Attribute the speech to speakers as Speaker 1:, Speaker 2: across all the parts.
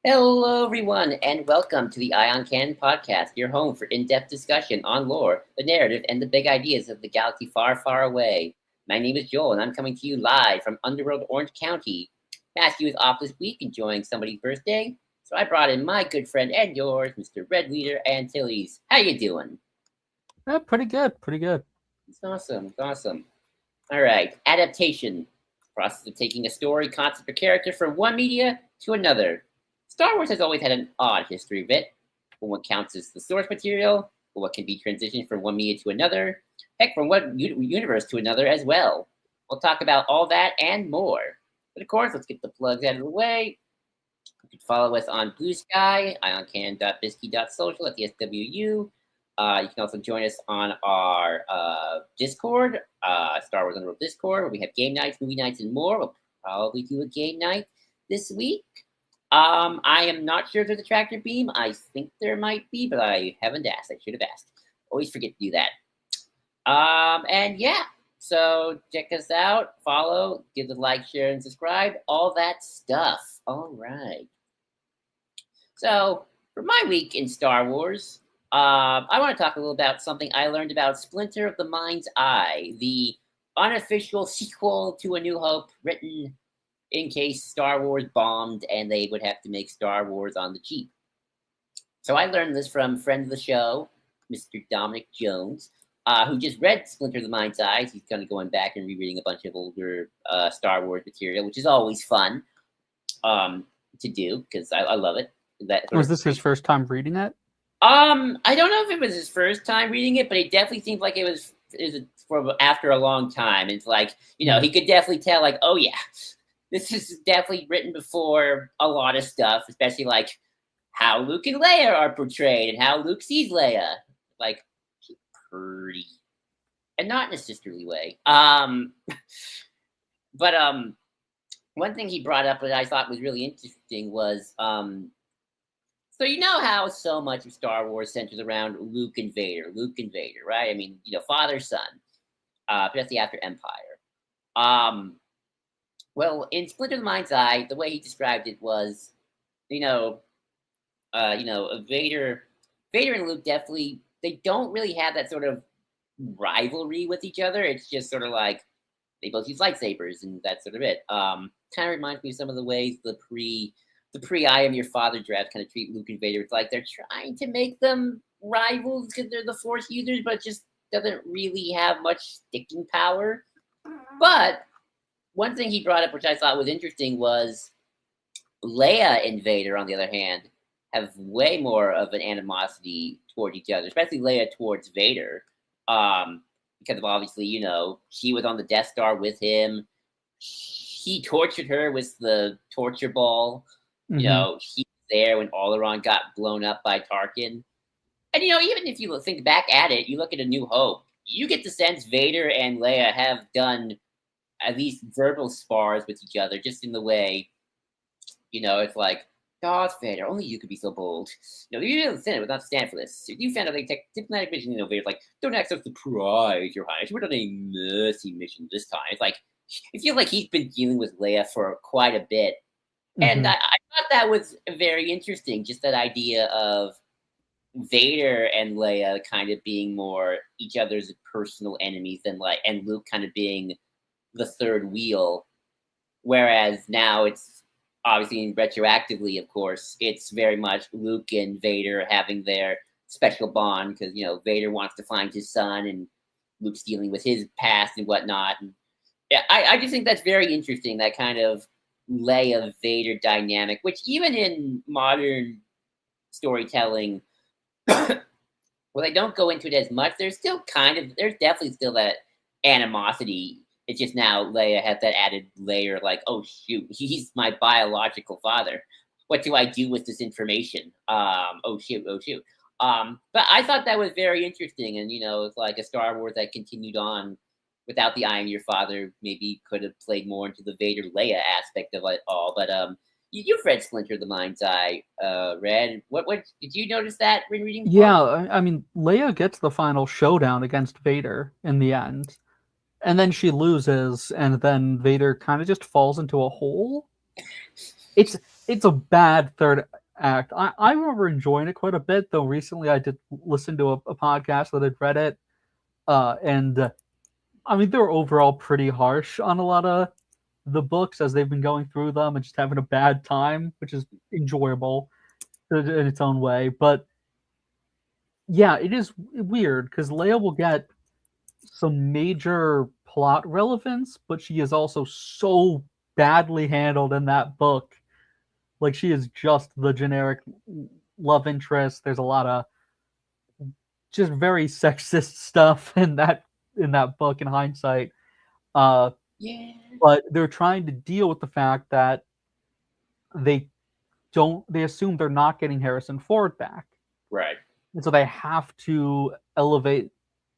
Speaker 1: Hello, everyone, and welcome to the Ion Canon podcast, your home for in-depth discussion on lore, the narrative, and the big ideas of the galaxy far, far away. My name is Joel, and I'm coming to you live from Underworld, Orange County. Matthew is off this week enjoying somebody's birthday, so I brought in my good friend and yours, Mr. Red Leader Antilles. How you doing?
Speaker 2: Pretty good, pretty good.
Speaker 1: It's awesome, it's awesome. All right, adaptation. Process of taking a story, concept, or character from one media to another. Star Wars has always had an odd history of it, from what counts as the source material, or what can be transitioned from one media to another, heck, from one universe to another as well. We'll talk about all that and more. But of course, let's get the plugs out of the way. You can follow us on Blue Sky, ioncan.bisky.social at the SWU. You can also join us on our Discord, Star Wars Underworld Discord, where we have game nights, movie nights, and more. We'll probably do a game night this week. I am not sure if there's a tractor beam. I think there might be, but I haven't asked. I should have asked. Always forget to do that. And yeah, so check us out, follow, give the like, share, and subscribe, all that stuff. All right. So for my week in Star Wars, I want to talk a little about something I learned about Splinter of the Mind's Eye, the unofficial sequel to A New Hope, written in case Star Wars bombed and they would have to make Star Wars on the cheap. So I learned this from friend of the show, Mr. Dominic Jones, who just read Splinter of the Mind's Eye. He's kind of going back and rereading a bunch of older Star Wars material, which is always fun to do because I love it.
Speaker 2: Was this his first time reading it?
Speaker 1: I don't know if it was his first time reading it, but it definitely seemed like it was for after a long time. It's like, he could definitely tell, like, oh yeah, this is definitely written before a lot of stuff, especially like how Luke and Leia are portrayed and how Luke sees Leia. Like, she's pretty, and not in a sisterly way. But one thing he brought up that I thought was really interesting was so you know how so much of Star Wars centers around Luke and Vader, right? I mean, father, son, especially after Empire. Well, in Splinter of the Mind's Eye, the way he described it was, Vader and Luke definitely, they don't really have that sort of rivalry with each other. It's just sort of like they both use lightsabers, and that's sort of it. Kind of reminds me of some of the ways the pre I Am Your Father draft kind of treat Luke and Vader. It's like they're trying to make them rivals because they're the Force users, but it just doesn't really have much sticking power. But one thing he brought up, which I thought was interesting, was Leia and Vader, on the other hand, have way more of an animosity toward each other, especially Leia towards Vader. Because of obviously, she was on the Death Star with him. He tortured her with the torture ball. Mm-hmm. He was there when Alderaan got blown up by Tarkin. And, even if you think back at it, you look at A New Hope, you get the sense Vader and Leia have done at least verbal spars with each other, just in the way, it's like, Darth Vader, only you could be so bold. You didn't stand, would not stand for this. You found out they take diplomatic mission, Vader's like, don't act so surprised, Your Highness. We're on a mercy mission this time. It's like, it feels like he's been dealing with Leia for quite a bit. Mm-hmm. And I thought that was very interesting, just that idea of Vader and Leia kind of being more each other's personal enemies than and Luke kind of being the third wheel. Whereas now it's obviously retroactively, of course, it's very much Luke and Vader having their special bond because, Vader wants to find his son and Luke's dealing with his past and whatnot. And yeah, I just think that's very interesting, that kind of Leia-Vader dynamic, which even in modern storytelling, well, they don't go into it as much. There's definitely still that animosity. It's just now Leia has that added layer, like, oh shoot, he's my biological father. What do I do with this information? Oh shoot. But I thought that was very interesting, and it's like a Star Wars that continued on without the I Am Your Father. Maybe could have played more into the Vader Leia aspect of it all. But you've read Splinter of the Mind's Eye, Red. What did you notice that when reading?
Speaker 2: Yeah, I mean, Leia gets the final showdown against Vader in the end. And then she loses, and then Vader kind of just falls into a hole. It's it's a bad third act. I remember enjoying it quite a bit, though recently I did listen to a podcast that had read it. And I mean, they were overall pretty harsh on a lot of the books as they've been going through them and just having a bad time, which is enjoyable in its own way. But yeah, it is weird because Leia will get some major plot relevance, but she is also so badly handled in that book. Like she is just the generic love interest. There's a lot of just very sexist stuff in that book in hindsight. Uh,
Speaker 1: Yeah.
Speaker 2: but they're trying to deal with the fact that they they assume they're not getting Harrison Ford back.
Speaker 1: Right.
Speaker 2: And so they have to elevate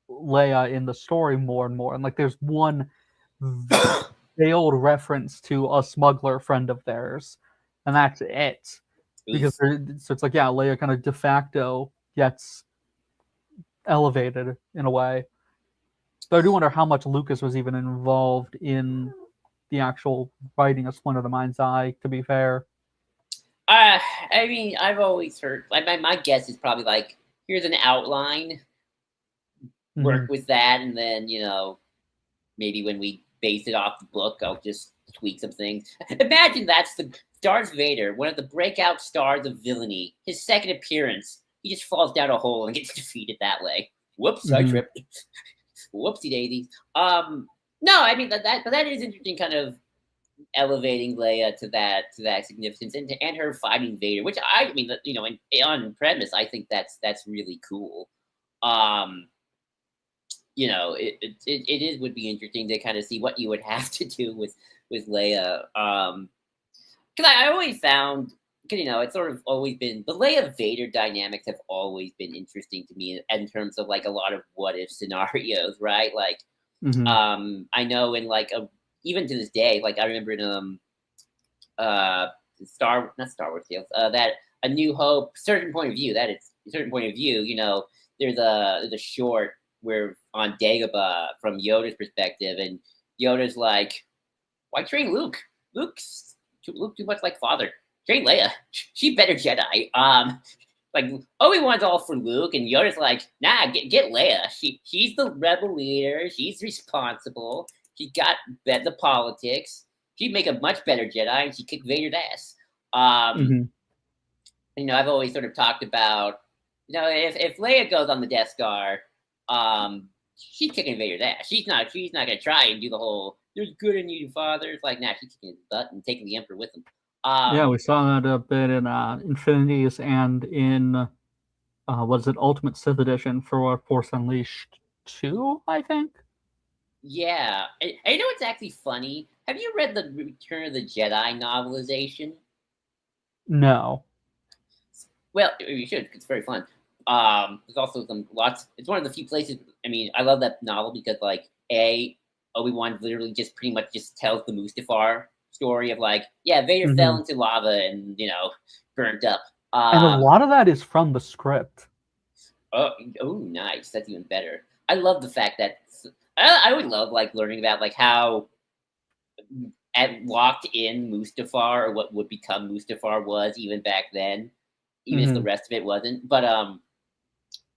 Speaker 2: Leia in the story more and more. And like there's one veiled reference to a smuggler friend of theirs, and that's it. Because
Speaker 1: Oof.
Speaker 2: so it's like, yeah, Leia kind of de facto gets elevated in a way. But I do wonder how much Lucas was even involved in the actual writing of Splinter the Mind's Eye, to be fair.
Speaker 1: Uh, I mean, I've always heard. Like my guess is probably like, here's an outline, work
Speaker 2: Mm-hmm.
Speaker 1: with that, and then maybe when we base it off the book, I'll just tweak some things. Imagine that's the Darth Vader, one of the breakout stars of villainy. His second appearance, he just falls down a hole and gets defeated that way. Whoops, I
Speaker 2: Mm-hmm.
Speaker 1: tripped. Whoopsie daisies. No, I mean but that is interesting, kind of elevating Leia to that significance, and her fighting Vader, which I mean, on premise, I think that's really cool. Um, it is would be interesting to kind of see what you would have to do with Leia. Because I always found, because it's sort of always been the Leia Vader dynamics have always been interesting to me in terms of like a lot of what if scenarios, right? Like,
Speaker 2: Mm-hmm.
Speaker 1: I know in like even to this day, like I remember in uh not Star Wars tales, that A New Hope, certain point of view, that it's a certain point of view, there's a short where on Dagobah from Yoda's perspective, and Yoda's like, why train Luke? Luke too much like father. Train Leia. She better Jedi. Like Obi-Wan's all for Luke, and Yoda's like, nah, get Leia. She's the rebel leader. She's responsible. She got the politics. She'd make a much better Jedi, and she kick Vader's ass. Um,
Speaker 2: Mm-hmm.
Speaker 1: I've always sort of talked about, if Leia goes on the Death Star, she's kicking Vader's ass. She's not gonna try and do the whole "there's good in you, father." It's like, nah, she's kicking his butt and taking the Emperor with him.
Speaker 2: Yeah,
Speaker 1: Um,
Speaker 2: we saw that a bit in Infinities and in what is it, Ultimate Sith Edition for Force Unleashed 2, I think.
Speaker 1: yeah, I know it's actually funny. Have you read the Return of the Jedi novelization?
Speaker 2: No.
Speaker 1: Well, you should. It's very fun. There's also some lots. It's one of the few places. I mean, I love that novel because, like, Obi-Wan literally just pretty much just tells the Mustafar story of like, yeah, Vader fell
Speaker 2: Mm-hmm.
Speaker 1: into lava and burnt up.
Speaker 2: And a
Speaker 1: Um,
Speaker 2: lot of that is from the script.
Speaker 1: oh, nice. That's even better. I love the fact that I would love like learning about like how at locked in Mustafar, or what would become Mustafar, was even back then, even if the
Speaker 2: Mm-hmm.
Speaker 1: rest of it wasn't. But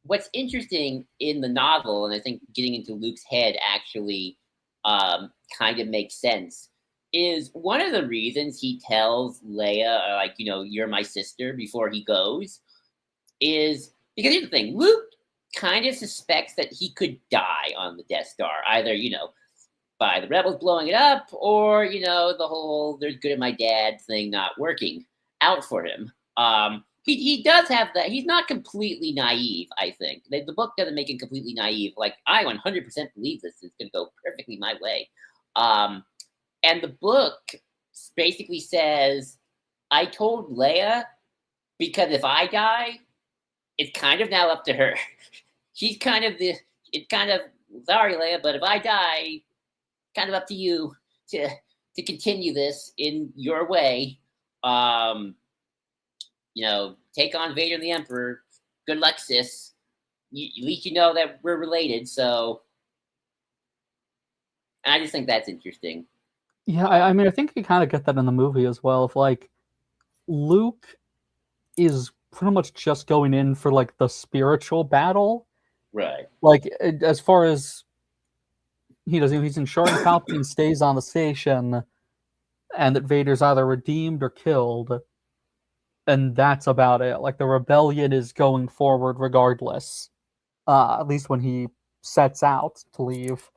Speaker 1: what's interesting in the novel, and I think getting into Luke's head actually kind of makes sense, is one of the reasons he tells Leia, like, you're my sister before he goes, is because here's the thing: Luke kind of suspects that he could die on the Death Star, either by the rebels blowing it up, or the whole "there's good in my dad" thing not working out for him. He does have that. He's not completely naive. I think the book doesn't make him completely naive. Like, I 100% believe this is going to go perfectly my way. Um, and the book basically says, "I told Leia because if I die, it's kind of now up to her. She's kind of the. It's kind of, sorry, Leia, but if I die, kind of up to you to continue this in your way. Um, take on Vader and the Emperor. Good luck, sis. At least you know that we're related." So, and I just think that's interesting.
Speaker 2: Yeah, I mean, I think you kind of get that in the movie as well. If like Luke is pretty much just going in for like the spiritual battle.
Speaker 1: Right.
Speaker 2: Like as far as he's ensuring Palpatine stays on the station and that Vader's either redeemed or killed, and that's about it. Like the rebellion is going forward regardless. At least when he sets out to leave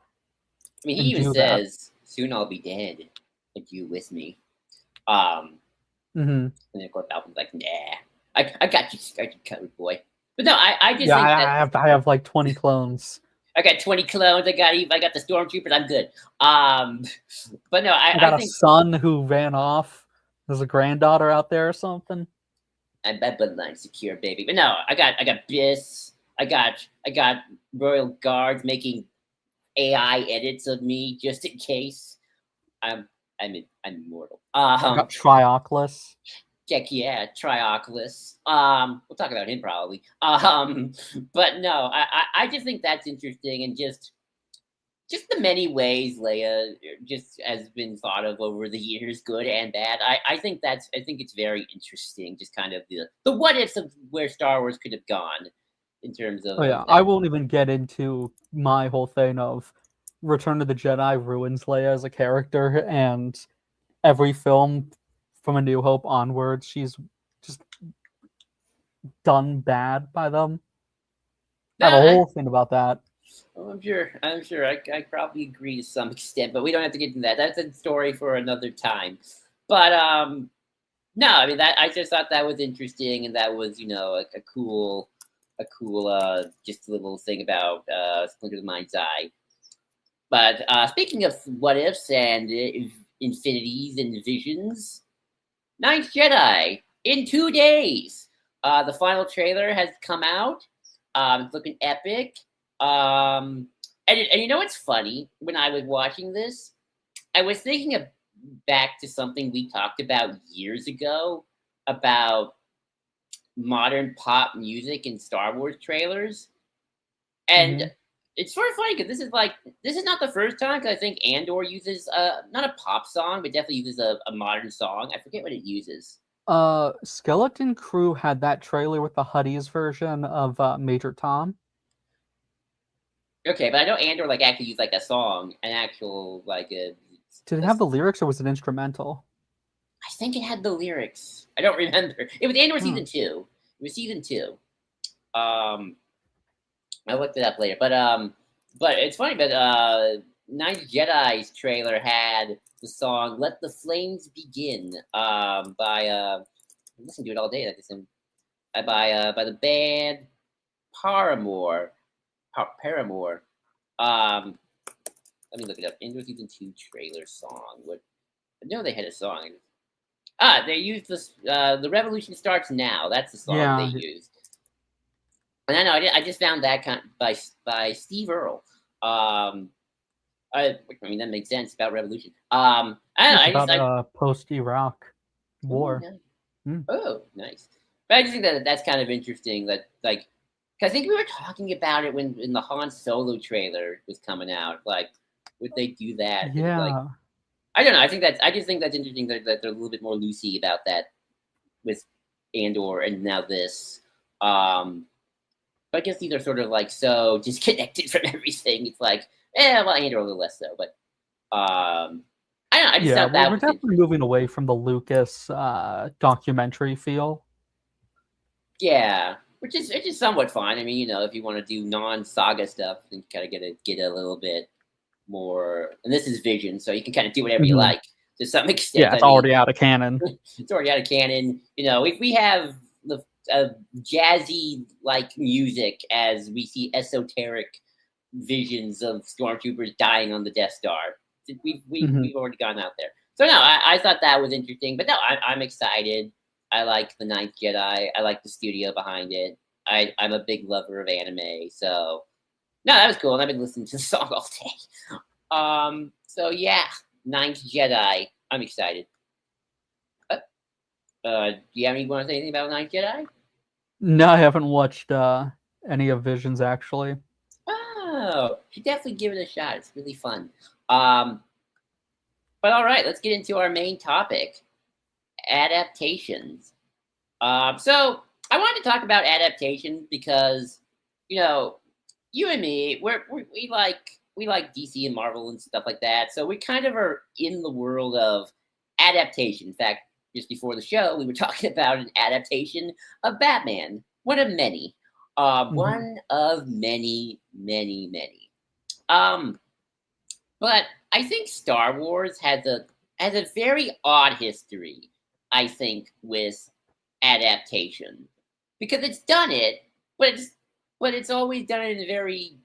Speaker 1: I mean, he
Speaker 2: and
Speaker 1: even
Speaker 2: do that.
Speaker 1: says, "Soon I'll be dead, but you with me." Um,
Speaker 2: Mm-hmm.
Speaker 1: and then of course Falcon's like, "Nah, I got you covered, boy." But no, I just
Speaker 2: Yeah,
Speaker 1: think that
Speaker 2: I have like 20 clones.
Speaker 1: I got 20 clones. I got the stormtroopers. I'm good. But no,
Speaker 2: I
Speaker 1: I
Speaker 2: got a
Speaker 1: think
Speaker 2: son who ran off. There's a granddaughter out there or something.
Speaker 1: I'm that bloodline secure, baby. But no, I got Biss. I got royal guards making AI edits of me just in case. I'm I'm immortal.
Speaker 2: I got Trioculus.
Speaker 1: Heck yeah, Trioculus. We'll talk about him probably. But no, I just think that's interesting, and just the many ways Leia just has been thought of over the years, good and bad. I think it's very interesting, just kind of the what ifs of where Star Wars could have gone in terms
Speaker 2: Oh yeah,
Speaker 1: of
Speaker 2: I
Speaker 1: that.
Speaker 2: won't even get into my whole thing of Return of the Jedi ruins Leia as a character, and every film from A New Hope onwards, she's just done bad by them. I
Speaker 1: No,
Speaker 2: have a whole thing about that.
Speaker 1: I'm sure. I probably agree to some extent, but we don't have to get into that. That's a story for another time. But no, I mean that I just thought that was interesting, and that was a cool just little thing about Splinter the Mind's Eye. But speaking of what ifs and infinities and visions, Ninth Jedi in 2 days. The final trailer has come out. It's looking epic. And you know what's funny? When I was watching this, I was thinking of back to something we talked about years ago about modern pop music and Star Wars trailers. And
Speaker 2: Mm-hmm.
Speaker 1: it's sort of funny because this is not the first time, because I think Andor uses not a pop song, but definitely uses a modern song. I forget what it uses.
Speaker 2: Skeleton Crew had that trailer with the Huddies version of Major Tom.
Speaker 1: Okay, but I know Andor actually used a song, an actual
Speaker 2: Did it have the lyrics or was it instrumental?
Speaker 1: I think it had the lyrics. I don't remember. It was Andor
Speaker 2: Hmm.
Speaker 1: season 2. It was season 2. Um, I looked it up later, but it's funny. But Ninth Jedi's trailer had the song "Let the Flames Begin" by I listened to it all day. By the band Paramore. Paramore. Um, Let me look it up. Andor season 2 trailer song. What? I know they had a song. They used this. The Revolution Starts Now. That's the song they
Speaker 2: Yeah,
Speaker 1: used. And I know I just found that by Steve Earle. I mean that makes sense about Revolution. I don't know.
Speaker 2: it's
Speaker 1: I just
Speaker 2: about post-Iraq
Speaker 1: oh
Speaker 2: war.
Speaker 1: nice.
Speaker 2: Hmm.
Speaker 1: Oh nice. But I just think that that's kind of interesting. That cause I think we were talking about it when the Han Solo trailer was coming out. Like, would they do that? And
Speaker 2: Yeah,
Speaker 1: I don't know. I just think that's interesting that they're a little bit more loosey about that with Andor and now this. But I guess these are sort of so disconnected from everything. It's well, Andor a little less so, but I don't know. I just
Speaker 2: yeah.
Speaker 1: thought that
Speaker 2: We're
Speaker 1: was
Speaker 2: definitely moving away from the Lucas documentary feel.
Speaker 1: yeah, which is somewhat fine. I mean, if you want to do non-saga stuff, then you kind of get a little bit more. And this is Vision, so you can kind of do whatever you
Speaker 2: Mm-hmm.
Speaker 1: like to some extent.
Speaker 2: Yeah,
Speaker 1: I
Speaker 2: it's
Speaker 1: mean,
Speaker 2: already out of canon.
Speaker 1: it's already out of canon. If we have the jazzy music as we see esoteric visions of stormtroopers dying on the Death Star,
Speaker 2: Mm-hmm.
Speaker 1: we've already gone out there. So no, I thought that was interesting, but no, I'm excited. I like the Ninth Jedi. I like the studio behind it. I'm a big lover of anime, so no, that was cool. And I've been listening to the song all day. So yeah, Ninth Jedi. I'm excited. Do you have any want to say anything about Ninth Jedi?
Speaker 2: No, I haven't watched any of Visions actually.
Speaker 1: Oh, you should definitely give it a shot. It's really fun. Um, but all right, let's get into our main topic. adaptations. So I wanted to talk about adaptation because, you know, you and me, we like DC and Marvel and stuff like that. So we kind of are in the world of adaptation. In fact, just before the show, we were talking about an adaptation of Batman. One of many. One of many, many, many. Um, but I think Star Wars has a very odd history, I think, with adaptation. Because it's done it, but it's always done it in a very,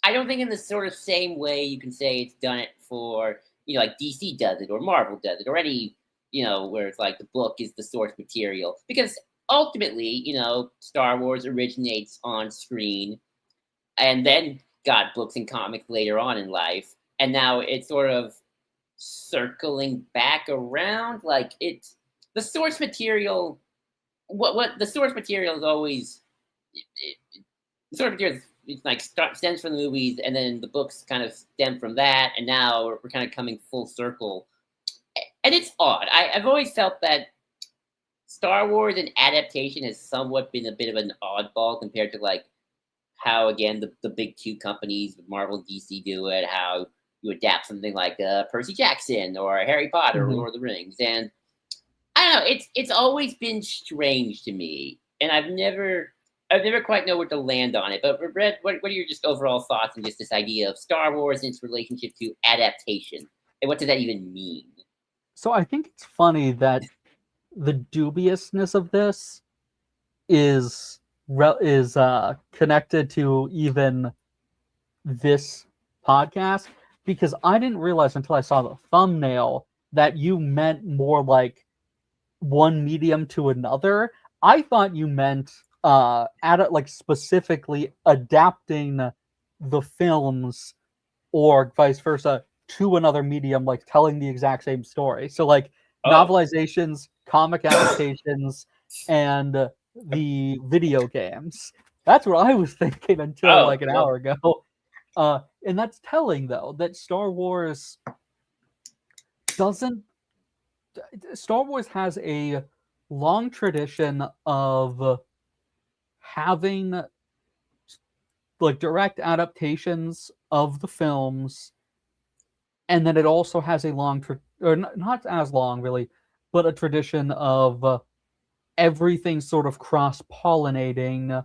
Speaker 1: I don't think in the sort of same way you can say it's done it for, like DC does it or Marvel does it or any, where it's like the book is the source material. Because ultimately, Star Wars originates on screen and then got books and comics later on in life. And now it's sort of circling back around. Like the source material, what the source material is always, the source material it's like stems from the movies, and then the books kind of stem from that, and now we're kind of coming full circle. And it's odd. I've always felt that Star Wars and adaptation has somewhat been a bit of an oddball compared to like how again the big two companies, Marvel and DC, do it. How you adapt something like Percy Jackson or Harry Potter or Lord of the Rings, and I don't know. It's always been strange to me, and I've never quite know where to land on it. But Brett, what are your just overall thoughts on just this idea of Star Wars and its relationship to adaptation, and what does that even mean?
Speaker 2: So I think it's funny that the dubiousness of this is connected to even this podcast, because I didn't realize until I saw the thumbnail that you meant more like one medium to another. I thought you meant specifically adapting the films or vice versa to another medium, like telling the exact same story. So like novelizations, comic adaptations, and the video games. That's what I was thinking until an hour ago. And that's telling, though, that Star Wars has a long tradition of having like direct adaptations of the films, and then it also has a long or not as long really, but a tradition of everything sort of cross-pollinating,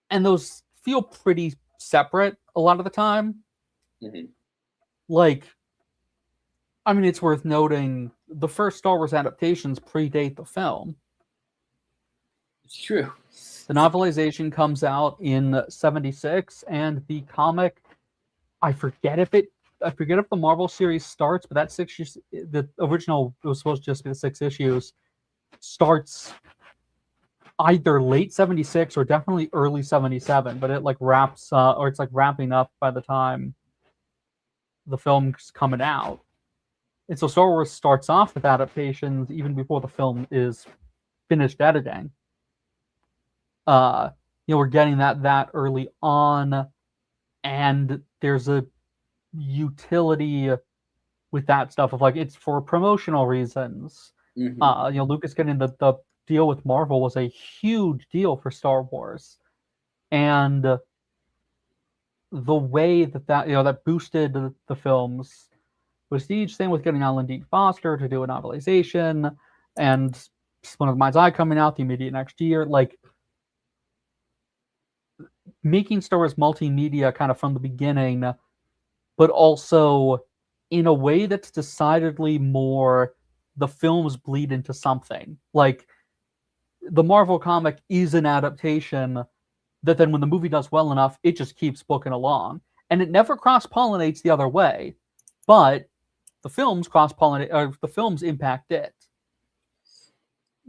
Speaker 2: and those feel pretty separate a lot of the time. Like, I mean, it's worth noting the first Star Wars adaptations predate the film.
Speaker 1: It's true.
Speaker 2: The novelization comes out in 76, and the comic, I forget if the Marvel series starts, but that 6 issues, the original, it was supposed to just be the 6 issues, starts either late 76 or definitely early 77, but it like wraps or it's like wrapping up by the time the film's coming out. And so Star Wars starts off with adaptations even before the film is finished editing. We're getting that early on, and there's a utility with that stuff of like it's for promotional reasons. Lucas getting the deal with Marvel was a huge deal for Star Wars, and the way that boosted the film's prestige. Same with getting Alan Dean Foster to do a novelization, and One of the Mind's Eye coming out the immediate next year. Like, making Star Wars multimedia kind of from the beginning, but also in a way that's decidedly more the films bleed into something. Like, the Marvel comic is an adaptation that then when the movie does well enough, it just keeps booking along. And it never cross-pollinates the other way, but the films cross-pollinate, or the films impact it.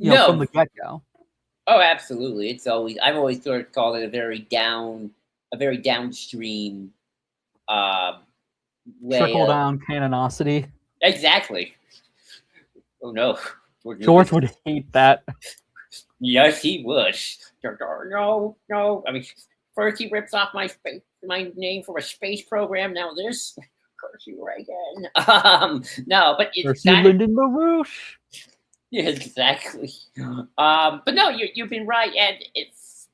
Speaker 2: From the get-go.
Speaker 1: Oh, absolutely. I've always sort of called it a very downstream way
Speaker 2: trickle-down canonicity.
Speaker 1: Exactly. Oh no.
Speaker 2: George would hate that.
Speaker 1: Yes, he would. No. I mean, first he rips off my name for a space program. Now this, curse you, Reagan. No, but it's
Speaker 2: Lyndon LaRouche.
Speaker 1: Yeah, exactly. But no, you've been right, and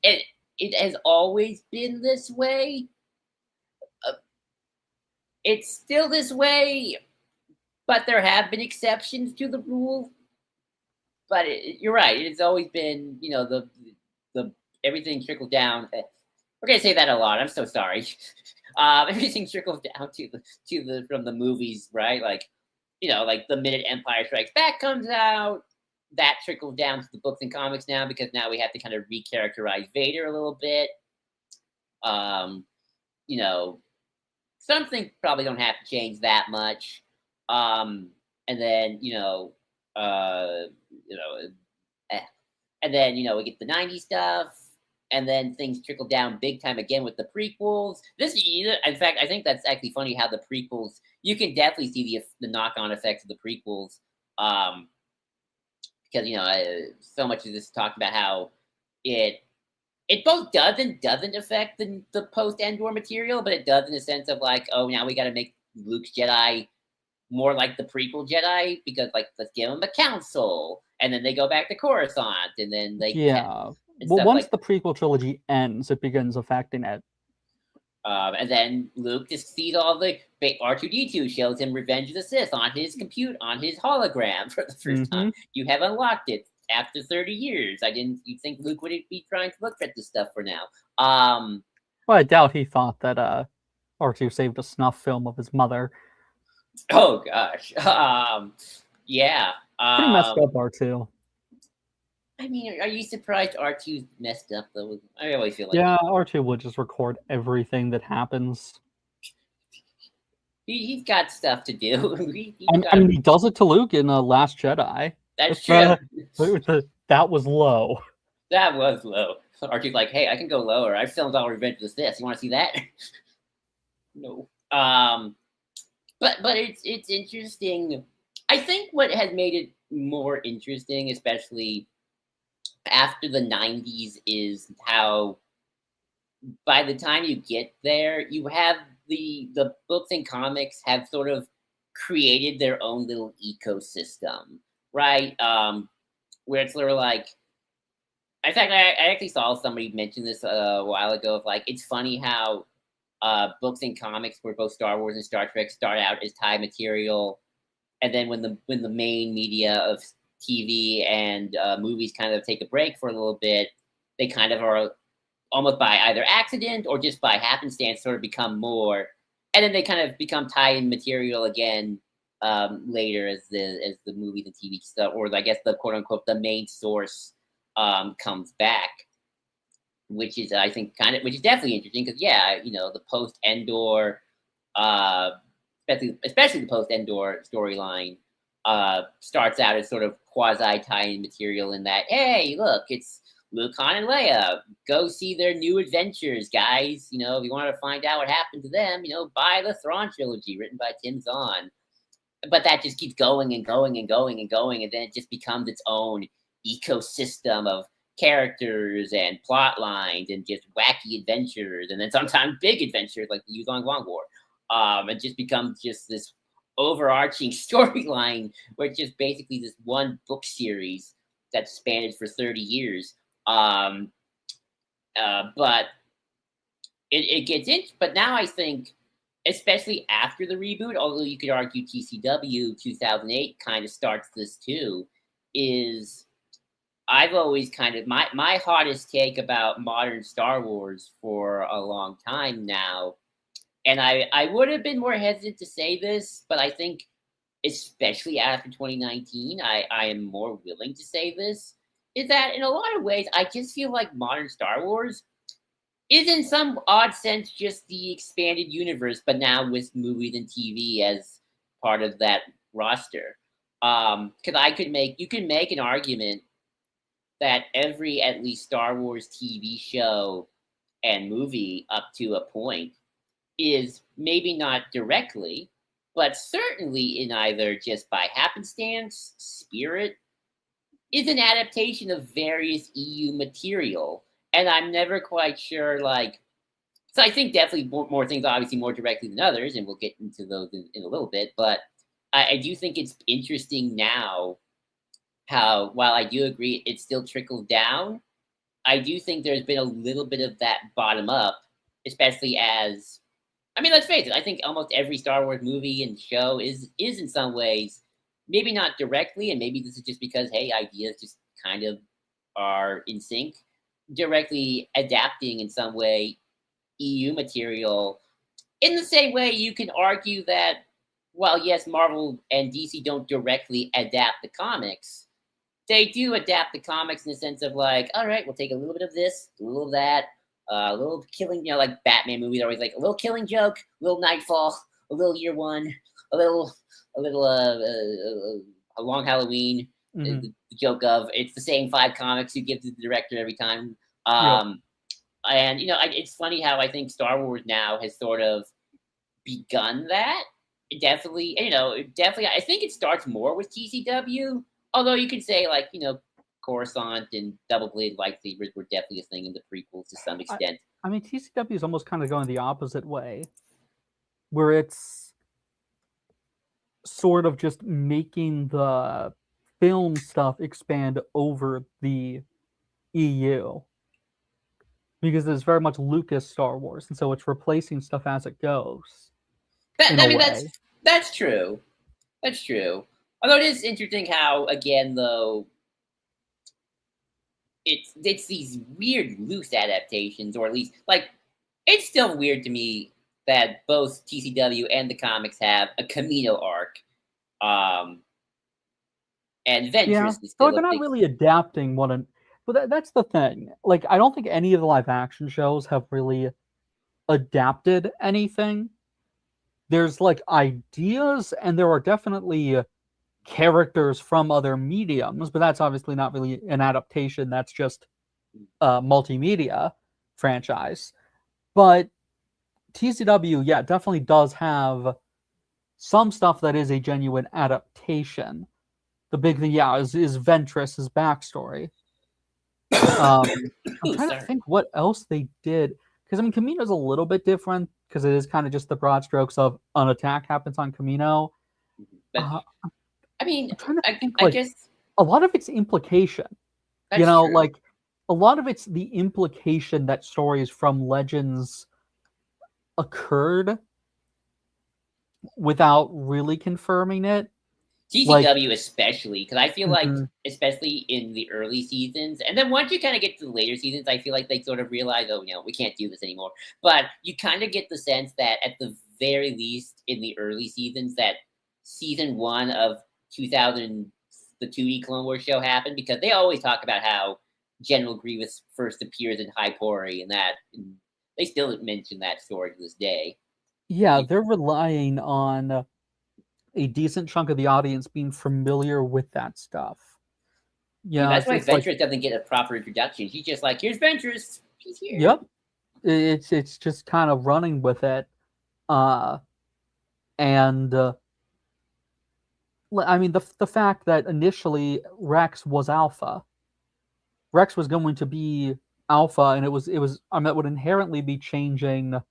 Speaker 1: it has always been this way. Uh, it's still this way, but there have been exceptions to the rule. But you're right. It's always been, the everything trickled down. We're gonna say that a lot. I'm so sorry. Everything trickles down to the from the movies, right? Like, like the minute Empire Strikes Back comes out, that trickles down to the books and comics now because now we have to kind of recharacterize Vader a little bit. Um, you know, something probably don't have to change that much. And then you know, eh. and then we get the '90s stuff, and then things trickle down big time again with the prequels. In fact, I think that's actually funny how the prequels. You can definitely see the knock on effects of the prequels, because so much of this talked about how it it both does and doesn't affect the post Endor material, but it does in the sense of like, oh, now we got to make Luke's Jedi more like the prequel Jedi because like let's give them a council, and then they go back to Coruscant, and then
Speaker 2: Yeah.
Speaker 1: and
Speaker 2: Well,
Speaker 1: stuff
Speaker 2: once
Speaker 1: like.
Speaker 2: the prequel trilogy ends, it begins affecting it.
Speaker 1: And then Luke just sees all the R2D2 shows him Revenge of the Sith on his on his hologram for the first time. You have unlocked it after 30 years. You'd think Luke would be trying to look at this stuff for now.
Speaker 2: Well, I doubt he thought that R2 saved a snuff film of his mother.
Speaker 1: Oh gosh. Yeah.
Speaker 2: Pretty messed up, R2.
Speaker 1: I mean, are you surprised R2's messed up though? I always feel like
Speaker 2: Yeah, R2 would just record everything that happens.
Speaker 1: he's got stuff to do.
Speaker 2: I mean, he does it to Luke in Last Jedi.
Speaker 1: That's true.
Speaker 2: That was low.
Speaker 1: That was low. R2's like, hey, I can go lower. I filmed all Revenge of the Sith. You want to see that? No. But it's interesting. I think what has made it more interesting, especially after the '90s, is how by the time you get there, you have the books and comics have sort of created their own little ecosystem, right? Where it's sort of like, in fact, I actually saw somebody mention this a while ago. Of like, it's funny how books and comics for both Star Wars and Star Trek start out as tie material, and then when the main media of TV and movies kind of take a break for a little bit, they kind of are almost by either accident or just by happenstance sort of become more, and then they kind of become tie-in material again later as the movies and TV stuff, or I guess the quote unquote the main source comes back, which is I think which is definitely interesting because the post Endor, especially the post Endor storyline starts out as sort of quasi tie-in material in that, hey, look, it's Luke, Han, and Leia. Go see their new adventures, guys. If you want to find out what happened to them, buy the Thrawn trilogy written by Tim Zahn. But that just keeps going and going and going and going, and then it just becomes its own ecosystem of characters and plot lines and just wacky adventures, and then sometimes big adventures like the Yuzong Guang War. It just becomes just this overarching storyline where it's just basically this one book series that spanned for 30 years. But it gets in. But now I think, especially after the reboot, although you could argue TCW 2008 kind of starts this too, is I've always kind of my hottest take about modern Star Wars for a long time now, and I would have been more hesitant to say this, but I think especially after 2019, I am more willing to say this, is that in a lot of ways, I just feel like modern Star Wars is in some odd sense just the expanded universe, but now with movies and TV as part of that roster. Because you can make an argument that every at least Star Wars TV show and movie up to a point is maybe not directly, but certainly in either just by happenstance, spirit, is an adaptation of various EU material. And I'm never quite sure, so I think definitely more things, obviously more directly than others, and we'll get into those in a little bit. But I do think it's interesting now how, while I do agree it still trickles down, I do think there's been a little bit of that bottom up, especially as, I mean, let's face it, I think almost every Star Wars movie and show is in some ways, maybe not directly, and maybe this is just because, hey, ideas just kind of are in sync, directly adapting in some way EU material. In the same way, you can argue that, while yes, Marvel and DC don't directly adapt the comics, they do adapt the comics in the sense of like, all right, we'll take a little bit of this, a little of that, a little killing, like Batman movies are always like a little killing joke, a little Nightfall, a little Year One, a little, a long Halloween.
Speaker 2: Mm-hmm.
Speaker 1: The joke of it's the same 5 comics you give to the director every time.
Speaker 2: Yep.
Speaker 1: And it's funny how I think Star Wars now has sort of begun that. Definitely, definitely. I think it starts more with TCW. Although you could say, like, Coruscant and Double Blade lightsabers were definitely a thing in the prequels to some extent.
Speaker 2: I mean, TCW is almost kind of going the opposite way, where it's sort of just making the film stuff expand over the EU. Because it's very much Lucas Star Wars, and so it's replacing stuff as it goes.
Speaker 1: That's true. That's true. Although it is interesting how, again, though, it's these weird loose adaptations, or at least, like, it's still weird to me that both TCW and the comics have a Camino arc. And Ventress is still
Speaker 2: they're not really adapting but that's the thing. Like, I don't think any of the live action shows have really adapted anything. There's like ideas, and there are definitely characters from other mediums, but that's obviously not really an adaptation. That's just a multimedia franchise. But TCW, definitely does have some stuff that is a genuine adaptation. The big thing, is Ventress's backstory. I'm trying to think what else they did, because I mean, Camino's a little bit different because it is kind of just the broad strokes of an attack happens on Camino.
Speaker 1: But I mean,
Speaker 2: I'm trying to think,
Speaker 1: I guess
Speaker 2: a lot of it's implication.
Speaker 1: That's true.
Speaker 2: Like a lot of it's the implication that stories from Legends occurred without really confirming it.
Speaker 1: TCW especially, because I feel like, especially in the early seasons, and then once you kind of get to the later seasons, I feel like they sort of realize, oh, we can't do this anymore. But you kind of get the sense that at the very least in the early seasons, that season 1 of 2000, the 2D Clone Wars show happened, because they always talk about how General Grievous first appears in High Pori, and they still mention that story to this day.
Speaker 2: Yeah, they're relying on a decent chunk of the audience being familiar with that stuff.
Speaker 1: Yeah, that's why Ventress doesn't get a proper introduction. She's just like, here's Ventress. She's here.
Speaker 2: Yep. It's just kind of running with it. I mean, the fact that initially Rex was Alpha. Rex was going to be Alpha, and it would inherently be changing,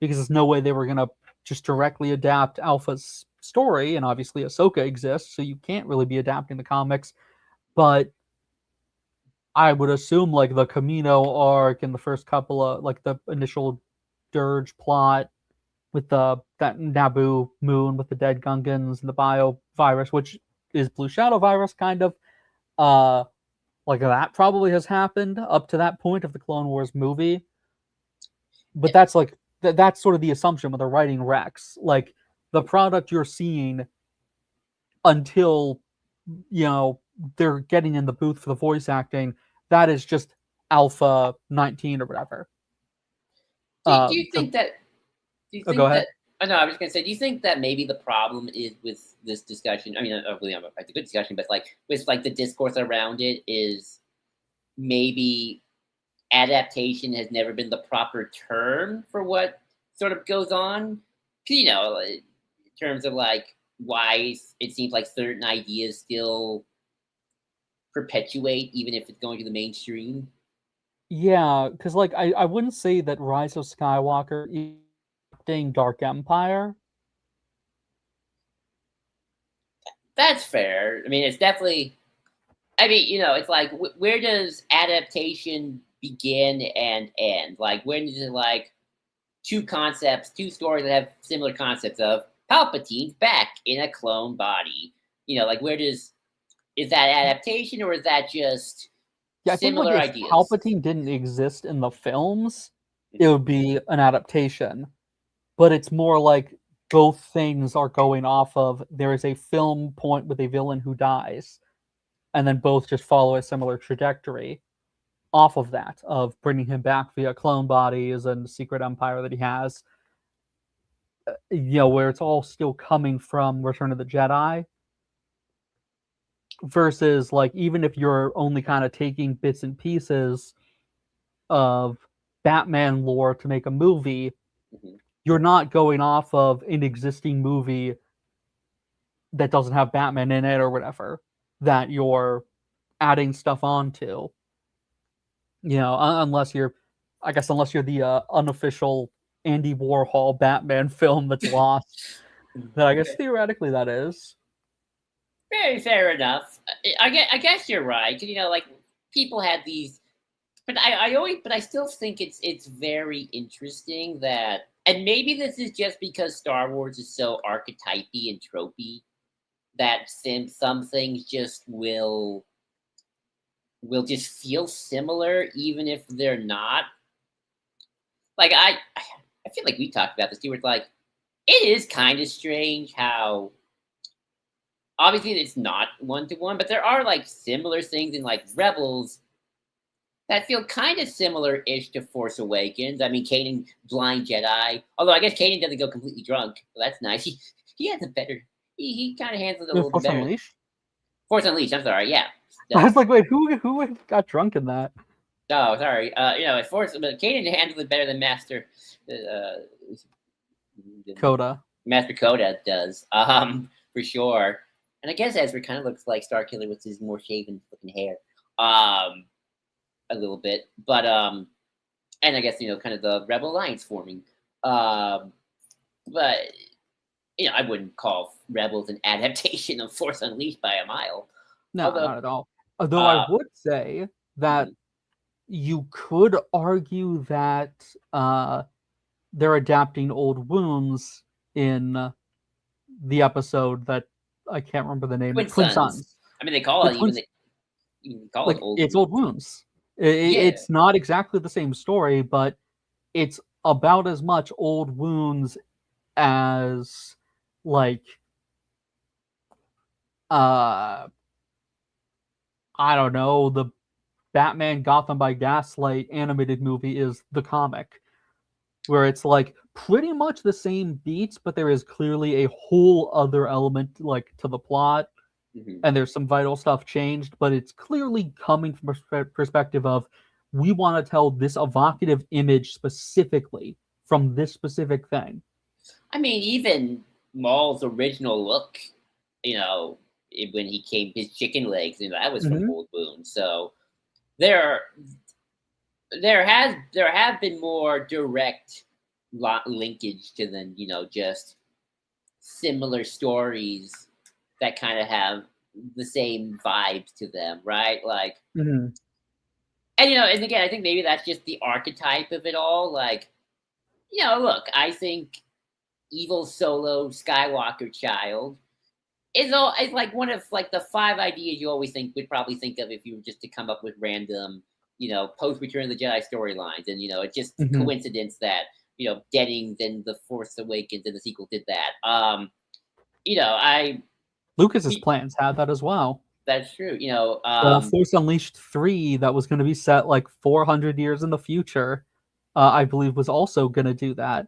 Speaker 2: because there's no way they were going to just directly adapt Alpha's story, and obviously Ahsoka exists, so you can't really be adapting the comics. But I would assume, like, the Camino arc and the first couple of, like, the initial Dirge plot with that Naboo moon with the dead Gungans and the bio virus, which is Blue Shadow virus, kind of, like, that probably has happened up to that point of the Clone Wars movie. But that's like that's sort of the assumption when they're writing Rex. Like, the product you're seeing until they're getting in the booth for the voice acting, that is just Alpha 19 or whatever.
Speaker 1: Do you think that?
Speaker 2: Go ahead.
Speaker 1: No, I was going to say, do you think that maybe the problem is with this discussion? I mean, it's a good discussion, but like with like the discourse around it is maybe adaptation has never been the proper term for what sort of goes on. In terms of like why it seems like certain ideas still perpetuate even if it's going to the mainstream.
Speaker 2: Yeah, because like I wouldn't say that Rise of Skywalker is Dark Empire.
Speaker 1: That's fair. I mean, it's definitely I mean, it's like where does adaptation begin and end? Like when is it like two concepts, two stories that have similar concepts of Palpatine's back in a clone body? Like where is that adaptation or is that just
Speaker 2: Yeah, I think like
Speaker 1: similar
Speaker 2: if
Speaker 1: ideas?
Speaker 2: Palpatine didn't exist in the films, it
Speaker 1: Mhm.
Speaker 2: would be an adaptation. But it's more like both things are going off of there is a film point with a villain who dies, and then both just follow a similar trajectory off of that of bringing him back via clone bodies and secret empire that he has. Where it's all still coming from Return of the Jedi versus like even if you're only kind of taking bits and pieces of Batman lore to make a movie,
Speaker 1: Mhm.
Speaker 2: you're not going off of an existing movie that doesn't have Batman in it or whatever that you're adding stuff onto. Unless you're, I guess, unless you're the unofficial Andy Warhol Batman film that's lost, then I guess theoretically that is.
Speaker 1: Very fair enough. I guess you're right. 'Cause, like people had these, but but I still think it's very interesting that, and maybe this is just because Star Wars is so archetypey and tropey that some things just will just feel similar even if they're not. Like I feel like we talked about this too. Where it's like it is kind of strange how obviously it's not one to one, but there are like similar things in like Rebels that feel kind of similar-ish to Force Awakens. I mean, Kanan blind Jedi, although I guess Kanan doesn't go completely drunk, so that's nice. He has a better. He kind of handles it a little bit
Speaker 2: Force
Speaker 1: better.
Speaker 2: Unleashed.
Speaker 1: Force Unleashed. I'm sorry. Yeah.
Speaker 2: I was like, wait, who got drunk in that?
Speaker 1: Oh, sorry. Force, but Kanan handles it better than uh,
Speaker 2: Coda.
Speaker 1: Master Coda does. For sure. And I guess Ezra kind of looks like Starkiller with his more shaven looking hair. A little bit, but and I guess kind of the Rebel Alliance forming. Um, but I wouldn't call Rebels an adaptation of Force Unleashed by a mile.
Speaker 2: No,
Speaker 1: Although,
Speaker 2: not at all. Although I
Speaker 1: uh,
Speaker 2: would say that
Speaker 1: mhm.
Speaker 2: you could argue that they're adapting old wounds in the episode that I can't remember the name.
Speaker 1: Twin
Speaker 2: Twin
Speaker 1: Sons.
Speaker 2: Sons.
Speaker 1: I mean, they call
Speaker 2: The
Speaker 1: it even
Speaker 2: twins,
Speaker 1: even call it
Speaker 2: like
Speaker 1: old
Speaker 2: it's old
Speaker 1: wounds.
Speaker 2: wounds.
Speaker 1: Yeah,
Speaker 2: It's not exactly the same story, but it's about as much old wounds as like uh I don't know, the Batman Gotham by Gaslight animated movie is the comic, where it's like pretty much the same beats, but there is clearly a whole other element like to the plot,
Speaker 1: hmm
Speaker 2: and there's some vital stuff changed, but it's clearly coming from a perspective of we want to tell this evocative image specifically from this specific thing.
Speaker 1: I mean, even Maul's original look, you know, when he came his chicken legs, that was from
Speaker 2: Mm-hmm.
Speaker 1: Old Wound. So there there have been more direct linkage to them, just similar stories that kind of have the same vibes to them, right? Like,
Speaker 2: Mm-hmm.
Speaker 1: and again, I think maybe that's just the archetype of it all. Like, look, I think evil Solo Skywalker child is like one of like the five ideas you always would probably think of if you were just to come up with random, post Return of the Jedi storylines, and it's just
Speaker 2: Mm-hmm.
Speaker 1: coincidence that Deadings and the Force Awakens and the sequel did that. I
Speaker 2: Lucas's plans had that as well.
Speaker 1: that's true.
Speaker 2: Force Unleashed 3, that was going to be set like 400 years in the future, I believe was also going to do that,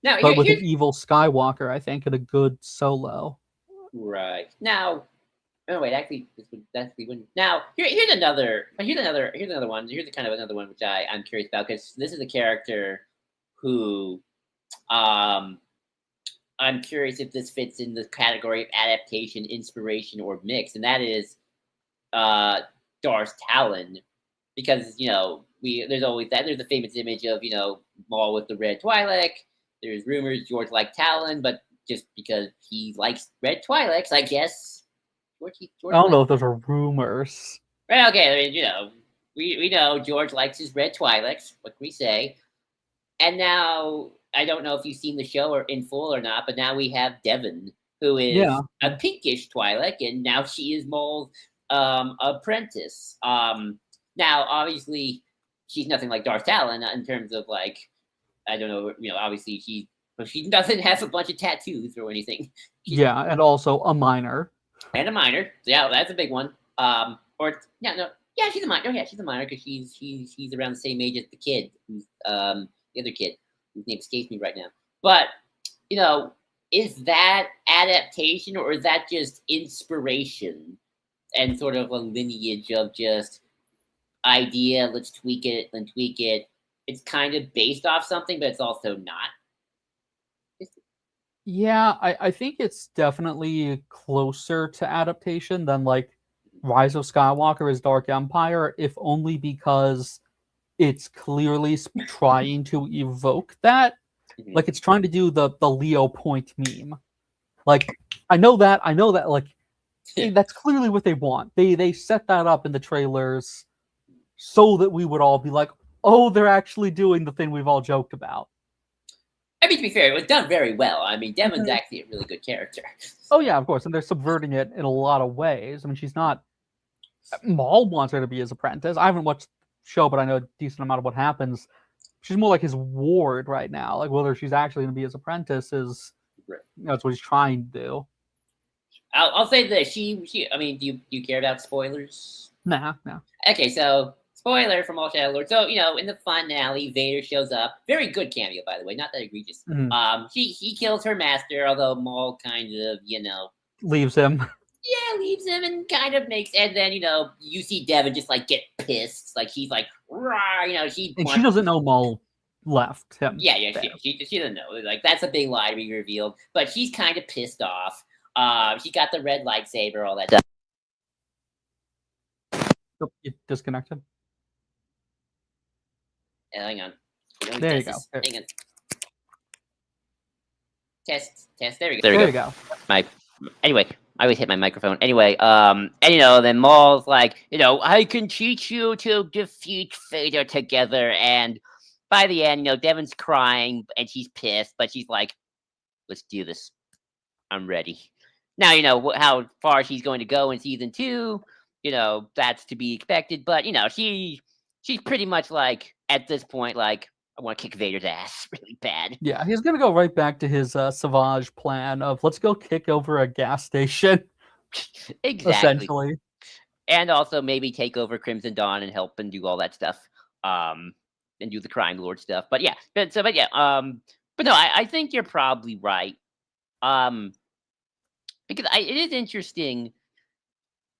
Speaker 1: Now
Speaker 2: but with an
Speaker 1: here's
Speaker 2: evil Skywalker, I think, and a good Solo.
Speaker 1: right now. Oh wait, actually, this would actually wouldn't. Now here's another one. Here's a kind of another one which I'm curious about because this is a character who um I'm curious if this fits in the category of adaptation, inspiration, or mix, and that is uh Darth Talon, because we there's the famous image of Maul with the red Twi'lek. There's rumors George liked Talon, but just because he likes red Twi'leks, I guess George
Speaker 2: I don't
Speaker 1: likes.
Speaker 2: know if those are rumors.
Speaker 1: Well, okay, I mean, we know George likes his red Twi'leks. What can we say? And now I don't know if you've seen the show or in full or not, but now we have Devon, who
Speaker 2: Yeah.
Speaker 1: is a pinkish Twi'lek, and now she is Maul's apprentice. Now, obviously, she's nothing like Darth Talon in terms of like, I don't know, obviously she doesn't have a bunch of tattoos or anything.
Speaker 2: Yeah, and also a minor.
Speaker 1: And a minor. Yeah, that's a big one. Or yeah, no, yeah, she's a minor. Oh, yeah, she's a minor because she's around the same age as the kid, who's the other kid, whose name escapes me right now. But is that adaptation or is that just inspiration and sort of a lineage of just idea? Let's tweak it and tweak it. It's kind of based off something, but it's also not.
Speaker 2: Yeah, I think it's definitely closer to adaptation than like Rise of Skywalker is Dark Empire, if only because it's clearly trying to evoke that.
Speaker 1: Mhm.
Speaker 2: Like it's trying to do the Leo point meme. Like I know that like that's clearly what they want. They set that up in the trailers so that we would all be like, oh, they're actually doing the thing we've all joked about.
Speaker 1: I mean, to be fair, it was done very well. I mean, Devon's actually a really good character.
Speaker 2: Oh yeah, of course, and they're subverting it in a lot of ways. I mean, she's not. Maul wants her to be his apprentice. I haven't watched the show, but I know a decent amount of what happens. She's more like his ward right now. Like whether she's actually going to be his apprentice is, that's what he's trying to do.
Speaker 1: I'll say this: she. I mean, do you care about spoilers?
Speaker 2: Nah.
Speaker 1: Okay, so spoiler from All Shadow Lord. So in the finale, Vader shows up. Very good cameo, by the way. Not that egregious.
Speaker 2: Mm-hmm.
Speaker 1: He kills her master, although Maul kind of
Speaker 2: leaves him.
Speaker 1: Yeah, leaves him and kind of makes. And then you see Devon just like get pissed, like he's like, rah,
Speaker 2: she doesn't know Maul left him.
Speaker 1: Yeah, she doesn't know. Like that's a big lie being revealed, but she's kind of pissed off. She got the red lightsaber, all that stuff.
Speaker 2: Oh, it disconnected.
Speaker 1: Hang on.
Speaker 2: There you go.
Speaker 1: Hang on. Test. There we
Speaker 2: go.
Speaker 1: Anyway, I always hit my microphone. Anyway, and then Maul's like, I can teach you to defeat Vader together. And by the end, Devon's crying and she's pissed, but she's like, let's do this. I'm ready. Now, how far she's going to go in season 2, that's to be expected. But, she's pretty much like, at this point, like, I want to kick Vader's ass really bad.
Speaker 2: Yeah, he's going to go right back to his Savage plan of let's go kick over a gas station.
Speaker 1: Exactly.
Speaker 2: Essentially.
Speaker 1: And also maybe take over Crimson Dawn and help and do all that stuff. And do the Crime Lord stuff. But yeah. But no, I think you're probably right. Because it is interesting.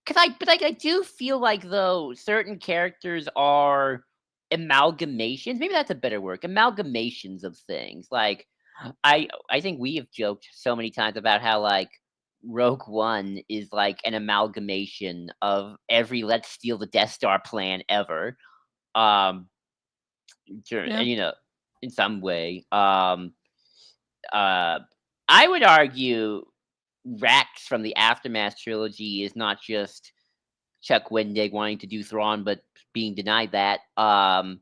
Speaker 1: But I do feel like though certain characters are amalgamations. Maybe that's a better word. Amalgamations of things. Like I think we have joked so many times about how like Rogue One is like an amalgamation of every let's steal the Death Star plan ever. And, in some way. I would argue Rax from the Aftermath trilogy is not just Chuck Wendig wanting to do Thrawn, but being denied that. Because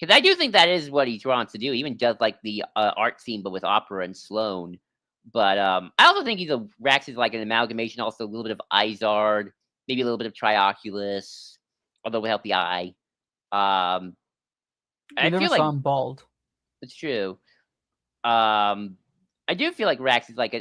Speaker 1: I do think that is what he wants to do. He even does like the art scene, but with Opera and Sloane. But I also think Rax is like an amalgamation, also a little bit of Izard, maybe a little bit of Trioculus, although without the eye.
Speaker 2: I never saw him bald.
Speaker 1: It's true. I do feel like Rax is like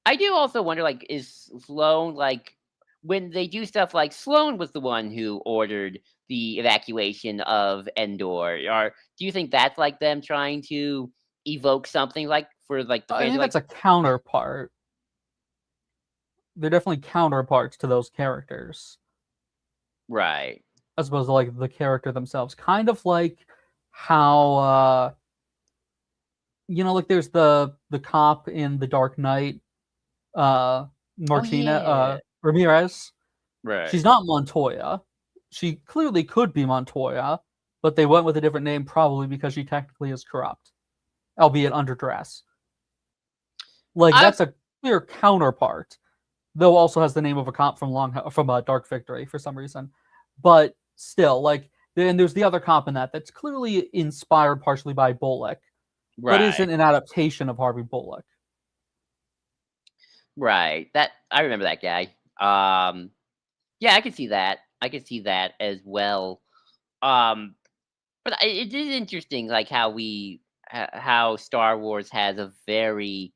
Speaker 1: I do also wonder, like, is Sloane, like, when they do stuff like Sloane was the one who ordered the evacuation of Endor, or do you think that's like them trying to evoke something like for like the
Speaker 2: I think that's a counterpart. They're definitely counterparts to those characters.
Speaker 1: Right.
Speaker 2: As opposed to like the character themselves. Kind of like how like there's the cop in The Dark Knight, Martina Ramirez.
Speaker 1: Right.
Speaker 2: She's not Montoya. She clearly could be Montoya, but they went with a different name probably because she technically is corrupt, albeit under dress. Like that's a clear counterpart. though also has the name of a comp from Dark Victory for some reason. But still, like, then there's the other comp in that's clearly inspired partially by Bullock, but
Speaker 1: Right.
Speaker 2: isn't an adaptation of Harvey Bullock.
Speaker 1: Right. That I remember that guy. Yeah, I can see that. I can see that as well. Um, but it is interesting, like how Star Wars has a very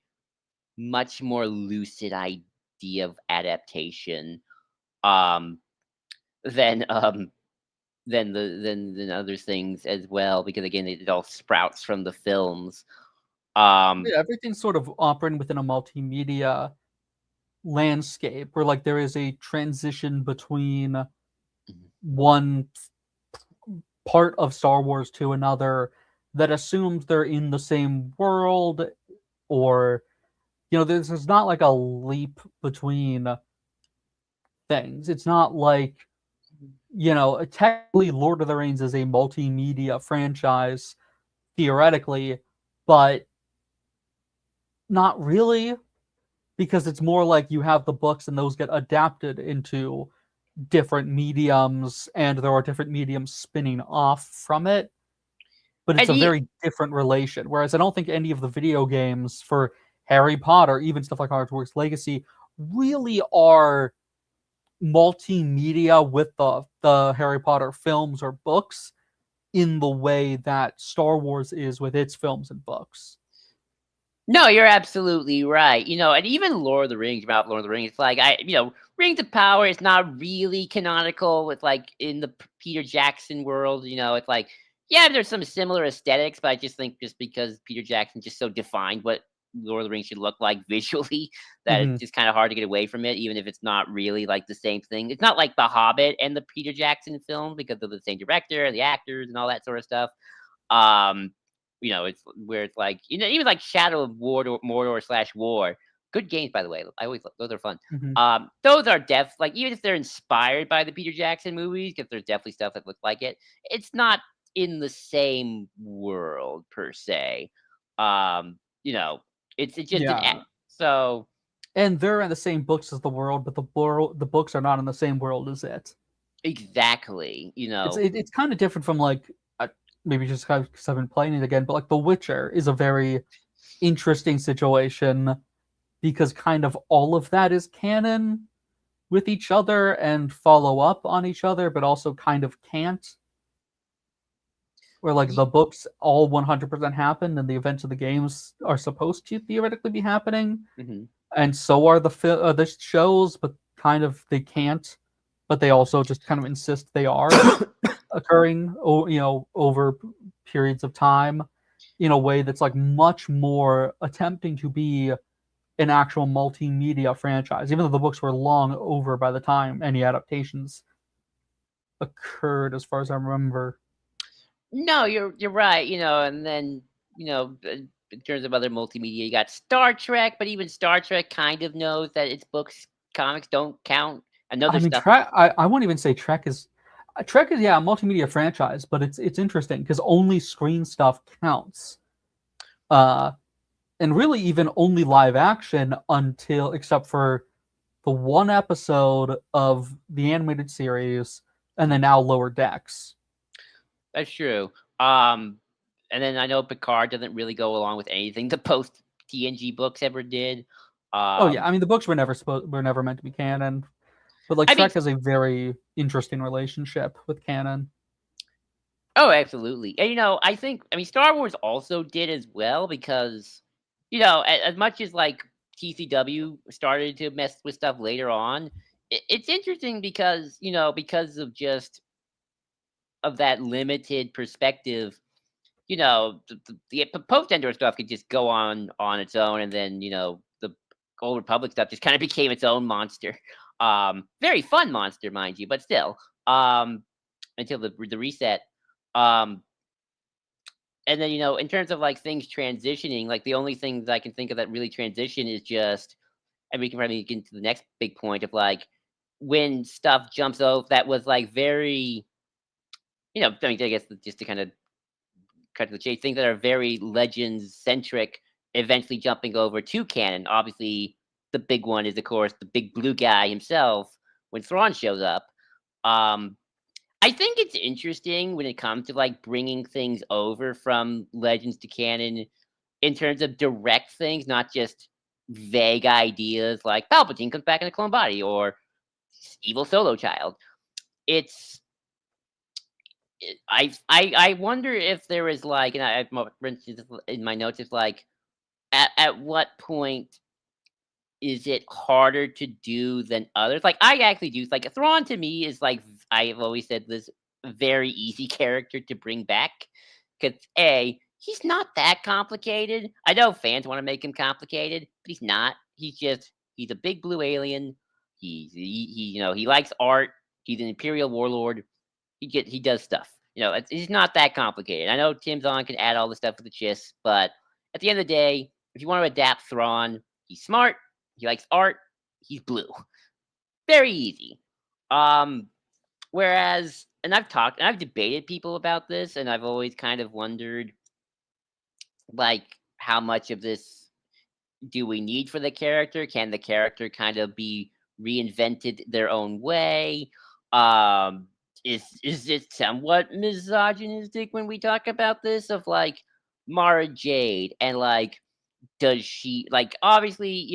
Speaker 1: much more lucid idea of adaptation um, than than other things as well. Because again, it all sprouts from the films. Um,
Speaker 2: Yeah, everything's sort of operating within a multimedia landscape where like there is a transition between
Speaker 1: mhm.
Speaker 2: one part of Star Wars to another that assumes they're in the same world, or this is not like a leap between things. It's not like, technically Lord of the Rings is a multimedia franchise theoretically, but not really, because it's more like you have the books and those get adapted into different mediums and there are different mediums spinning off from it, but it's
Speaker 1: and
Speaker 2: a very different relation. Whereas I don't think any of the video games for Harry Potter, even stuff like Hogwarts Legacy, really are multimedia with the Harry Potter films or books in the way that Star Wars is with its films and books.
Speaker 1: No, you're absolutely right. And even Lord of the Rings, about Lord of the Rings, it's like Rings of Power is not really canonical with like in the Peter Jackson world. It's like yeah, there's some similar aesthetics, but I just think just because Peter Jackson just so defined what Lord of the Rings should look like visually that it's
Speaker 2: Mm-hmm.
Speaker 1: just kind of hard to get away from it, even if it's not really like the same thing. It's not like The Hobbit and the Peter Jackson film because they're the same director, the actors, and all that sort of stuff. Um, it's where it's like, even like Shadow of Mordor slash War. Good games, by the way. I always those are fun.
Speaker 2: Mm-hmm.
Speaker 1: Those are like even if they're inspired by the Peter Jackson movies, because there's definitely stuff that looks like it. It's not in the same world per se. Um, you know, it's just
Speaker 2: Yeah,
Speaker 1: so
Speaker 2: and they're in the same books as the world, but the books are not in the same world as it.
Speaker 1: exactly.
Speaker 2: It's kind of different from like maybe just because I've been playing it again, but like The Witcher is a very interesting situation because kind of all of that is canon with each other and follow up on each other, but also kind of can't. Where like the books all 100% happen and the events of the games are supposed to theoretically be happening,
Speaker 1: Mhm.
Speaker 2: and so are the shows, but kind of they can't, but they also just kind of insist they are occurring, over periods of time in a way that's like much more attempting to be an actual multimedia franchise, even though the books were long over by the time any adaptations occurred, as far as I remember.
Speaker 1: No, you're right. And then in terms of other multimedia, you got Star Trek, but even Star Trek kind of knows that its books, comics don't count.
Speaker 2: I
Speaker 1: Another
Speaker 2: mean,
Speaker 1: stuff.
Speaker 2: Trek. I won't even say Trek is, yeah, a multimedia franchise, but it's interesting because only screen stuff counts. Uh, and really even only live action until except for the one episode of the animated series and then now Lower Decks.
Speaker 1: That's true. Um, and then I know Picard doesn't really go along with anything the post TNG books ever did.
Speaker 2: Oh yeah,
Speaker 1: Um,
Speaker 2: I mean the books were never meant to be canon, but like
Speaker 1: I mean,
Speaker 2: Trek has a very interesting relationship with canon.
Speaker 1: oh, absolutely. And I mean, Star Wars also did as well because as much as like TCW started to mess with stuff later on, it's interesting because because of just of that limited perspective. The post Endor stuff could just go on its own, and then the Old Republic stuff just kind of became its own monster. Very fun monster, mind you, but still. Until the reset. Um, and then in terms of like things transitioning, like the only thing that I can think of that really transition is just, and we can probably get into the next big point of like when stuff jumps over that was like very, I mean, I guess just to kind of cut to the chase, things that are very legends centric, eventually jumping over to canon. Obviously, the big one is, of course, the big blue guy himself when Thrawn shows up. I think it's interesting when it comes to like bringing things over from Legends to canon in terms of direct things, not just vague ideas like Palpatine comes back in a clone body or evil Solo child. It's I wonder if there is like, and I've mentioned this in my notes, it's like at what point is it harder to do than others? Like I actually do like Thrawn to me is like I've always said this very easy character to bring back because he's not that complicated. I know fans want to make him complicated, but he's not. He's a big blue alien. He likes art. He's an Imperial warlord. He does stuff. He's not that complicated. I know Tim Zahn can add all the stuff with the chiss, but at the end of the day, if you want to adapt Thrawn, he's smart. He likes art. He's blue. Very easy. Whereas, and I've debated people about this, and I've always kind of wondered, like, how much of this do we need for the character? Can the character kind of be reinvented their own way? Is it somewhat misogynistic when we talk about this of like Mara Jade and like does she like obviously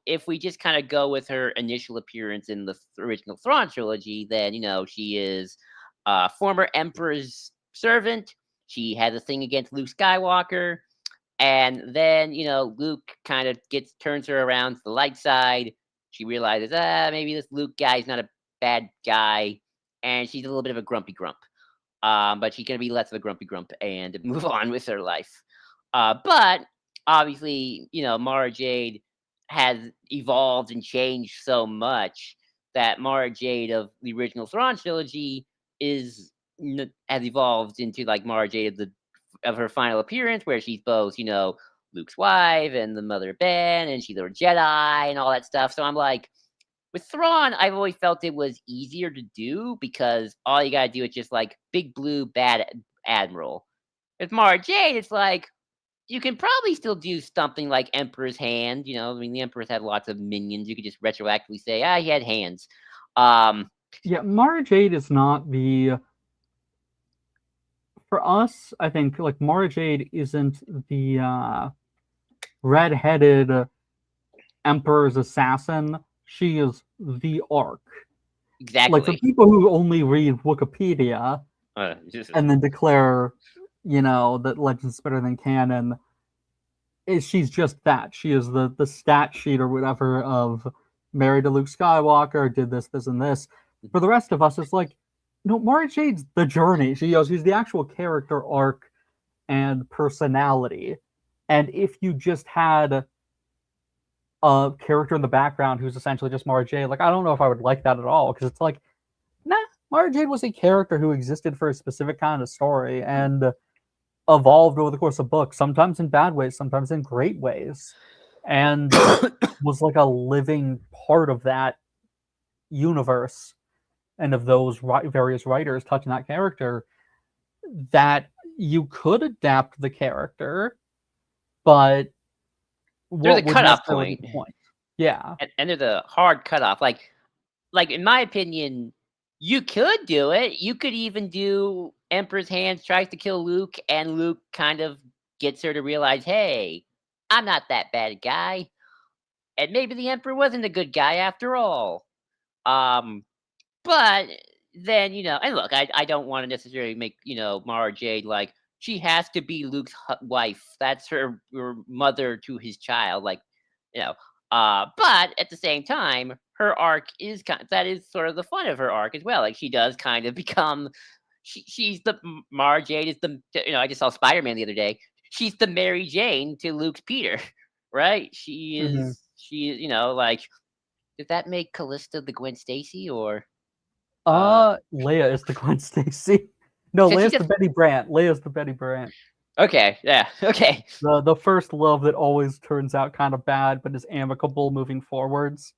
Speaker 1: if we just kind of go with her initial appearance in the original Thrawn trilogy, then she is former Emperor's servant. She has a thing against Luke Skywalker, and then Luke kind of turns her around to the light side. She realizes maybe this Luke guy is not a bad guy, and she's a little bit of a grumpy grump. But she's gonna be less of a grumpy grump and move on with her life. But obviously, Mara Jade has evolved and changed so much that Mara Jade of the original Thrawn trilogy has evolved into like Mara Jade of her final appearance, where she's both, Luke's wife and the mother of Ben, and she's a Jedi and all that stuff. So I'm like, with Thrawn, I've always felt it was easier to do because all you gotta do is just like big blue bad admiral. With Mara Jade, it's like you can probably still do something like Emperor's Hand. I mean, the Emperor's had lots of minions. You could just retroactively say, he had hands.
Speaker 2: Yeah, Mara Jade is not the. For us, I think like Mara Jade isn't the red-headed Emperor's assassin. She is the Arc.
Speaker 1: Exactly.
Speaker 2: Like for people who only read Wikipedia and then declare, that Legends is better than canon, she's just that. She is the stat sheet or whatever of married to Luke Skywalker, did this, this, and this. For the rest of us, it's like, no, Mara Jade's the journey. She's the actual character arc and personality. And if you just had a character in the background who's essentially just Mara Jade, like I don't know if I would like that at all, because it's like, nah, Mara Jade was a character who existed for a specific kind of story and evolved over the course of books, sometimes in bad ways, sometimes in great ways, and was like a living part of that universe and of those various writers touching that character, that you could adapt the character, but
Speaker 1: there's a cutoff point.
Speaker 2: Yeah.
Speaker 1: And there's a hard cutoff. Like in my opinion, you could do it. You could even do Emperor's Hands tries to kill Luke, and Luke kind of gets her to realize, hey, I'm not that bad a guy. And maybe the Emperor wasn't a good guy after all. But then, and look, I don't want to necessarily make, Mara Jade like, she has to be Luke's wife. That's her mother to his child. Like, but at the same time, her arc is that is sort of the fun of her arc as well. Like she does kind of become, she's the Mara Jade is the, I just saw Spider-Man the other day. She's the Mary Jane to Luke's Peter, right? She is, like, did that make Callista the Gwen Stacy or?
Speaker 2: Leia is the Gwen Stacy. No, Leia's the Betty Brant. Leia's the Betty Brant.
Speaker 1: Okay, yeah, okay.
Speaker 2: The first love that always turns out kind of bad, but is amicable moving forwards.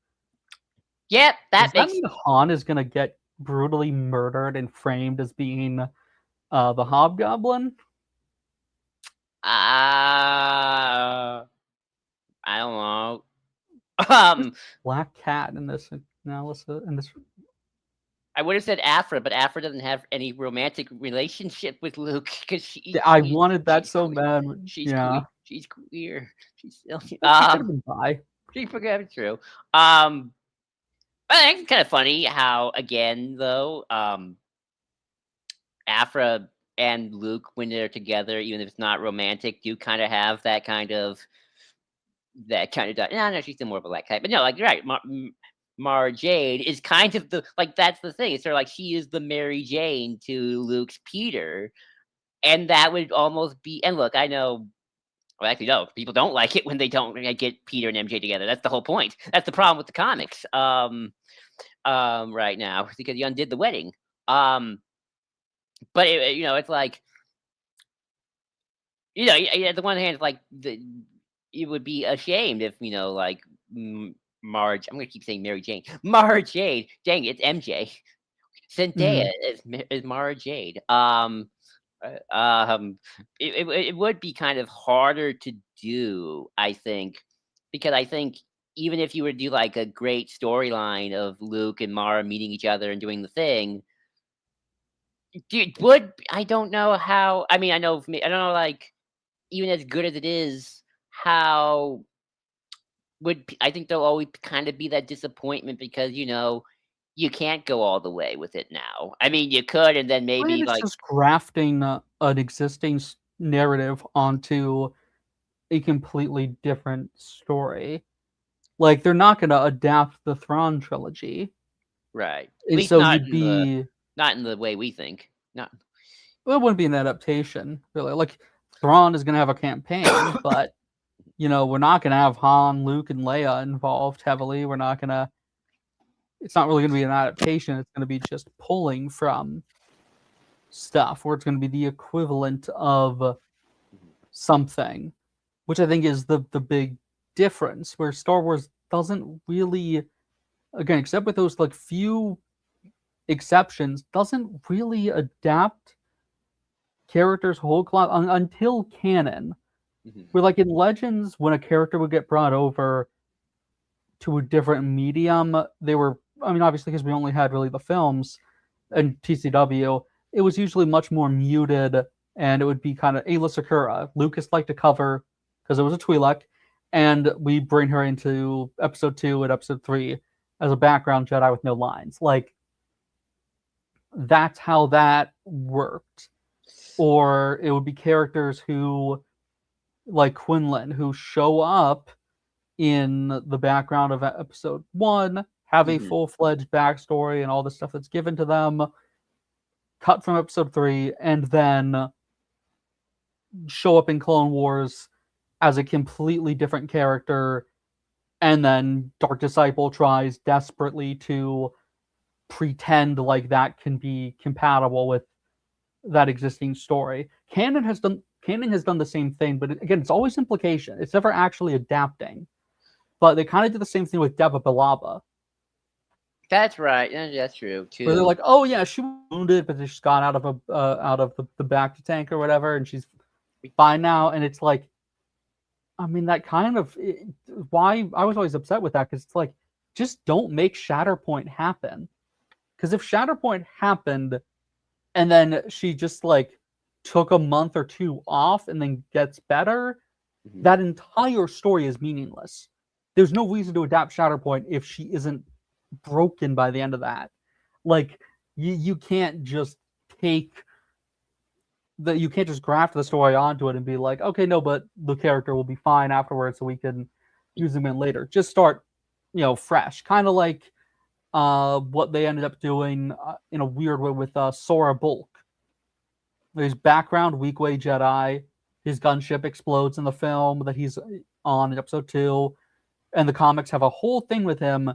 Speaker 1: Yeah,
Speaker 2: that mean Han is gonna get brutally murdered and framed as being the Hobgoblin?
Speaker 1: I don't know.
Speaker 2: Black Cat in this analysis. In this,
Speaker 1: I would have said Afra, but Afra doesn't have any romantic relationship with Luke because
Speaker 2: I wanted that so bad.
Speaker 1: she's
Speaker 2: Yeah,
Speaker 1: queer. She's queer. She's
Speaker 2: she could have been bi.
Speaker 1: she forgot it's true. But I think it's kind of funny how again though, Afra and Luke when they're together, even if it's not romantic, do kind of have that kind of no, she's still more of a black type, but no, like you're right. Mara Jade is kind of that's the thing. It's sort of like she is the Mary Jane to Luke's Peter, and that would almost be. And look, I know. Well, actually, no. People don't like it when they don't get Peter and MJ together. That's the whole point. That's the problem with the comics. Right now because you undid the wedding. But it's like, at the one hand, it's like it would be ashamed if like Marge. I'm gonna keep saying Mary Jane. Mara Jade. Dang, it's MJ. Zendaya is Mara Jade. It would be kind of harder to do, I think, because I think even if you were to do like a great storyline of Luke and Mara meeting each other and doing the thing, I don't know how. I mean, I don't know, like even as good as it is, how I think there'll always kind of be that disappointment because you can't go all the way with it now. I mean, you could, and then maybe
Speaker 2: it's
Speaker 1: like
Speaker 2: just grafting an existing narrative onto a completely different story. Like they're not going to adapt the Thrawn trilogy,
Speaker 1: right? At
Speaker 2: and
Speaker 1: least
Speaker 2: so
Speaker 1: not
Speaker 2: you'd be
Speaker 1: not in the way we think. Not.
Speaker 2: Well, it wouldn't be an adaptation, really. Like Thrawn is going to have a campaign, but we're not going to have Han, Luke, and Leia involved heavily. We're not going to. It's not really going to be an adaptation. It's going to be just pulling from stuff, where it's going to be the equivalent of something, which I think is the big difference. Where Star Wars doesn't really, again, except with those like few exceptions, doesn't really adapt characters whole cloth until canon. Where like in Legends, when a character would get brought over to a different medium, they were, I mean, obviously because we only had really the films and TCW, it was usually much more muted, and it would be kind of Ayla Sakura. Lucas liked to cover because it was a Twi'lek, and we bring her into episode 2 and episode 3 as a background Jedi with no lines. Like that's how that worked. Or it would be characters who, like Quinlan, who show up in the background of episode 1, have a full-fledged backstory and all the stuff that's given to them, cut from episode 3, and then show up in Clone Wars as a completely different character, and then Dark Disciple tries desperately to pretend like that can be compatible with that existing story. Canon has done the same thing, but again, it's always implication. It's never actually adapting. But they kind of did the same thing with Deva Bilaba.
Speaker 1: That's right. That's true too.
Speaker 2: Where they're like, "Oh yeah, she was wounded, but she's gone out of the back to tank or whatever, and she's fine now." And it's like, I mean, that kind of why I was always upset with that, because it's like, just don't make Shatterpoint happen. Because if Shatterpoint happened, and then she just like took a month or 2 off and then gets better, that entire story is meaningless. There's no reason to adapt Shatterpoint if she isn't broken by the end of that. Like you can't just you can't just graft the story onto it and be like, okay, no, but the character will be fine afterwards, so we can use them in later. Just start, fresh. Kind of like what they ended up doing in a weird way with Sora Bulk. His background, weak way Jedi. His gunship explodes in the film that he's on in episode 2. And the comics have a whole thing with him.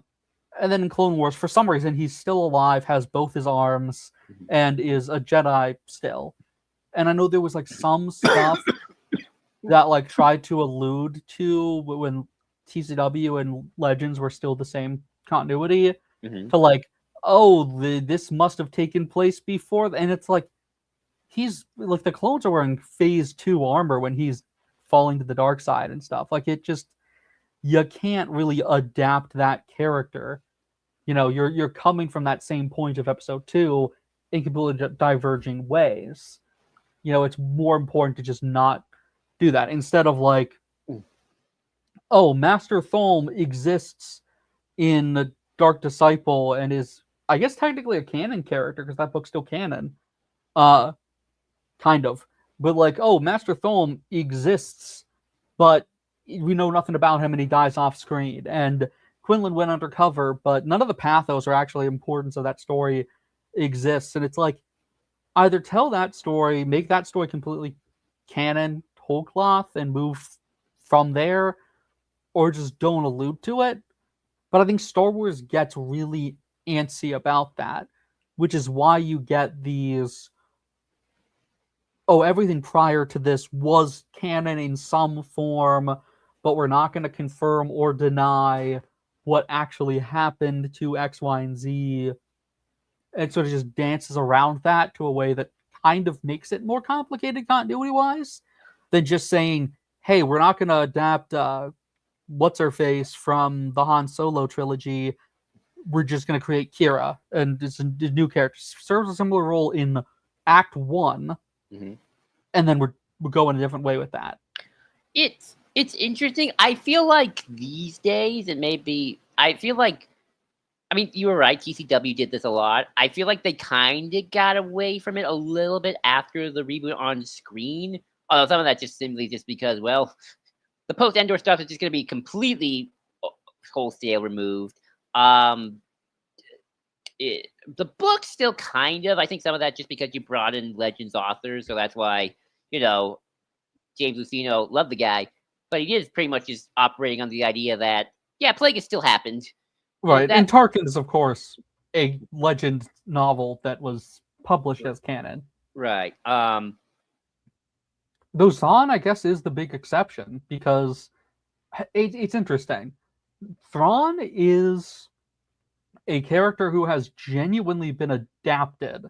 Speaker 2: And then in Clone Wars, for some reason, he's still alive, has both his arms, and is a Jedi still. And I know there was like some stuff that like tried to allude to when TCW and Legends were still the same continuity, to like, this must have taken place before. And it's like, he's like, the clones are wearing phase 2 armor when he's falling to the dark side and stuff. Like, it just, you can't really adapt that character. You're coming from that same point of episode 2 in completely diverging ways. It's more important to just not do that instead of like, oh, Master Thulm exists in Dark Disciple and is, I guess, technically a canon character because that book's still canon. Uh, kind of. But like, oh, Master Thulm exists, but we know nothing about him and he dies off screen. And Quinlan went undercover, but none of the pathos or actually importance of that story exists. And it's like, either tell that story, make that story completely canon, whole cloth, and move from there, or just don't allude to it. But I think Star Wars gets really antsy about that, which is why you get these, oh, everything prior to this was canon in some form, but we're not going to confirm or deny what actually happened to X, Y, and Z. And sort of just dances around that to a way that kind of makes it more complicated continuity-wise than just saying, hey, we're not going to adapt What's-Her-Face from the Han Solo trilogy. We're just going to create Kira, and it's a new character. Serves a similar role in Act 1, and then we're going a different way with that.
Speaker 1: It's interesting. I feel like these days, it may be, I feel like, I mean, you were right, TCW did this a lot. I feel like they kind of got away from it a little bit after the reboot on screen. Although some of that just simply just because, well, the post-Endor stuff is just going to be completely wholesale removed. The book still kind of, I think some of that just because you brought in Legends authors, so that's why, James Luceno, loved the guy, but he is pretty much just operating on the idea that, yeah, Plagueis still happened.
Speaker 2: Right, and Tarkin is, of course, a Legend novel that was published as canon.
Speaker 1: Right.
Speaker 2: Though Zahn, I guess, is the big exception, because it's interesting. Thrawn is a character who has genuinely been adapted,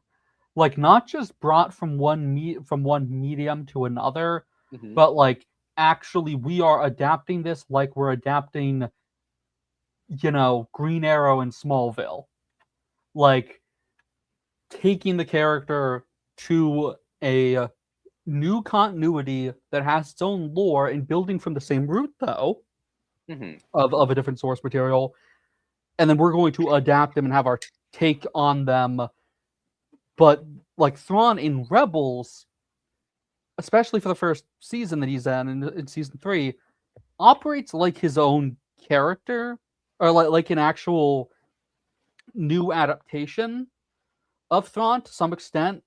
Speaker 2: like not just brought from one medium to another, but like actually we are adapting this like we're adapting, Green Arrow and Smallville, like taking the character to a new continuity that has its own lore and building from the same root though, of a different source material, and then we're going to adapt them and have our take on them. But like Thrawn in Rebels, especially for the first season that he's in season 3, operates like his own character, or like an actual new adaptation of Thrawn to some extent,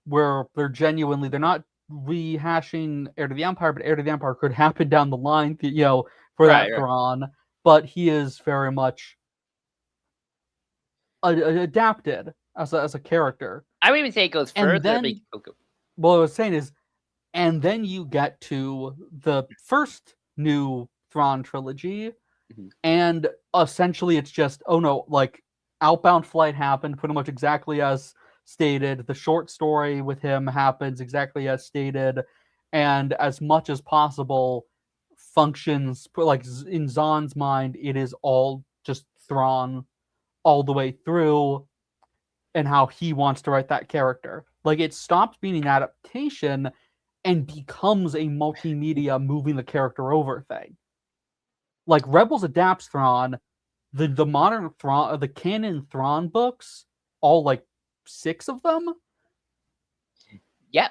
Speaker 2: where they're not rehashing Heir to the Empire, but Heir to the Empire could happen down the line, for that Thrawn. But he is very much adapted as a character.
Speaker 1: I would even say it goes further.
Speaker 2: And then, what I was saying is, and then you get to the first new Thrawn trilogy, and essentially it's just, oh no, like Outbound Flight happened pretty much exactly as stated. The short story with him happens exactly as stated, and as much as possible functions like in Zahn's mind, it is all just Thrawn all the way through, and how he wants to write that character. Like it stops being an adaptation and becomes a multimedia moving the character over thing. Like Rebels adapts Thrawn, the modern Thrawn, the canon Thrawn books, all like 6 of them,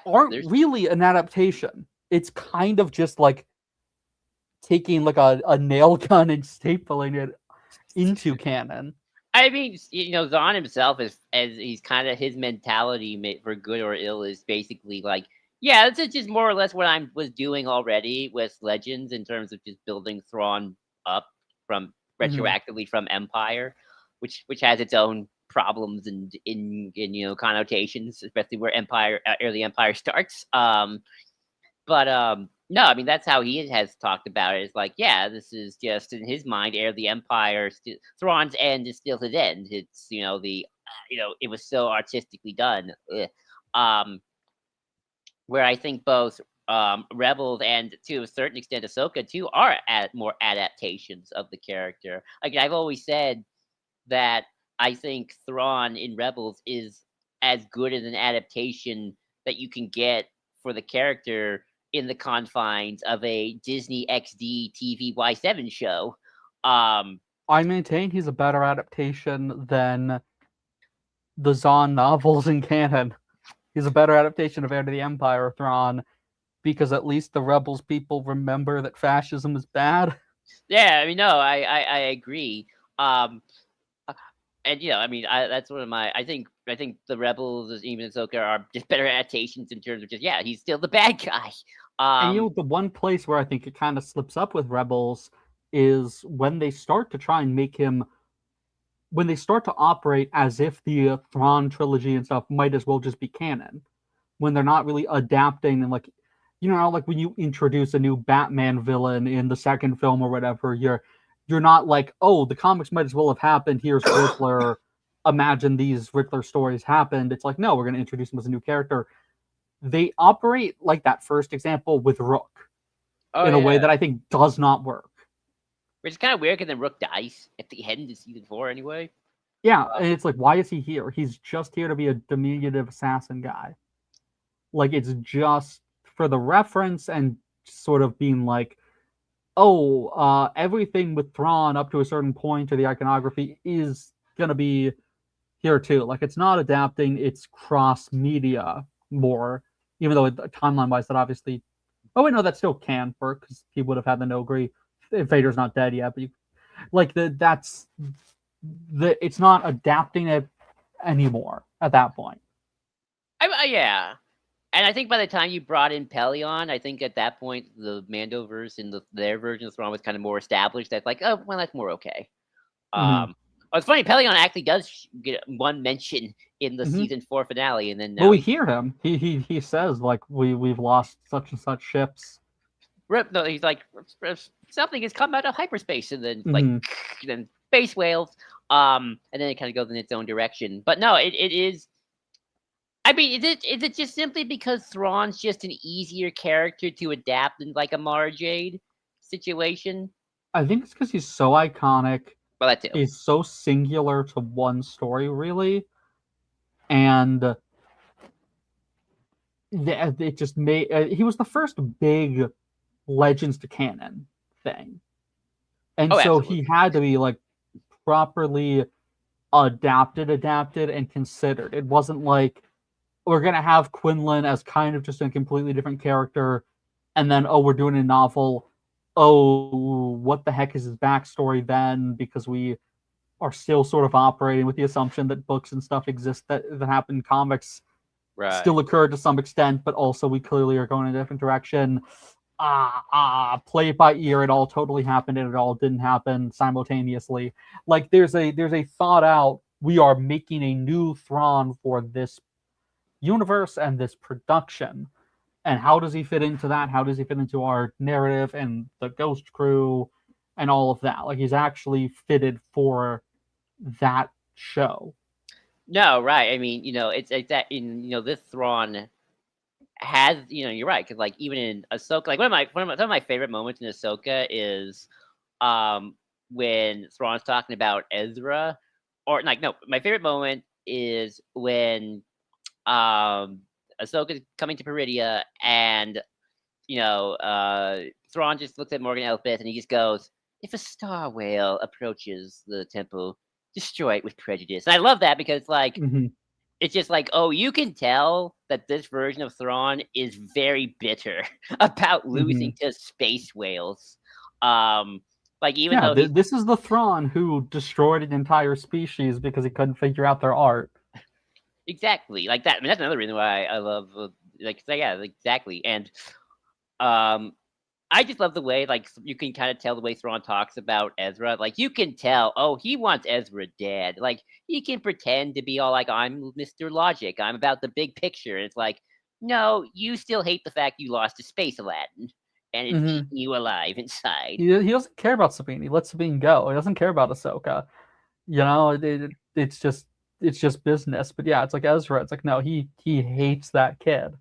Speaker 2: aren't really an adaptation. It's kind of just like taking like a nail gun and stapling it into canon.
Speaker 1: I mean, Zahn himself is, as he's kind of, his mentality for good or ill is basically like, yeah, this is just more or less what I was doing already with Legends in terms of just building Thrawn up from retroactively from Empire, which has its own problems and in connotations, especially where early Empire starts. No, I mean, that's how he has talked about it. It's like, yeah, this is just in his mind, Heir of the Empire, Thrawn's end is still his end. It's, it was so artistically done. Where I think both Rebels and to a certain extent Ahsoka too are more adaptations of the character. Like I've always said that I think Thrawn in Rebels is as good as an adaptation that you can get for the character in the confines of a Disney XD TV Y7 show.
Speaker 2: I maintain he's a better adaptation than the Zahn novels in canon. He's a better adaptation of Heir to the Empire of Thrawn because at least the Rebels people remember that fascism is bad.
Speaker 1: Yeah, I mean, no, I agree. Um, and I mean, that's one of my. I think the Rebels, even Ahsoka, are just better adaptations in terms of just he's still the bad guy.
Speaker 2: And the one place where I think it kind of slips up with Rebels is when they start to try and make him, when they start to operate as if the Thrawn trilogy and stuff might as well just be canon, when they're not really adapting and like, like when you introduce a new Batman villain in the second film or whatever, you're not like, oh, the comics might as well have happened. Here's Riddler. Imagine these Riddler stories happened. It's like, no, we're going to introduce him as a new character. They operate like that first example with Rook in a way that I think does not work.
Speaker 1: Which is kind of weird because then Rook dies at the end of season 4 anyway.
Speaker 2: Yeah, and it's like, why is he here? He's just here to be a diminutive assassin guy. Like, it's just for the reference and sort of being like, oh, everything with Thrawn up to a certain point or the iconography is going to be here too. Like, it's not adapting, it's cross-media more, even though timeline-wise that obviously... Oh, wait, no, that still can work, because he would have had the no agree. Vader's not dead yet, but it's not adapting it anymore at that point.
Speaker 1: Yeah. And I think by the time you brought in Pelion, I think at that point the Mandoverse and their version of Thrawn was kind of more established. That's like, oh, well, that's more okay. It's funny, Pelion actually does get one mention in the season 4 finale, and then now
Speaker 2: we hear him. He says like we've lost such and such ships.
Speaker 1: No, he's like something has come out of hyperspace, and then then space whales. And then it kind of goes in its own direction. But no, it is. I mean, is it just simply because Thrawn's just an easier character to adapt than like a Mara Jade situation?
Speaker 2: I think it's because he's so iconic.
Speaker 1: Well, that too.
Speaker 2: He's so singular to one story, really, and it just made. He was the first big Legends to canon thing, and so
Speaker 1: absolutely.
Speaker 2: he had to be like properly adapted and considered. It wasn't like we're gonna have Quinlan as kind of just a completely different character, and then we're doing a novel. Oh, what the heck is his backstory then? Because we are still sort of operating with the assumption that books and stuff exist that happen in comics still occurred to some extent, but also we clearly are going in a different direction. Play it by ear. It all totally happened, and it all didn't happen simultaneously. Like there's a thought out. We are making a new Thrawn for this universe and this production. And how does he fit into that? How does he fit into our narrative and the Ghost Crew and all of that? Like he's actually fitted for that show.
Speaker 1: No, right. I mean, it's that in this Thrawn has you're right, because like even in Ahsoka, like some of my favorite moments in Ahsoka is when Thrawn's talking about Ezra, or like no, my favorite moment is when Ahsoka's coming to Peridia, and Thrawn just looks at Morgan Elsbeth and he just goes, "If a star whale approaches the temple, destroy it with prejudice." And I love that because like it's just like, oh, you can tell that this version of Thrawn is very bitter about losing to space whales. Like even though
Speaker 2: this is the Thrawn who destroyed an entire species because he couldn't figure out their art.
Speaker 1: Exactly, like that. I mean, that's another reason why I love exactly. And I just love the way like you can kind of tell the way Thrawn talks about Ezra. Like you can tell, oh, he wants Ezra dead. Like he can pretend to be all like, I'm Mr. Logic. I'm about the big picture. And it's like, no, you still hate the fact you lost to Space Aladdin, and it's eating you alive inside.
Speaker 2: He doesn't care about Sabine. He lets Sabine go. He doesn't care about Ahsoka. It's just business. But yeah, it's like Ezra. It's like no, he hates that kid.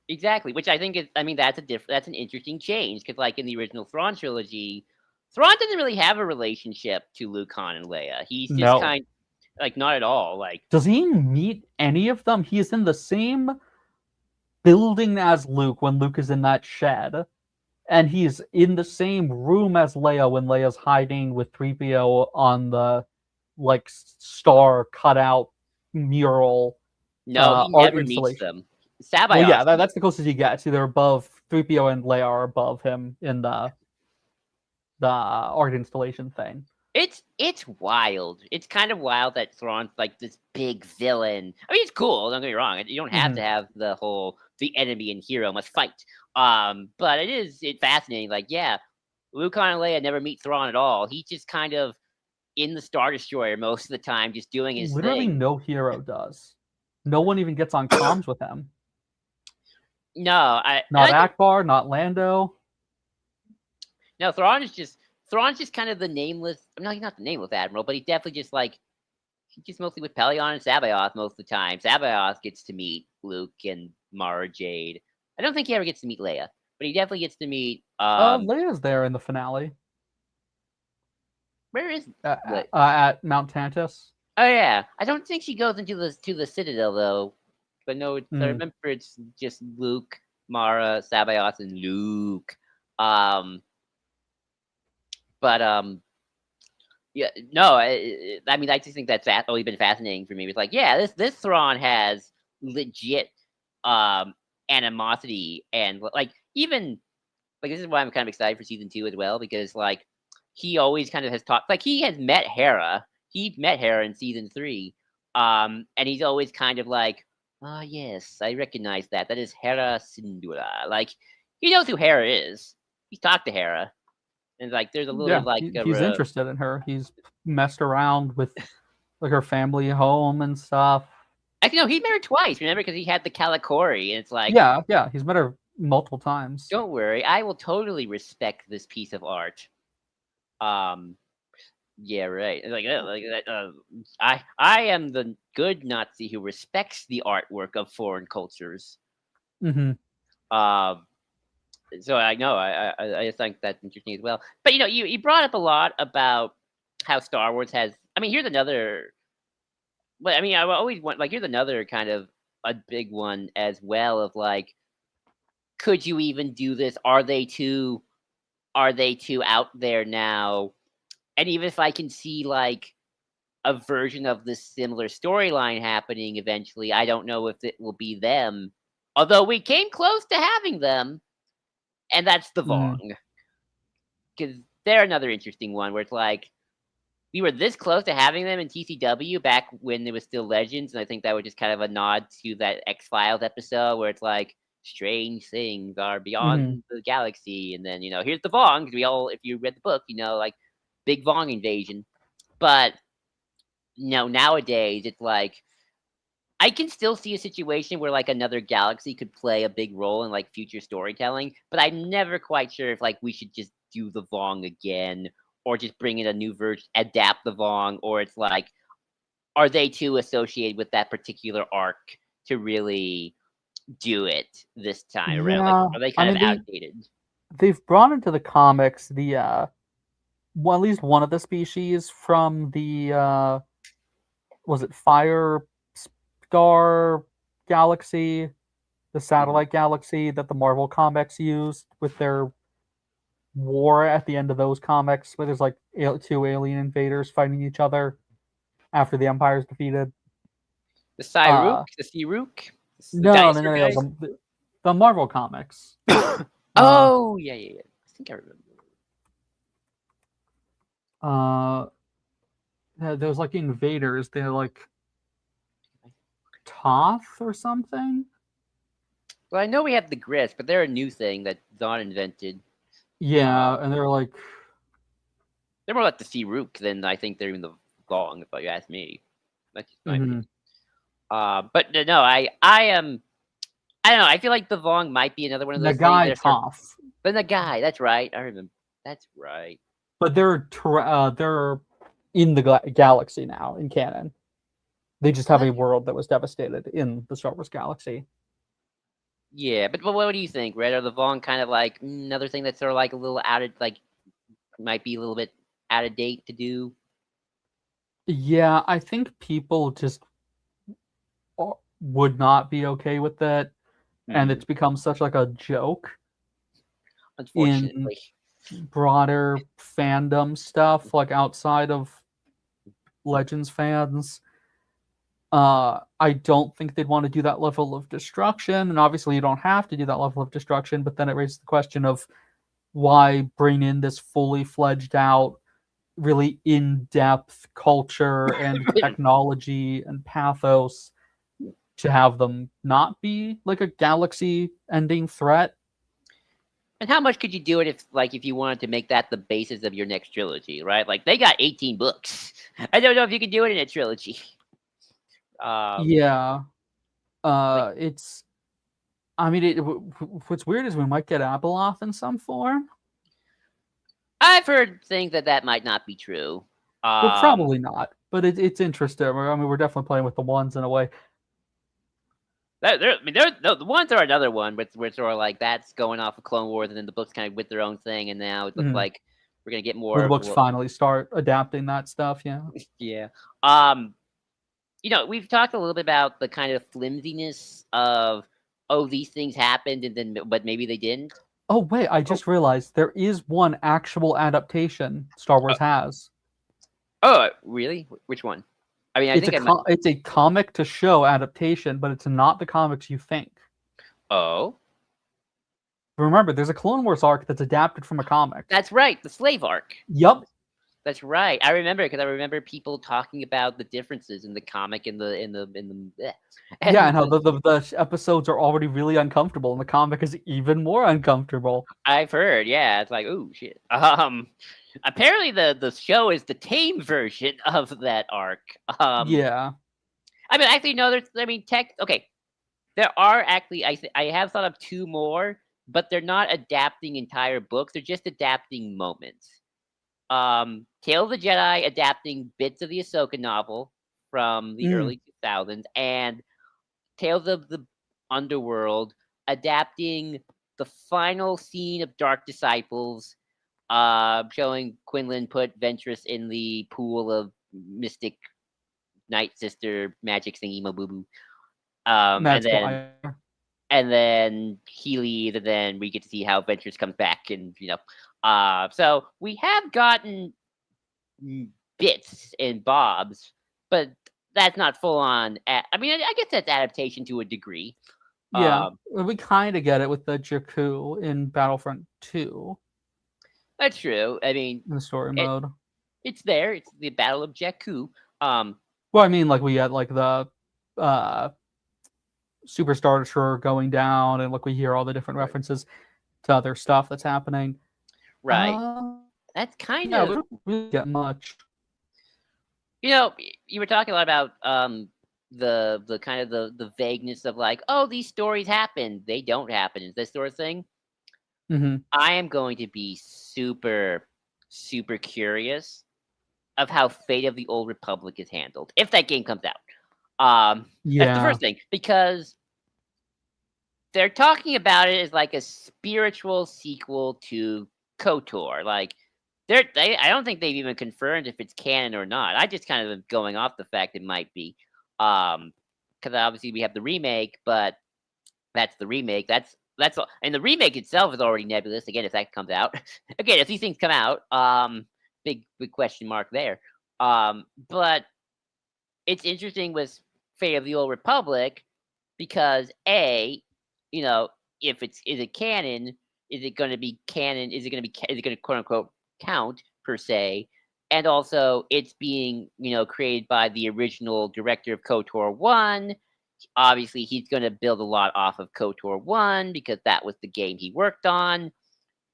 Speaker 1: Exactly, which I think is, I mean, that's an interesting change because, like in the original Thrawn trilogy, Thrawn doesn't really have a relationship to Luke, Han, and Leia. He's just
Speaker 2: No.
Speaker 1: kind like not at all. Like,
Speaker 2: Does he meet any of them? He's in the same building as Luke when Luke is in that shed. And he's in the same room as Leia when Leia's hiding with 3PO on the like star cutout mural
Speaker 1: no, he
Speaker 2: art
Speaker 1: never meets
Speaker 2: installation.
Speaker 1: them.
Speaker 2: Well, yeah,
Speaker 1: Sabayoth,
Speaker 2: that's the closest he gets. They're above 3PO and Leia are above him in the art installation thing.
Speaker 1: it's wild. It's kind of wild that Thrawn's like this big villain. I mean, it's cool. Don't get me wrong. You don't have to have the enemy and hero must fight. But it's fascinating. Like, yeah, Luke, Han, and Leia never meet Thrawn at all. He's just kind of in the Star Destroyer most of the time, just doing his
Speaker 2: Literally
Speaker 1: thing.
Speaker 2: no hero does. No one even gets on comms with him.
Speaker 1: No,
Speaker 2: Not Akbar, not Lando.
Speaker 1: No, Thrawn's just kind of the nameless. No, he's not the nameless admiral, but he's definitely just like he's just mostly with Pelion and Sabayoth most of the time. Sabayoth gets to meet Luke and Mara Jade. I don't think he ever gets to meet Leia, but he definitely gets to meet.
Speaker 2: Leia's there in the finale.
Speaker 1: Where is
Speaker 2: at Mount Tantus?
Speaker 1: Oh yeah, I don't think she goes into the Citadel though. But no, I remember it's just Luke, Mara, Sabayoth, and Luke. But yeah, no, I mean, I just think that's always been fascinating for me. It's like, yeah, this Thrawn has legit animosity, and like even like this is why I'm kind of excited for season 2 as well, because like he always kind of has talked, like he has met Hera. He met Hera in season 3, and he's always kind of like, oh yes, I recognize that. That is Hera Syndulla. Like he knows who Hera is. He's talked to Hera. And like, there's a little like
Speaker 2: he's interested in her. He's messed around with like her family home and stuff.
Speaker 1: Actually, no, he met her twice. Remember, because he had the Calicori, and it's like,
Speaker 2: yeah, he's met her multiple times.
Speaker 1: Don't worry, I will totally respect this piece of art. Yeah, right. I am the good Nazi who respects the artwork of foreign cultures.
Speaker 2: Mm-hmm.
Speaker 1: So I know I think that's interesting as well. But you brought up a lot about how Star Wars has. I mean, here's another. But I mean, I always want here's another kind of a big one as well of like, could you even do this? Are they too out there now? And even if I can see like a version of this similar storyline happening eventually, I don't know if it will be them. Although we came close to having them. And that's the Vong. Because they're another interesting one where it's like, we were this close to having them in TCW back when it was still Legends. And I think that was just kind of a nod to that X-Files episode where it's like, strange things are beyond the galaxy. And then, here's the Vong. Because if you read the book, like, big Vong invasion. But, nowadays, it's like, I can still see a situation where like another galaxy could play a big role in like future storytelling, but I'm never quite sure if like we should just do the Vong again or just bring in a new version, adapt the Vong, or it's like, are they too associated with that particular arc to really do it this time around? Like, are they kind of outdated?
Speaker 2: They've brought into the comics the at least one of the species from the was it Fire Star Galaxy, the satellite galaxy that the Marvel comics used with their war at the end of those comics, where there's like 2 alien invaders fighting each other after the Empire's defeated.
Speaker 1: The Cyrook? The Searook?
Speaker 2: No, the Marvel comics.
Speaker 1: Oh, yeah. I think I
Speaker 2: remember. There's like invaders. They're like Toth or something.
Speaker 1: Well, I know we have the Grist, but they're a new thing that Zahn invented.
Speaker 2: Yeah, and they're like...
Speaker 1: They're more like the Searook than I think they're even the Vong, if you ask me. That's just my opinion. But no, I am... I don't know, I feel like the Vong might be another one of those
Speaker 2: Nagai Toth.
Speaker 1: But Nagai, that's right. I remember. That's right.
Speaker 2: But they're in the galaxy now, in canon. They just have a world that was devastated in the Star Wars galaxy.
Speaker 1: Yeah, but what do you think, Red? Are the Vaughn kind of like another thing that's sort of like a little out of like might be a little bit out of date to do?
Speaker 2: Yeah, I think people just would not be okay with that, and
Speaker 1: Hmm.
Speaker 2: it's become such like a joke in
Speaker 1: Unfortunately.
Speaker 2: broader fandom stuff, like outside of Legends fans. I don't think they'd want to do that level of destruction, and obviously you don't have to do that level of destruction. But then it raises the question of why bring in this fully fledged out, really in depth culture and technology and pathos to have them not be like a galaxy ending threat.
Speaker 1: And how much could you do it if you wanted to make that the basis of your next trilogy, right? Like they got 18 books. I don't know if you could do it in a trilogy. Um,
Speaker 2: Yeah,
Speaker 1: like
Speaker 2: it's. I mean, what's weird is we might get Abeloth in some form.
Speaker 1: I've heard things that might not be true.
Speaker 2: Well,
Speaker 1: Um,
Speaker 2: probably not, but it's interesting. I mean, we're definitely playing with the ones in a way.
Speaker 1: I mean, the ones are another one, but we're sort of like that's going off of Clone Wars, and then the books kind of with their own thing, and now it looks
Speaker 2: Mhm.
Speaker 1: like we're gonna get
Speaker 2: Where
Speaker 1: more
Speaker 2: the
Speaker 1: of
Speaker 2: books finally start adapting that stuff. Yeah.
Speaker 1: yeah. Um, we've talked a little bit about the kind of flimsiness of these things happened, and then but maybe they didn't.
Speaker 2: Oh wait, I
Speaker 1: Oh,
Speaker 2: just realized there is one actual adaptation Star Wars has.
Speaker 1: really? Which one? I mean, I think I might.
Speaker 2: It's a comic to show adaptation, but it's not the comics you think.
Speaker 1: Oh,
Speaker 2: Remember, there's a Clone Wars arc that's adapted from a comic.
Speaker 1: that's right, the slave arc.
Speaker 2: Yup.
Speaker 1: That's right. I remember because I remember people talking about the differences in the comic
Speaker 2: Yeah,
Speaker 1: and
Speaker 2: and how the episodes are already really uncomfortable, and the comic is even more uncomfortable.
Speaker 1: I've heard, yeah, it's like, oh shit. Apparently the show is the tame version of that arc.
Speaker 2: Yeah.
Speaker 1: I mean, actually, no. There's, I mean, okay, there are actually, I have thought of two more, but they're not adapting entire books. They're just adapting moments. Tale of the Jedi adapting bits of the Ahsoka novel from the
Speaker 2: Mm.
Speaker 1: early 2000s, and Tales of the Underworld adapting the final scene of Dark Disciples, showing Quinlan put Ventress in the pool of mystic Night Sister magic thingy boo boo. And
Speaker 2: That's
Speaker 1: then
Speaker 2: why.
Speaker 1: he leaves, and then we get to see how Ventress comes back, and so we have gotten bits and bobs, but that's not full on. I mean, I guess that's adaptation to a degree.
Speaker 2: Yeah.
Speaker 1: Um,
Speaker 2: We kind of get it with the Jakku in Battlefront 2
Speaker 1: that's true. I mean,
Speaker 2: in the story
Speaker 1: it
Speaker 2: mode.
Speaker 1: it's there. It's the Battle of Jakku.
Speaker 2: Well, I mean, like we get like the uh Superstar Destroyer going down, and like we hear all the different
Speaker 1: Right.
Speaker 2: references to other stuff that's happening.
Speaker 1: Right.
Speaker 2: Uh,
Speaker 1: That's kind
Speaker 2: yeah, we
Speaker 1: of
Speaker 2: don't really get much.
Speaker 1: you were talking a lot about the kind of the vagueness of like, oh, these stories happen, they don't happen, is this sort of thing.
Speaker 2: Hmm.
Speaker 1: I am going to be super super curious of how Fate of the Old Republic is handled if that game comes out. That's the
Speaker 2: Yeah,
Speaker 1: first thing because they're talking about it as like a spiritual sequel to KOTOR. Like I don't think they've even confirmed if it's canon or not. I just kind of am going off the fact it might be. Because obviously we have the remake, but that's the remake. That's all, and the remake itself is already nebulous. Again, if that comes out, again, if these things come out, big question mark there. But it's interesting with Fate of the Old Republic because you know, if is it canon? Is it going to be canon? Is it going to be? Is it going to quote unquote count per se? And also, it's being created by the original director of KOTOR 1. Obviously, he's going to build a lot off of KOTOR 1 because that was the game he worked on.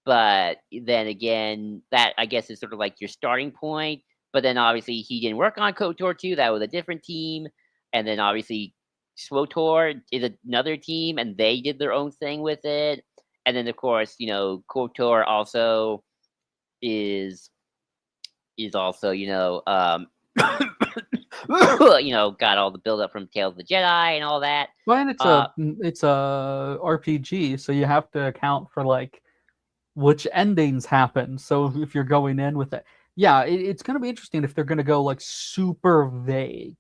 Speaker 1: But then again, that I guess is sort of like your starting point. But then obviously he didn't work on KOTOR 2. That was a different team. And then obviously SWOTOR is another team, and they did their own thing with it. And then of course, KOTOR also is also got all the build up from Tales of the Jedi and all that.
Speaker 2: Well, and it's a RPG, so you have to account for like which endings happen. So if you're going in with it, yeah, it's going to be interesting if they're going to go like super vague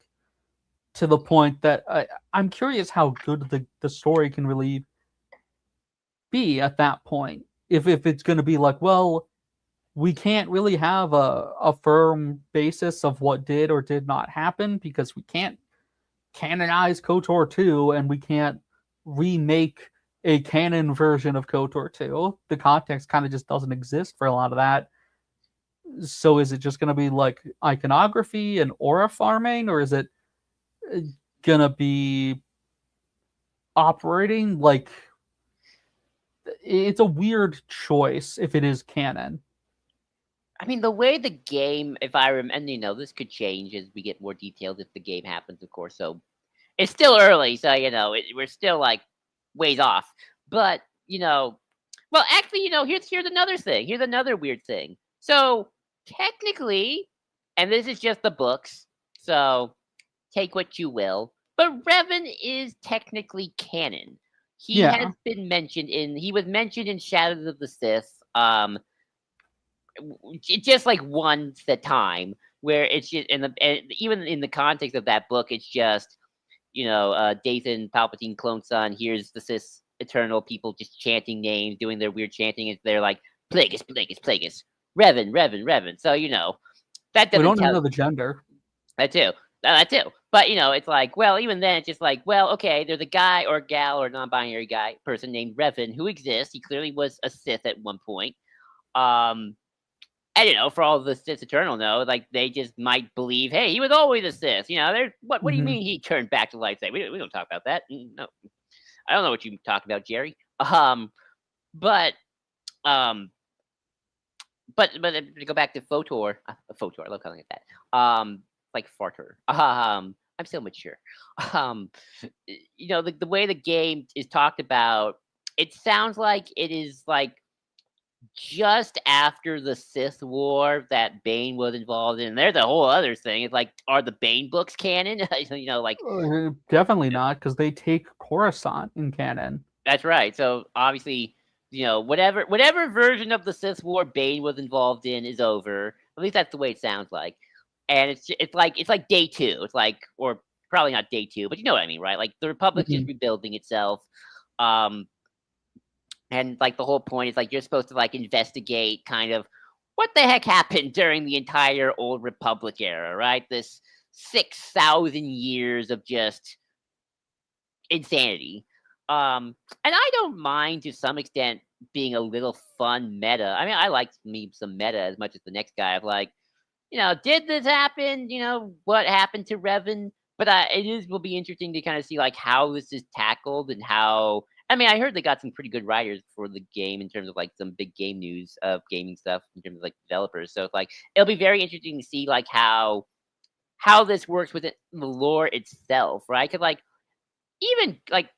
Speaker 2: to the point that I'm curious how good the story can really be at that point. If it's going to be like, well, we can't really have a firm basis of what did or did not happen because we can't canonize KOTOR 2 and we can't remake a canon version of KOTOR 2. The context kind of just doesn't exist for a lot of that. So is it just going to be like iconography and aura farming, or is it going to be operating like it's a weird choice if it is canon?
Speaker 1: I mean, the way the game, if I remember, and this could change as we get more details if the game happens, of course. So it's still early, so we're still like ways off. But well, actually, here's another thing. Here's another weird thing. So technically, and this is just the books, so take what you will. But Revan is technically canon. He has been mentioned he was mentioned in Shadows of the Sith. Just like once at a time, where it's just even in the context of that book, it's just Dathan, Palpatine clone son. Here's the Sith Eternal people just chanting names, doing their weird chanting, and they're like Plagueis, Plagueis, Plagueis, Revan, Revan, Revan. So that doesn't.
Speaker 2: We don't even know the gender.
Speaker 1: That too. But it's like, well, even then, it's just like, well, okay, there's a guy or a gal or non-binary person named Revan who exists. He clearly was a Sith at one point. And for all the Sith Eternal know, like they just might believe, hey, he was always a Sith. What do you mean he turned back to light side? We don't talk about that. No, I don't know what you talk about, Jerry. But to go back to Photor, I love calling it that. Like Farter. I'm so mature. The way the game is talked about, it sounds like it is like just after the Sith War that Bane was involved in. There's a whole other thing. It's like, are the Bane books canon?
Speaker 2: Definitely not, because they take Coruscant in canon.
Speaker 1: That's right. So obviously, whatever version of the Sith War Bane was involved in is over. At least that's the way it sounds like. And it's like day 2. It's like, or probably not day 2, but you know what I mean, right? Like the Republic's just rebuilding itself. And like the whole point is like you're supposed to like investigate kind of what the heck happened during the entire Old Republic era, right? This 6,000 years of just insanity. And I don't mind to some extent being a little fun meta. I mean, I like me some meta as much as the next guy. Of like, did this happen? What happened to Revan? But will be interesting to kind of see like how this is tackled and how. I mean, I heard they got some pretty good writers for the game in terms of like some big game news of gaming stuff in terms of like developers. So it's like it'll be very interesting to see like how this works within the lore itself, right? Because like even like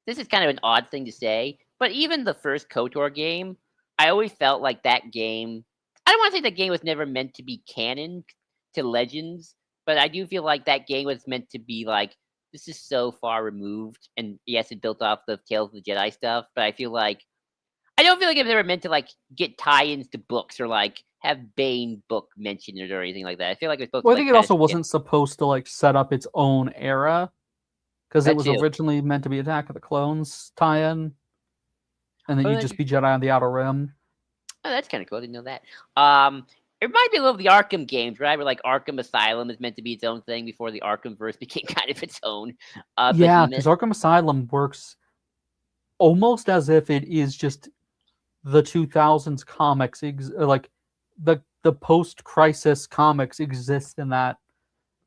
Speaker 1: this is kind of an odd thing to say, but even the first KOTOR game, I always felt like that game. I don't want to say that game was never meant to be canon to Legends, but I do feel like that game was meant to be like. This is so far removed, and yes, it built off the Tales of the Jedi stuff, but I don't feel like it was ever meant to like get tie-ins to books or like have Bane book mentioned or anything like that. I feel like it's supposed.
Speaker 2: Well, I think it also wasn't supposed to like set up its own era because it was originally meant to be Attack of the Clones tie-in, and then you'd just be Jedi on the Outer Rim.
Speaker 1: Oh, that's kind of cool. I didn't know that. It reminds me a little of the Arkham games, right? Where like Arkham Asylum is meant to be its own thing before the Arkhamverse became kind of its own.
Speaker 2: Yeah, because Arkham Asylum works almost as if it is just the 2000s comics, like the post-crisis comics exist in that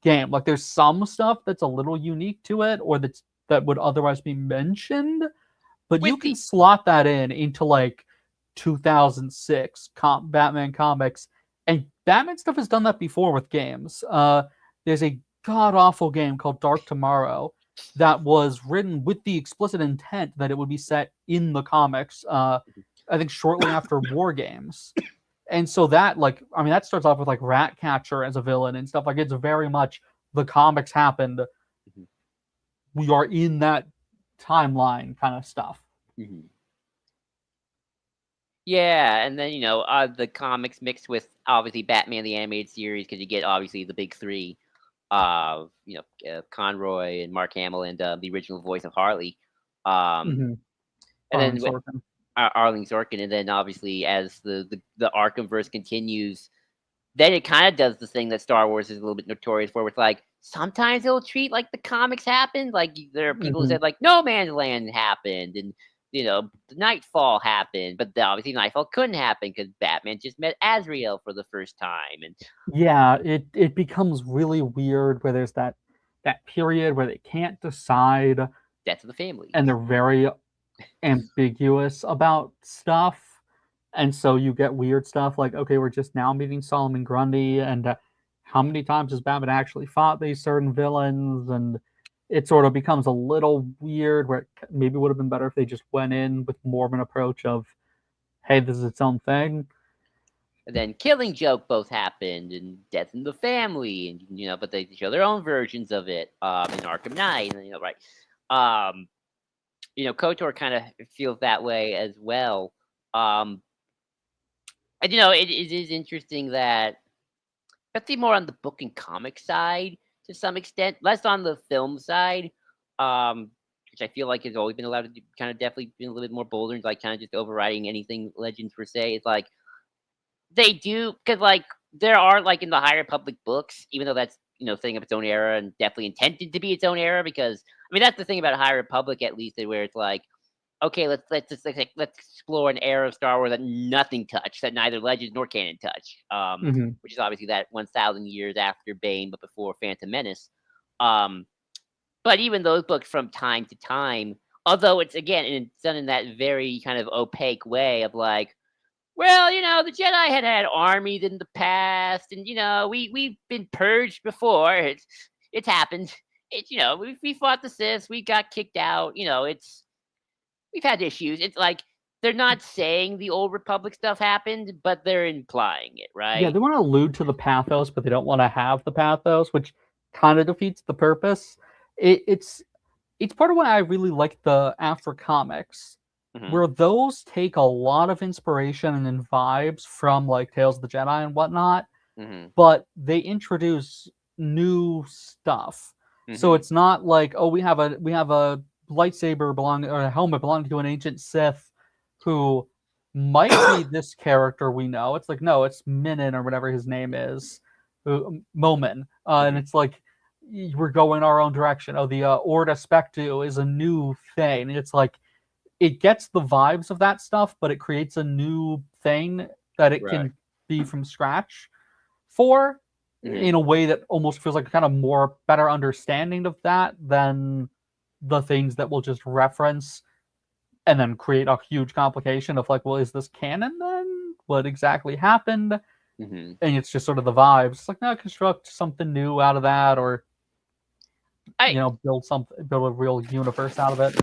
Speaker 2: game. Like there's some stuff that's a little unique to it, or that would otherwise be mentioned, but you can slot that into like 2006 Batman comics. And Batman stuff has done that before with games. There's a god-awful game called Dark Tomorrow that was written with the explicit intent that it would be set in the comics, I think shortly after War Games. And so that, like, I mean, that starts off with, like, Ratcatcher as a villain and stuff. Like, it's very much the comics happened.
Speaker 1: Mm-hmm.
Speaker 2: We are in that timeline kind of stuff.
Speaker 1: Mm-hmm. Yeah, and then the comics mixed with obviously Batman the animated series, because you get obviously the big three of Conroy and Mark Hamill and the original voice of Harley,
Speaker 2: Mm-hmm.
Speaker 1: and
Speaker 2: Arlen
Speaker 1: then with
Speaker 2: Sorkin.
Speaker 1: Arlene Sorkin, and then obviously as the Arkhamverse continues, then it kind of does the thing that Star Wars is a little bit notorious for, with like sometimes it'll treat like the comics happened. Like there are people who
Speaker 2: Mm-hmm.
Speaker 1: said like No Man's Land happened, and Nightfall happened, but obviously Nightfall couldn't happen because Batman just met Azrael for the first time, and
Speaker 2: Yeah, it becomes really weird where there's that period where they can't decide,
Speaker 1: Death of the Family.
Speaker 2: and they're very ambiguous about stuff. And so you get weird stuff like, okay, we're just now meeting Solomon Grundy, and how many times has Batman actually fought these certain villains? And it sort of becomes a little weird where it maybe would have been better if they just went in with more of an approach of, hey, this is its own thing.
Speaker 1: And then Killing Joke both happened, and Death in the Family, and but they show their own versions of it in Arkham Knight, and right. KOTOR kind of feels that way as well. And it is interesting that, especially more on the book and comic side to some extent, less on the film side, which I feel like has always been allowed to do, kind of definitely been a little bit more bolder and like kind of just overriding anything Legends per se. It's like they do, because like there are like in the High Republic books, even though that's thing of its own era and definitely intended to be its own era, because I mean that's the thing about High Republic, at least, where it's like, okay, let's explore an era of Star Wars that nothing touched, that neither Legends nor Canon touch,
Speaker 2: Mm-hmm.
Speaker 1: which is obviously that 1,000 years after Bane, but before Phantom Menace. But even those books from time to time, although it's again done in that very kind of opaque way of like, well, the Jedi had armies in the past, and we've been purged before. It's happened. It's we fought the Sith, we got kicked out. We've had issues. It's like they're not saying the old Republic stuff happened, but they're implying it, right?
Speaker 2: Yeah, they want to allude to the pathos, but they don't want to have the pathos, which kind of defeats the purpose. It's part of why I really like the After comics, where those take a lot of inspiration and vibes from like Tales of the Jedi and whatnot, but they introduce new stuff. So it's not like, oh, we have a lightsaber belonging, or a helmet belonging to an ancient Sith who might be this character we know. It's like, no, it's Minin or whatever his name is, Momin, and it's like we're going our own direction. Oh, the Orda Spectu is a new thing. It's like it gets the vibes of that stuff, but it creates a new thing that it can be from scratch for, in a way that almost feels like a kind of more better understanding of that than the things that will just reference and then create a huge complication of like, well, is this canon then? What exactly happened? And it's just sort of the vibes. It's like, no, construct something new out of that, or build a real universe out of it.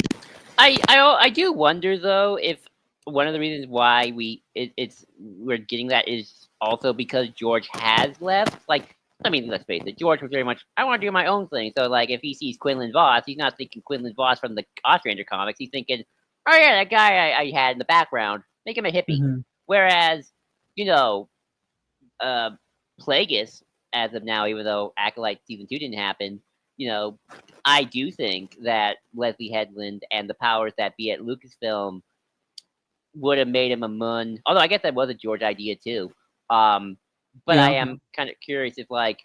Speaker 1: I do wonder though if one of the reasons why we're getting that is also because George has left. Like, I mean, let's face it, George was very much, I want to do my own thing. So like, if he sees Quinlan Voss, he's not thinking Quinlan Voss from the Ostrander comics. He's thinking, oh yeah, that guy I had in the background, make him a hippie. Whereas, Plagueis, as of now, even though Acolyte Season 2 didn't happen, I do think that Leslie Headland and the powers that be at Lucasfilm would have made him a Mun. Although I guess that was a George idea too. But I am kind of curious if, like,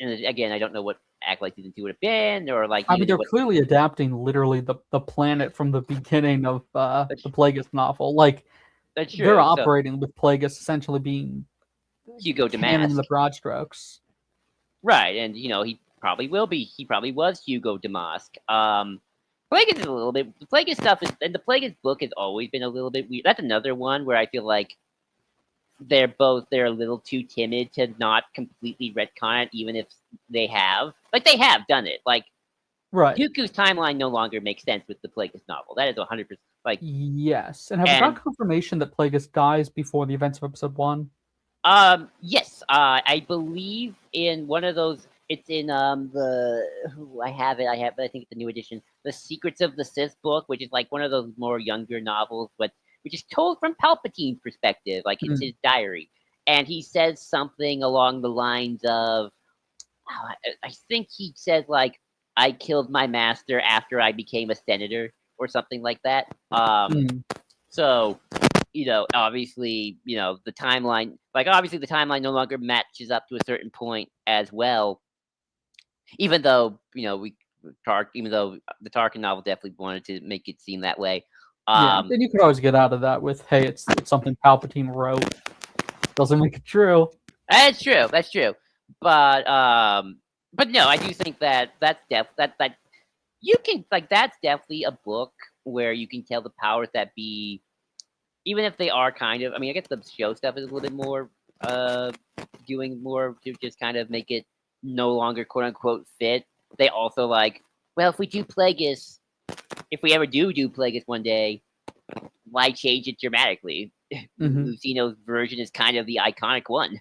Speaker 1: and again, I don't know what Acolyte Season 2 would have been, or like.
Speaker 2: I mean, they're clearly adapting literally the planet from the beginning of the Plagueis novel. Like, they're operating with Plagueis essentially being
Speaker 1: Hugo
Speaker 2: canon in the
Speaker 1: Damask.
Speaker 2: broad strokes.
Speaker 1: Right, and he probably will be. He probably was Hugo Damask. Plagueis is a little bit. The Plagueis stuff is, and the Plagueis book has always been a little bit weird. That's another one where I feel like they're a little too timid to not completely retcon it, even if they have. Like, they have done it. Like,
Speaker 2: right.
Speaker 1: Dooku's timeline no longer makes sense with the Plagueis novel. That is 100%. Like,
Speaker 2: yes, and have we got confirmation that Plagueis dies before the events of Episode 1?
Speaker 1: Yes. I believe in one of those. It's in I have it. I think it's the new edition, The Secrets of the Sith book, which is like one of those more younger novels, but which is told from Palpatine's perspective, like it's his diary, and he says something along the lines of, I think he says like, "I killed my master after I became a senator," or something like that. So obviously, the timeline, obviously the timeline no longer matches up to a certain point as well. Even though, even though the Tarkin novel definitely wanted to make it seem that way.
Speaker 2: Yeah, and you could always get out of that with, hey, it's something Palpatine wrote. Doesn't make it true.
Speaker 1: That's true. That's true. But no, I do think that that you can, that's definitely a book where you can tell the powers that be, even if they are kind of, I mean, I guess the show stuff is a little bit more doing more to just kind of make it no longer quote unquote fit. They also well, if we do Plagueis, if we ever do Plagueis one day, why change it dramatically? Lucino's version is kind of the iconic one.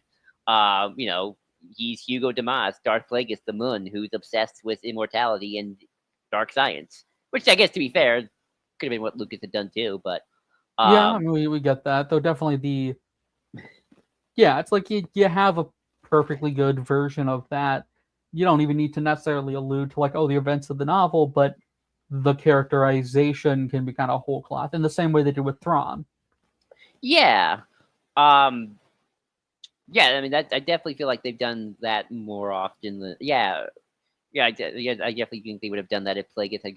Speaker 1: He's Hugo Damas, Darth Plagueis the Moon, who's obsessed with immortality and dark science. Which, I guess, to be fair, could have been what Lucas had done too. But
Speaker 2: yeah, I mean, we get that, though. Definitely it's like you have a perfectly good version of that. You don't even need to necessarily allude to the events of the novel, but the characterization can be kind of whole cloth in the same way they did with Thrawn.
Speaker 1: Yeah. Yeah, I mean, I definitely feel like they've done that more often. I definitely think they would have done that if Plagueis had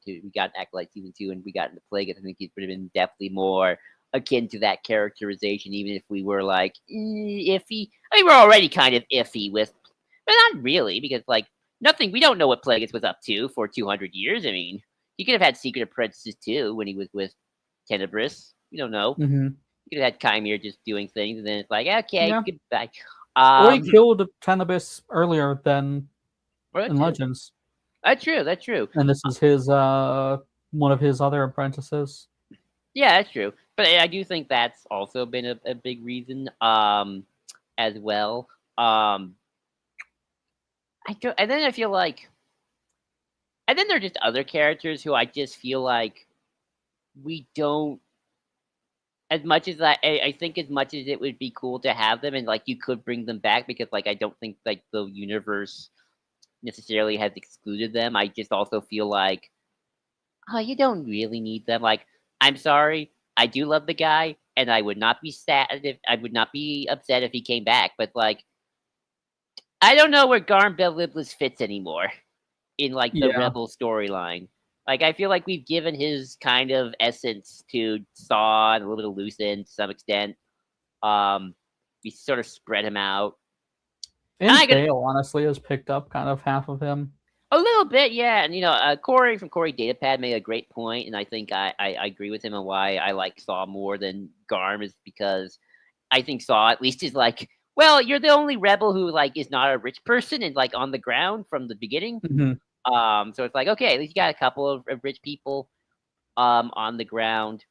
Speaker 1: we got Acolyte Season 2 and we got into Plagueis. I think it would have been definitely more akin to that characterization, even if we were iffy. I mean, we're already kind of iffy with, but not really, because we don't know what Plagueis was up to for 200 years. I mean, he could have had secret apprentices too when he was with Tenebris. We don't know. You could have had Chimere just doing things, and then it's okay, goodbye.
Speaker 2: Or he killed Tenebris earlier than in Legends.
Speaker 1: That's true. That's true.
Speaker 2: And this is his one of his other apprentices.
Speaker 1: Yeah, that's true. But I do think that's also been a big reason, as well. And then I feel and then there are just other characters who I just feel like we don't. As much as I think, as much as it would be cool to have them, and you could bring them back, because I don't think the universe necessarily has excluded them. I just also feel you don't really need them. I'm sorry, I do love the guy, and I would not be upset if he came back. But I don't know where Garm Beliblis fits anymore in the Rebel storyline. I feel like we've given his kind of essence to Saw and a little bit of Lucen to some extent. We sort of spread him out.
Speaker 2: And Bale, honestly, has picked up kind of half of him.
Speaker 1: A little bit, yeah. And, Corey from Corey Datapad made a great point, and I think I agree with him on why I like Saw more than Garm, is because I think Saw at least is well, you're the only rebel who is not a rich person and on the ground from the beginning. So it's okay, at least you got a couple of rich people on the ground.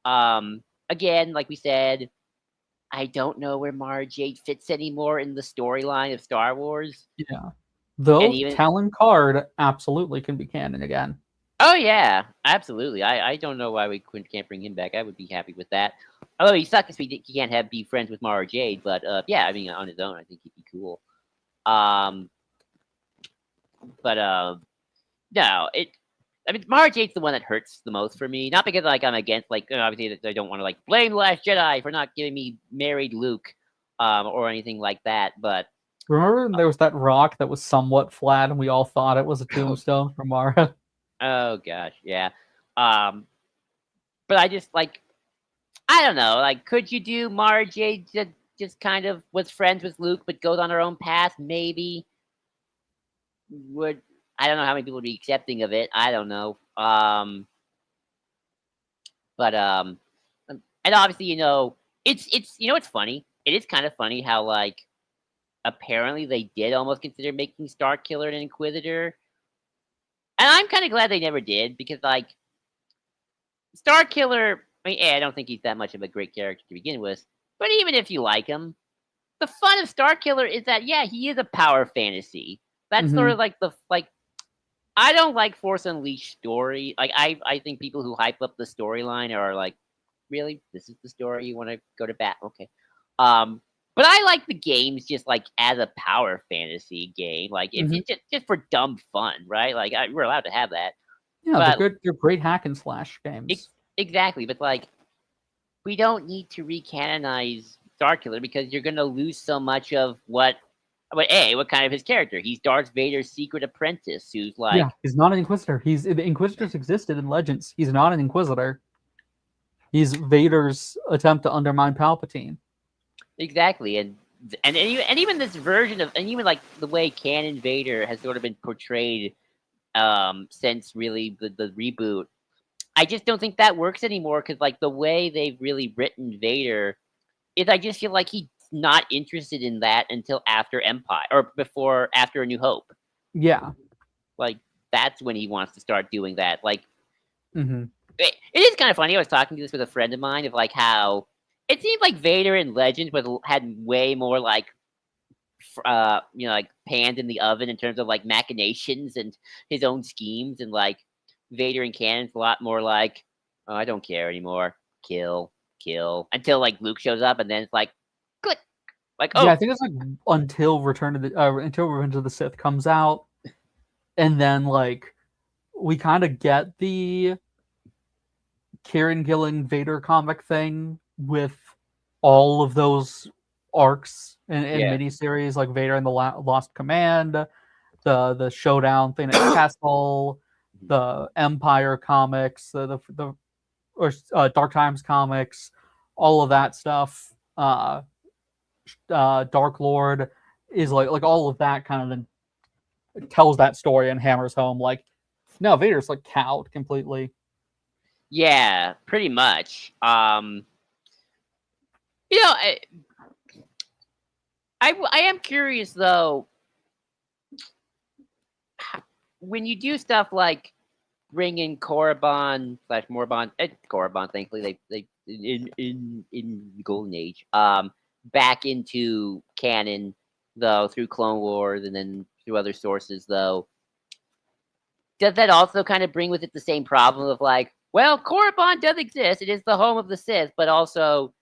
Speaker 1: Again, like we said, I don't know where Mara Jade fits anymore in the storyline of Star Wars.
Speaker 2: Yeah. Though Talon Card absolutely can be canon again.
Speaker 1: Oh yeah, absolutely. I don't know why we can't bring him back. I would be happy with that. Although he sucks if he can't be friends with Mara Jade, but yeah, I mean, on his own, I think he'd be cool. But no, I mean, Mara Jade's the one that hurts the most for me. Not because I'm against obviously I don't want to blame the Last Jedi for not giving me married Luke, or anything like that. But
Speaker 2: remember there was that rock that was somewhat flat, and we all thought it was a tombstone for Mara.
Speaker 1: Oh gosh, yeah. But I just I don't know. Could you do Mara Jade just kind of was friends with Luke, but goes on her own path? Maybe. I don't know how many people would be accepting of it. I don't know. But and obviously, it's it's funny. It is kind of funny how apparently they did almost consider making Starkiller an Inquisitor, and I'm kind of glad they never did, because Starkiller. I mean, I don't think he's that much of a great character to begin with. But even if you like him, the fun of Starkiller is that he is a power fantasy. that's sort of like I don't like Force Unleashed story. Like I think people who hype up the storyline are like, really, this is the story you want to go to bat? Okay. But I like the games just like as a power fantasy game, like if you just for dumb fun, right? Like we're allowed to have that.
Speaker 2: Yeah, they're
Speaker 1: But
Speaker 2: good. They're great hack and slash games.
Speaker 1: exactly, but like we don't need to recanonize Starkiller because you're gonna lose so much of what. But what kind of his character? He's Darth Vader's secret apprentice, who's like,
Speaker 2: yeah, he's not an Inquisitor. The Inquisitors existed in Legends. He's not an Inquisitor. He's Vader's attempt to undermine Palpatine.
Speaker 1: Exactly, and even this version of, and even like the way Canon Vader has sort of been portrayed since really the reboot, I just don't think that works anymore because like the way they've really written Vader is, I just feel like he's not interested in that until after Empire or after A New Hope.
Speaker 2: Yeah,
Speaker 1: like that's when he wants to start doing that. Like,
Speaker 2: mm-hmm.
Speaker 1: it is kind of funny. I was talking to this with a friend of mine of like how it seemed like Vader in Legends had way more like like pans in the oven in terms of like machinations and his own schemes, and like Vader in Canon's a lot more like, oh, I don't care anymore, kill until like Luke shows up, and then it's like click, like, oh
Speaker 2: yeah, I think it's like until Revenge of the Sith comes out, and then like we kind of get the Kieran Gillen Vader comic thing with all of those arcs in miniseries, like Vader and the Lost Command, the showdown thing at Castle, the Empire comics, the Dark Times comics, all of that stuff. Dark Lord is like all of that kind of then tells that story and hammers home like, no, Vader's like cowed completely.
Speaker 1: Yeah, pretty much. I am curious though, when you do stuff like bring in Korriban / Morban, Korriban, thankfully they in the Golden Age, back into canon though through Clone Wars and then through other sources though. Does that also kind of bring with it the same problem of like, well, Korriban does exist, it is the home of the Sith, but also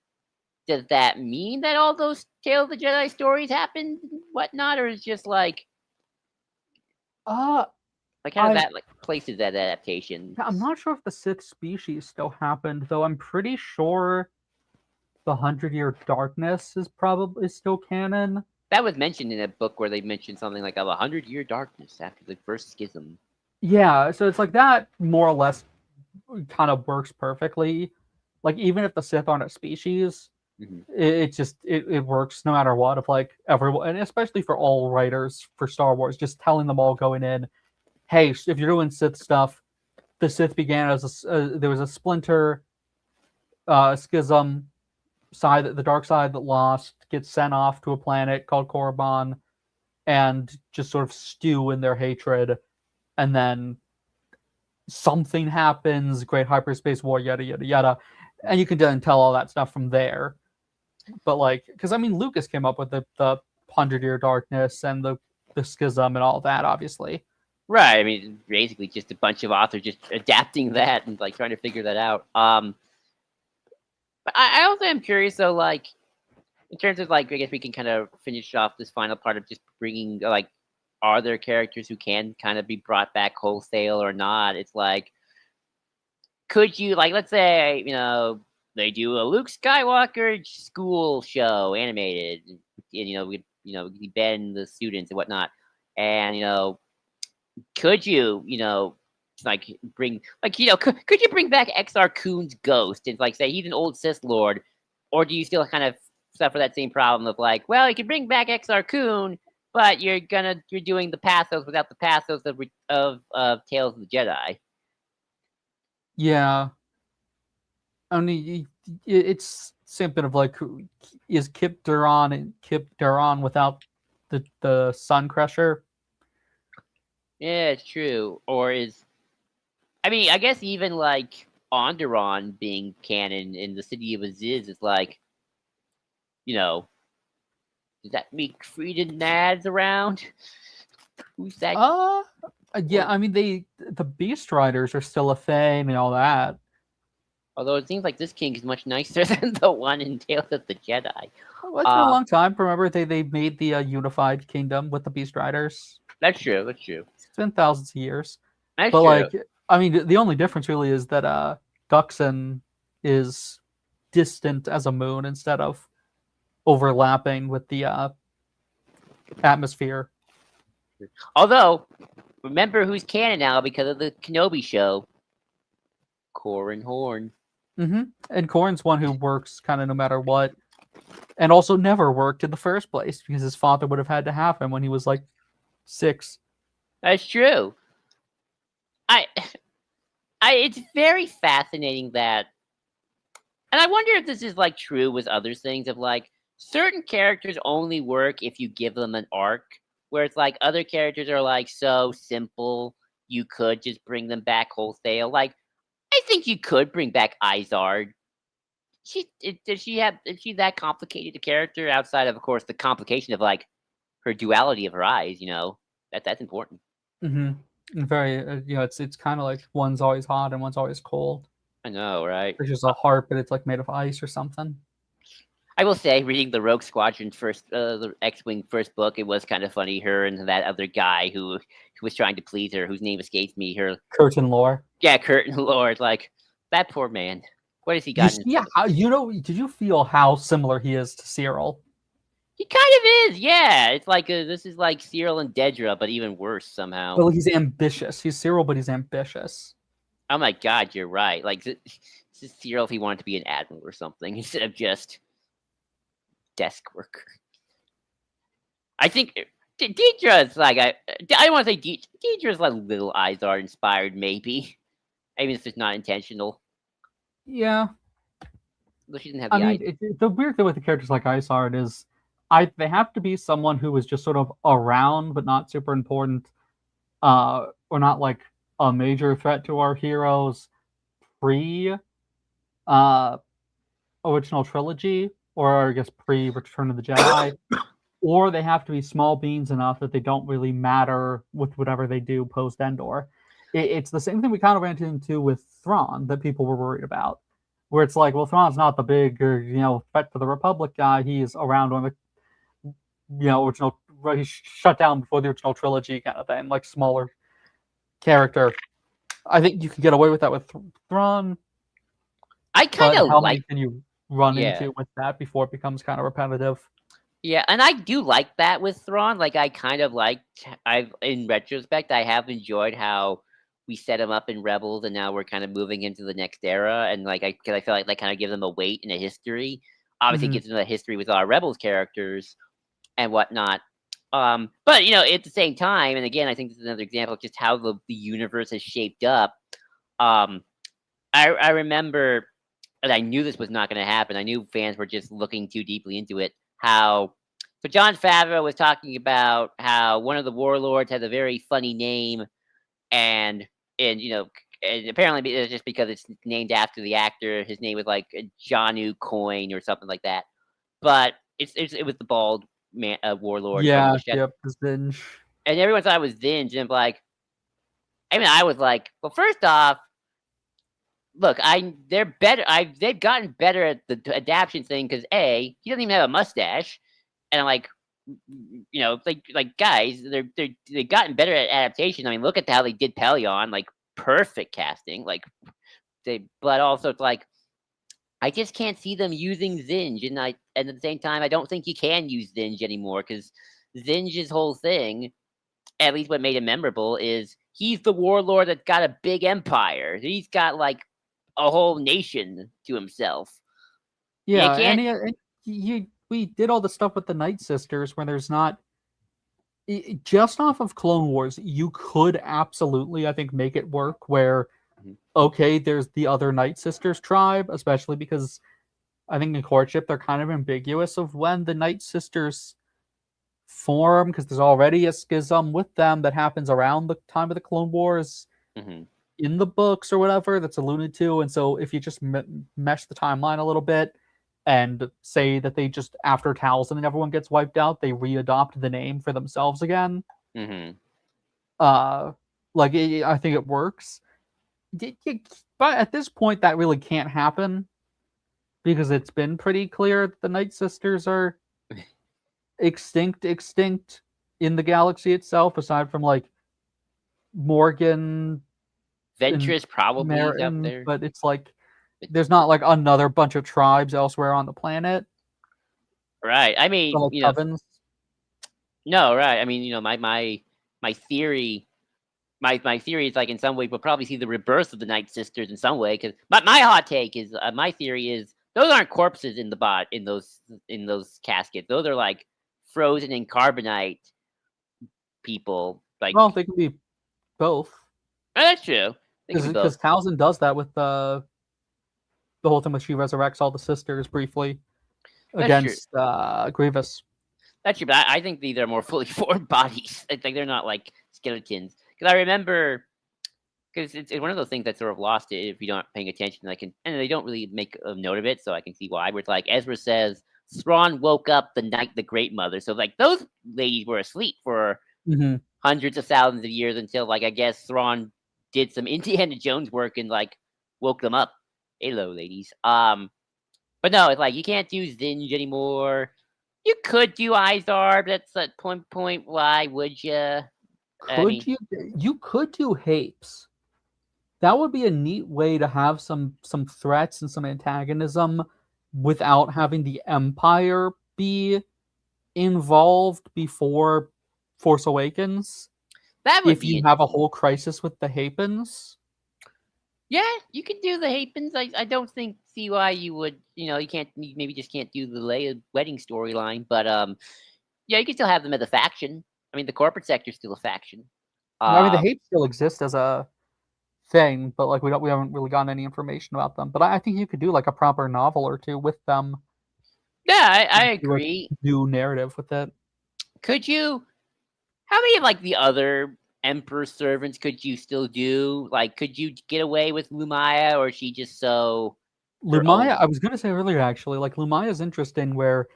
Speaker 1: does that mean that all those Tales of the Jedi stories happened and whatnot, or is just like how does that like places that adaptation?
Speaker 2: I'm not sure if the Sith species still happened, though. I'm pretty sure the 100-Year Darkness is probably still canon.
Speaker 1: That was mentioned in a book where they mentioned something like a 100-year darkness after the first schism.
Speaker 2: Yeah, so it's like that more or less kind of works perfectly. Like even if the Sith aren't a species, it works no matter what. If like everyone, and especially for all writers for Star Wars, just telling them all going in, hey, if you're doing Sith stuff, the Sith began as there was a splinter schism side, the dark side that lost gets sent off to a planet called Korriban and just sort of stew in their hatred, and then something happens, great hyperspace war, yada yada yada, and you can then tell all that stuff from there. But like, because I mean, Lucas came up with the 100-Year Darkness and the schism and all that, obviously.
Speaker 1: Right. I mean, basically just a bunch of authors just adapting that and like trying to figure that out. But I also am curious though, like in terms of like, I guess we can kind of finish off this final part of just bringing like, are there characters who can kind of be brought back wholesale or not? It's like, could you like, let's say, they do a Luke Skywalker school show animated, and we ban the students and whatnot, and could you like bring like could you bring back Exar Kun's ghost and like say he's an old Sith Lord, or do you still kind of suffer that same problem of like, well, you can bring back Exar Kun, but you're doing the pathos without the pathos of Tales of the Jedi.
Speaker 2: Yeah. Only it's same bit of like, is Kip Duran without the Sun Crusher?
Speaker 1: Yeah, it's true. Or I guess even like Onderon being canon in the city of Aziz is like, does that make Frieden Nads around? Who's that?
Speaker 2: Yeah, I mean the Beast Riders are still a thing and all that.
Speaker 1: Although it seems like this king is much nicer than the one in Tales of the Jedi.
Speaker 2: Well, it's been a long time. Remember, they made the unified kingdom with the Beast Riders.
Speaker 1: That's true. That's true.
Speaker 2: It's been thousands of years.
Speaker 1: That's
Speaker 2: But
Speaker 1: true.
Speaker 2: like, I mean, the only difference really is that Duxon is distant as a moon instead of overlapping with the atmosphere.
Speaker 1: Although, remember who's canon now because of the Kenobi show? Corran Horn.
Speaker 2: Mm-hmm. And Corrin's one who works kind of no matter what, and also never worked in the first place because his father would have had to have him when he was like 6.
Speaker 1: That's true. It's very fascinating that, and I wonder if this is like true with other things of like certain characters only work if you give them an arc, where it's like other characters are like so simple you could just bring them back wholesale. Like I think you could bring back Izard. Is she that complicated a character outside of course the complication of like her duality of her eyes? You know that's important.
Speaker 2: Mm-hmm. Very, it's kind of like one's always hot and one's always cold.
Speaker 1: I know, right?
Speaker 2: There's just a heart, but it's like made of ice or something.
Speaker 1: I will say, reading the Rogue Squadron the X-Wing first book, it was kind of funny. Her and that other guy who was trying to please her, whose name escapes me.
Speaker 2: Curtin Lore.
Speaker 1: Yeah, Curtin Lore. Like that poor man. What has he gotten?
Speaker 2: Yeah, did you feel how similar he is to Cyril?
Speaker 1: He kind of is, yeah. It's like this is like Cyril and Dedra, but even worse somehow.
Speaker 2: Well, he's ambitious. He's Cyril, but he's ambitious.
Speaker 1: Oh my god, you're right. Like this is Cyril if he wanted to be an admiral or something instead of just desk worker. I think Deidre's like I don't want to say Deidre's like little Izard inspired, maybe. Maybe it's just not intentional.
Speaker 2: Yeah.
Speaker 1: Though she didn't have the eyes.
Speaker 2: The weird thing with the characters like Izard is they have to be someone who is just sort of around but not super important, or not like a major threat to our heroes pre original trilogy, or I guess pre Return of the Jedi, or they have to be small beans enough that they don't really matter with whatever they do post Endor. It's the same thing we kind of ran into with Thrawn that people were worried about, where it's like, well, Thrawn's not the big threat to the Republic guy. He's around on the original. He's shut down before the original trilogy kind of thing, like smaller character. I think you can get away with that with Thrawn.
Speaker 1: I kind of
Speaker 2: how
Speaker 1: like.
Speaker 2: many can you run into with that before it becomes kind of repetitive?
Speaker 1: Yeah, and I do like that with Thrawn. Like, I kind of liked. In retrospect, I have enjoyed how we set him up in Rebels, and now we're kind of moving into the next era. And like, because I feel like that kind of gives them a weight and a history. Obviously, gives them a history with our Rebels characters and whatnot. But at the same time, and again, I think this is another example of just how the universe has shaped up. I remember, and I knew this was not going to happen. I knew fans were just looking too deeply into it. So Jon Favreau was talking about how one of the warlords has a very funny name, and apparently it's just because it's named after the actor. His name was like Janu Coin or something like that. But it was the bald man, warlord.
Speaker 2: Yeah, yep, Zinj.
Speaker 1: And everyone thought it was Zinj, and I was like, well, first off, look, they're better. They've gotten better at the adaptation thing because he doesn't even have a mustache, and I'm like, guys, they've gotten better at adaptation. I mean, look at how they did Pelion, like perfect casting, but also it's like I just can't see them using Zinj, and at the same time, I don't think you can use Zinj anymore because Zinj's whole thing, at least what made him memorable, is he's the warlord that's got a big empire. He's got like a whole nation to himself.
Speaker 2: Yeah, and we did all the stuff with the Night Sisters where there's not just off of Clone Wars. You could absolutely, I think, make it work where okay, there's the other Night Sisters tribe, especially because I think in courtship they're kind of ambiguous of when the Night Sisters form because there's already a schism with them that happens around the time of the Clone Wars in the books or whatever that's alluded to. And so if you just mesh the timeline a little bit and say that they just, after Talzin and everyone gets wiped out, they readopt the name for themselves again, Like I think it works. But at this point, that really can't happen because it's been pretty clear that the Night Sisters are extinct in the galaxy itself, aside from like Morgan and
Speaker 1: Ventress probably is out
Speaker 2: Marin,
Speaker 1: there.
Speaker 2: but it's like there's not like another bunch of tribes elsewhere on the planet.
Speaker 1: Right. I
Speaker 2: So,
Speaker 1: mean,
Speaker 2: like covens.
Speaker 1: no, right. I mean, my theory, my theory is like in some way we'll probably see the rebirth of the Night Sisters in some way. Because my hot take is my theory is those aren't corpses in the in those caskets. Those are like frozen in carbonite people. Like,
Speaker 2: Well, they can be both
Speaker 1: that's true. They could be
Speaker 2: because
Speaker 1: both.
Speaker 2: Talzin does that with the whole thing when she resurrects all the sisters briefly
Speaker 1: That's true.
Speaker 2: against Grievous.
Speaker 1: That's true. But I think these are more fully formed bodies. Like they're not like skeletons. Because I remember, because it's one of those things that sort of lost it if you don't paying attention. Like, and they don't really make a note of it, so I can see why. Where it's like Ezra says, Thrawn woke up the night the Great Mother. So like those ladies were asleep for hundreds of thousands of years until like I guess Thrawn did some Indiana Jones work and like woke them up. Hello, ladies. But no, it's like you can't do Zinj anymore. You could do Izar, but that's at point. Why would you?
Speaker 2: You could do Hapes. That would be a neat way to have some threats and some antagonism without having the Empire be involved before Force Awakens.
Speaker 1: That would
Speaker 2: if
Speaker 1: be
Speaker 2: you have a whole crisis with the Hapens.
Speaker 1: Yeah, you could do the Hapens. I don't see why you would. You can't. You maybe just can't do the Leia wedding storyline. But yeah, you can still have them as a faction. I mean, the corporate sector is still a faction.
Speaker 2: I mean, the Hapes still exist as a thing, but like we haven't really gotten any information about them. But I think you could do like a proper novel or two with them.
Speaker 1: Yeah, I agree.
Speaker 2: New narrative with it.
Speaker 1: Could you? How many of like the other Emperor servants could you still do? Like, could you get away with Lumaya, or is she just so?
Speaker 2: Lumaya, I was gonna say earlier actually, like Lumaya's interesting. Where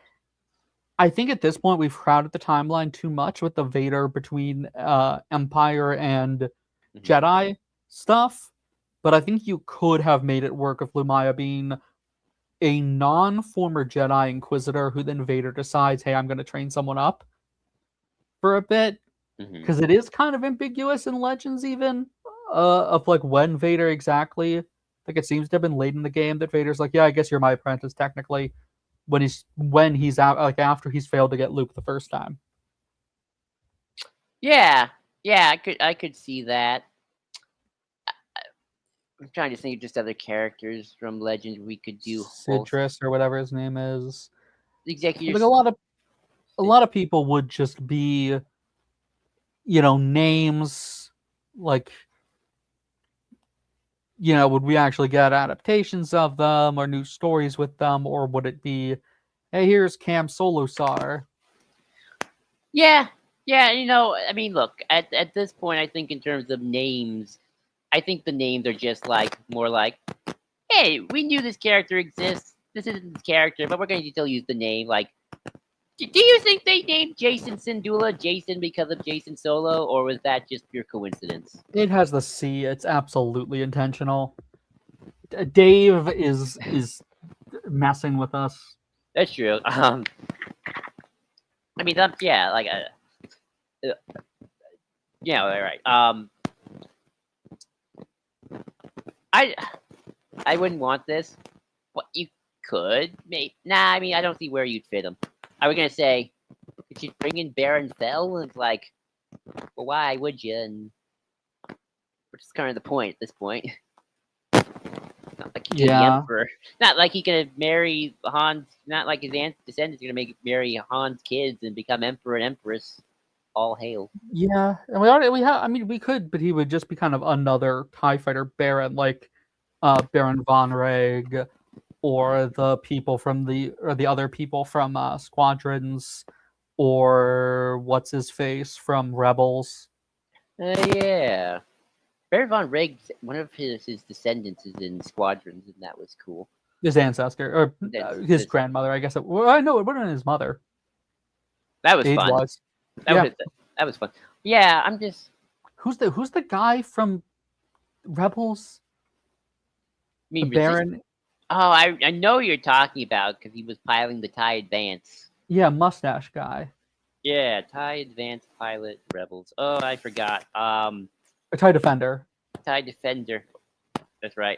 Speaker 2: I think at this point we've crowded the timeline too much with the Vader between Empire and Jedi stuff, but I think you could have made it work if Lumaya being a non-former Jedi Inquisitor who then Vader decides, hey, I'm going to train someone up for a bit, because it is kind of ambiguous in Legends even of like when Vader exactly, like it seems to have been late in the game that Vader's like, yeah, I guess you're my apprentice technically, when he's out, like after he's failed to get Luke the first time.
Speaker 1: Yeah, I could see that. I'm trying to think of just other characters from Legends we could do.
Speaker 2: Sidrus or whatever his name is.
Speaker 1: Executive.
Speaker 2: Like a lot of people would just be, names like, would we actually get adaptations of them or new stories with them, or would it be, hey, here's Cam Solusar?
Speaker 1: Yeah. I mean, look, at this point, I think in terms of names, I think the names are just like more like, hey, we knew this character exists. This isn't this character, but we're going to still use the name. Like, do you think they named Jason Syndulla Jason because of Jason Solo, or was that just pure coincidence?
Speaker 2: It has the C. It's absolutely intentional. Dave is messing with us.
Speaker 1: That's true. I mean, that's like yeah, right. I wouldn't want this, but you could. Maybe. Nah, I mean, I don't see where you'd fit him. I was gonna say, could you bring in Baron Fell? And it's like, well, why would you? And which is kind of the point at this point. Not like he's the Emperor. Not like he could marry Han's. Not like his descendants are gonna marry Han's kids and become Emperor and Empress. All hail.
Speaker 2: Yeah, and we could, but he would just be kind of another TIE fighter Baron, like Baron Von Reg, or the people from the other people from Squadrons, or what's his face from Rebels.
Speaker 1: Yeah, Baron Von Reg, one of his descendants is in Squadrons, and that was cool.
Speaker 2: His ancestor, or his grandmother, I guess. I know it wasn't his mother.
Speaker 1: That was fun. That was fun. Yeah, I'm just.
Speaker 2: who's the guy from Rebels?
Speaker 1: I
Speaker 2: The
Speaker 1: mean,
Speaker 2: Baron.
Speaker 1: Oh, I know you're talking about because he was piloting the TIE Advance.
Speaker 2: Yeah, mustache guy.
Speaker 1: Yeah, TIE Advance pilot Rebels. Oh, I forgot.
Speaker 2: A TIE Defender.
Speaker 1: TIE Defender. That's right.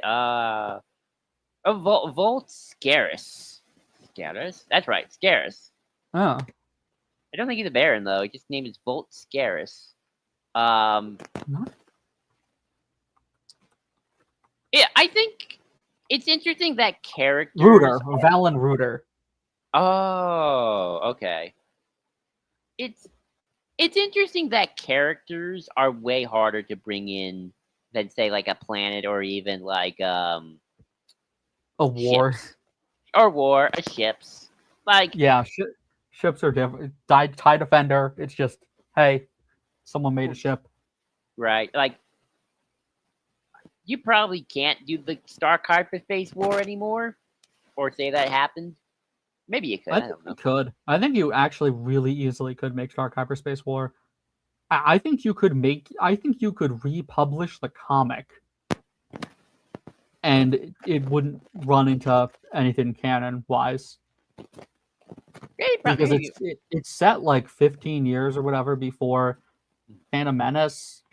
Speaker 1: Volt Scarus. Scarus? That's right, Scarus.
Speaker 2: Oh.
Speaker 1: I don't think he's a Baron though. His name is Volt Scarus.
Speaker 2: Not
Speaker 1: Yeah, I think it's interesting that characters.
Speaker 2: Rooter. Valen Rooter.
Speaker 1: Oh, okay. It's interesting that characters are way harder to bring in than say like a planet or even like
Speaker 2: A war.
Speaker 1: ships or ships. Like
Speaker 2: Yeah, ships are different. TIE Defender. It's just, hey, someone made a ship.
Speaker 1: right, like you probably can't do the Stark Hyperspace War anymore, or say that happened. Maybe you could. I don't know.
Speaker 2: You could. I think you actually really easily could make Stark Hyperspace War. I think you could republish the comic, and it wouldn't run into anything canon wise. Because it's set like 15 years or whatever before Phantom Menace.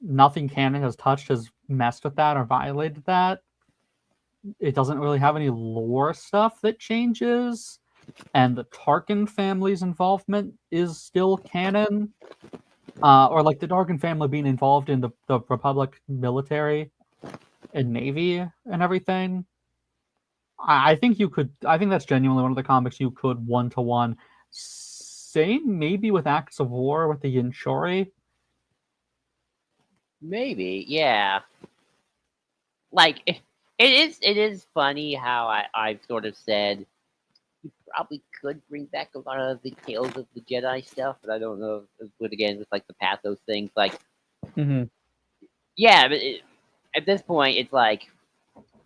Speaker 2: Nothing canon has touched has messed with that or violated that. It doesn't really have any lore stuff that changes, and the Tarkin family's involvement is still canon. Or like the Tarkin family being involved in the Republic military and navy and everything. I think you could. I think that's genuinely one of the comics you could 1-to-1. Same maybe with Acts of War with the Yinchori.
Speaker 1: Maybe, yeah. Like it is funny how I've sort of said you probably could bring back a lot of the Tales of the Jedi stuff, but I don't know with again with like the pathos things. Like, yeah, but at this point, it's like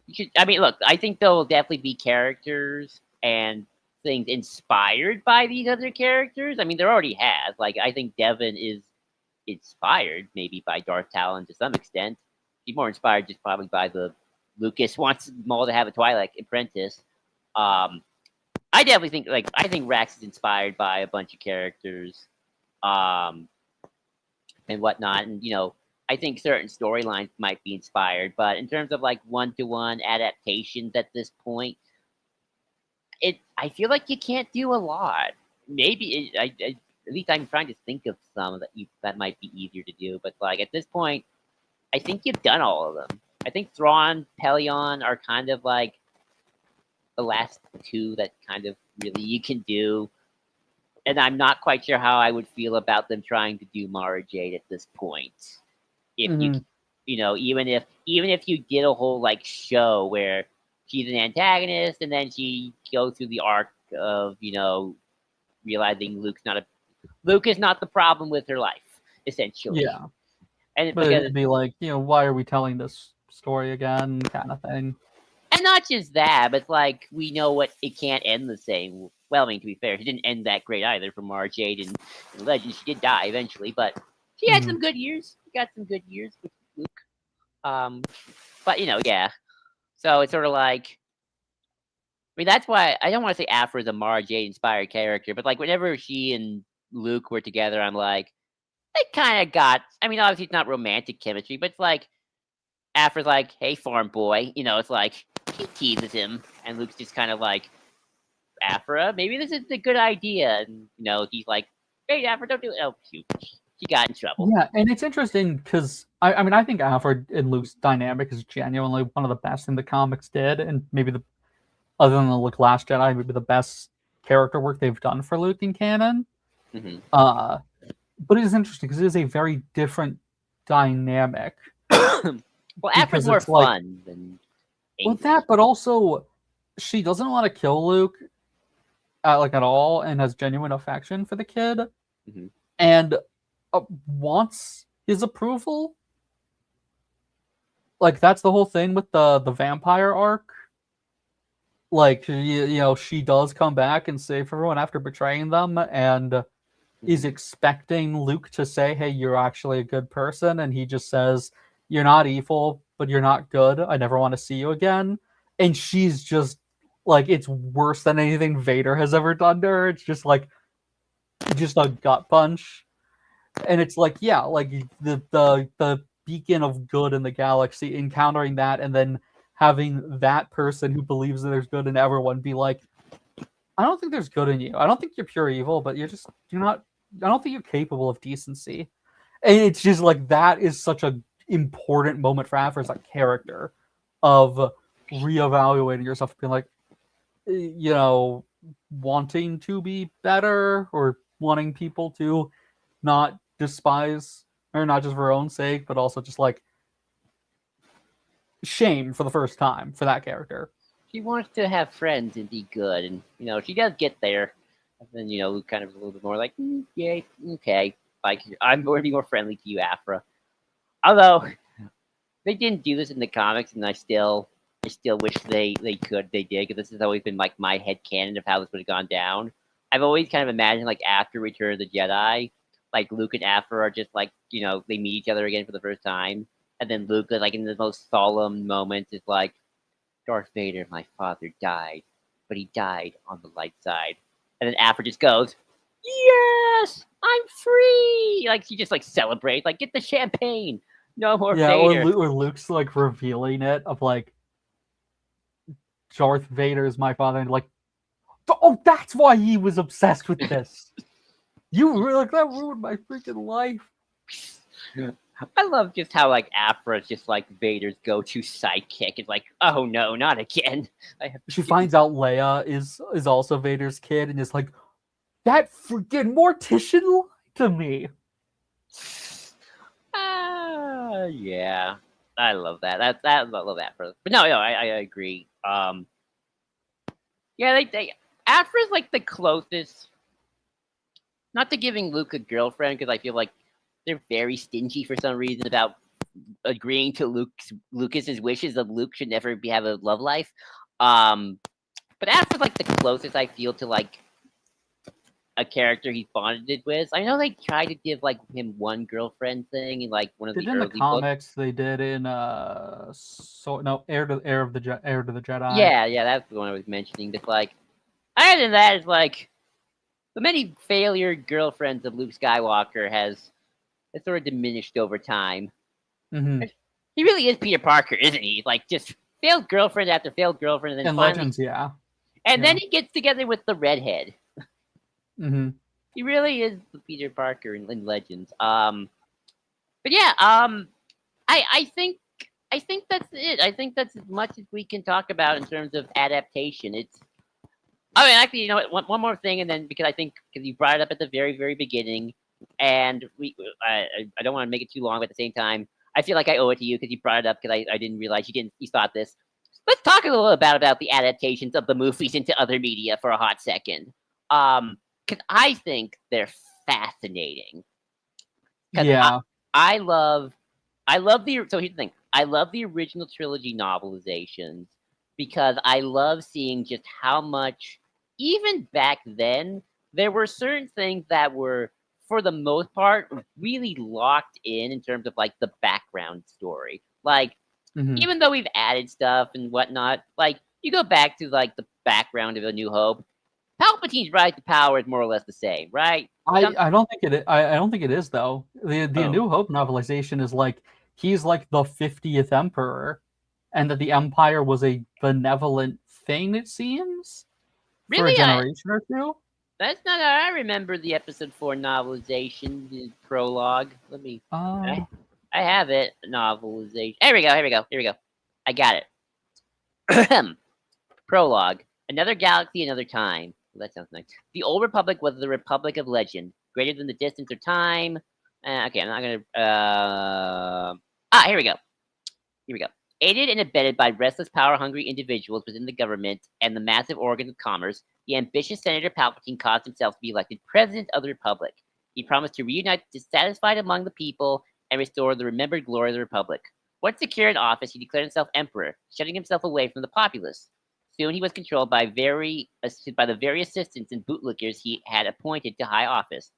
Speaker 1: you should. I mean, look, I think there will definitely be characters and things inspired by these other characters. I mean, there already has. Like, I think Devin is inspired maybe by Darth Talon to some extent. He's more inspired just probably by the Lucas wants Maul to have a Twilight apprentice. I definitely think I think Rax is inspired by a bunch of characters, and whatnot, and I think certain storylines might be inspired, but in terms of like 1-to-1 adaptations at this point, I feel like you can't do a lot. Maybe at least I'm trying to think of some that might be easier to do, but like at this point, I think you've done all of them. I think Thrawn, Pelion are kind of like the last two that kind of really you can do. And I'm not quite sure how I would feel about them trying to do Mara Jade at this point. If even if you did a whole like show where she's an antagonist and then she goes through the arc of realizing Luke is not the problem with her life, essentially.
Speaker 2: Yeah.
Speaker 1: And
Speaker 2: but it'd be like, why are we telling this story again, kind of thing.
Speaker 1: And not just that, but like we know it can't end the same. Well, I mean, to be fair, she didn't end that great either for Mara Jade and Legends. She did die eventually, but she had some good years. She got some good years with Luke. But yeah. So it's sort of like, I mean, that's why I don't want to say Afra is a Mara Jade inspired character, but like whenever she and Luke were together, I'm like, they kind of got. I mean, obviously it's not romantic chemistry, but it's like Afra's like, "Hey, farm boy," it's like he teases him, and Luke's just kind of like, "Afra, maybe this is a good idea," and he's like, "Hey, Afra, don't do it." Oh, shoot, she got in trouble.
Speaker 2: Yeah, and it's interesting because I mean I think Afra and Luke's dynamic is genuinely one of the best in the comics did, and maybe other than the Last Jedi, maybe the best character work they've done for Luke in canon. But it is interesting because it is a very different dynamic.
Speaker 1: Well, Afra's more fun than.
Speaker 2: Well, that, but also she doesn't want to kill Luke, at all, and has genuine affection for the kid, and wants his approval. Like that's the whole thing with the vampire arc. Like she does come back and save everyone after betraying them, and is expecting Luke to say, "Hey, you're actually a good person," and he just says, "You're not evil, but you're not good. I never want to see you again." And she's just like, it's worse than anything Vader has ever done to her. It's just a gut punch, and it's like, yeah, like the beacon of good in the galaxy, encountering that, and then having that person who believes that there's good in everyone be like, I don't think there's good in you. I don't think you're pure evil, but you're not. I don't think you're capable of decency. And it's just like, that is such a important moment for Aphra as a character, of reevaluating yourself, being like, wanting to be better, or wanting people to not despise, or not just for her own sake, but also just like shame for the first time for that character.
Speaker 1: She wants to have friends and be good, and she does get there. And then Luke kind of is a little bit more like, yeah, okay, like I'm going to be more friendly to you, Aphra. Although they didn't do this in the comics, and I still wish they did, because this has always been like my headcanon of how this would have gone down. I've always kind of imagined, like, after Return of the Jedi, like Luke and Aphra are just like, they meet each other again for the first time, and then Luke, like in the most solemn moments, is like, Darth Vader, my father, died, but he died on the light side. And then Aphra just goes, yes, I'm free. Like, she just like celebrates, like, get the champagne. No more Vader.
Speaker 2: Or Luke's like revealing it, of like, Darth Vader is my father, and like, oh, that's why he was obsessed with this. You were like, that ruined my freaking life.
Speaker 1: I love just how, like, Aphra is just like Vader's go-to sidekick. It's like, oh no, not again.
Speaker 2: She finds out Leia is also Vader's kid, and is like, that freaking Mortician lied to me.
Speaker 1: Yeah, I love that. I love Aphra. But no, I agree. Yeah, they Aphra's like the closest. Not to giving Luke a girlfriend, because I feel like they're very stingy for some reason about agreeing to Lucas's wishes that Luke should never have a love life. But Aphra's like the closest I feel to like a character he's bonded with. I know they tried to give like him one girlfriend thing in like one of the early
Speaker 2: comics
Speaker 1: books.
Speaker 2: They did in Heir to the Jedi.
Speaker 1: Yeah, that's the one I was mentioning. But like, other than that, it's like the many failure girlfriends of Luke Skywalker has sort of diminished over time.
Speaker 2: Mm-hmm.
Speaker 1: He really is Peter Parker, isn't he? Like, just failed girlfriend after failed girlfriend, and then finally,
Speaker 2: Legends, yeah.
Speaker 1: And then he gets together with the redhead.
Speaker 2: Mm-hmm.
Speaker 1: He really is the Peter Parker in Legends. But yeah, I think that's it. I think that's as much as we can talk about in terms of adaptation. Actually, one more thing, and then because you brought it up at the very, very beginning, and I don't want to make it too long, but at the same time, I feel like I owe it to you because you brought it up, because I didn't realize you thought this. Let's talk a little about the adaptations of the movies into other media for a hot second. Because I think they're fascinating.
Speaker 2: Yeah.
Speaker 1: I love the. So here's the thing. I love the original trilogy novelizations because I love seeing just how much, even back then, there were certain things that were, for the most part, really locked in terms of like the background story. Like, even though we've added stuff and whatnot, like you go back to like the background of A New Hope, Palpatine's rise to power is more or less the same, right?
Speaker 2: I don't think it. I don't think it is, though. The A New Hope novelization is like, he's like the 50th emperor, and that the Empire was a benevolent thing, it seems, for a generation or two.
Speaker 1: That's not how I remember the episode 4 novelization, the prologue. Let me. I have it. Novelization. Here we go. I got it. Prologue. Another galaxy, another time. Well, that sounds nice. The Old Republic was the Republic of Legend, greater than the distance or time. Okay, I'm not gonna. Here we go. Aided and abetted by restless, power-hungry individuals within the government and the massive organs of commerce, the ambitious Senator Palpatine caused himself to be elected President of the Republic. He promised to reunite the dissatisfied among the people and restore the remembered glory of the Republic. Once secure in office, he declared himself Emperor, shutting himself away from the populace. Soon he was controlled by the very assistants and bootlickers he had appointed to high office.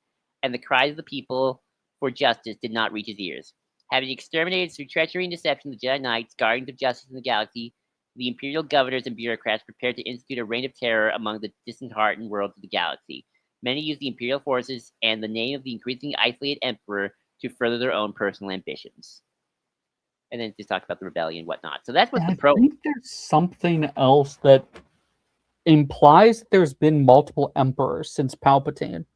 Speaker 1: and the cries of the people for justice did not reach his ears. Having exterminated through treachery and deception the Jedi Knights, guardians of justice in the galaxy, the Imperial governors and bureaucrats prepared to institute a reign of terror among the disheartened worlds of the galaxy. Many used the Imperial forces and the name of the increasingly isolated Emperor to further their own personal ambitions. And then just talk about the rebellion and whatnot. So that's what the
Speaker 2: I think there's something else that implies that there's been multiple emperors since Palpatine,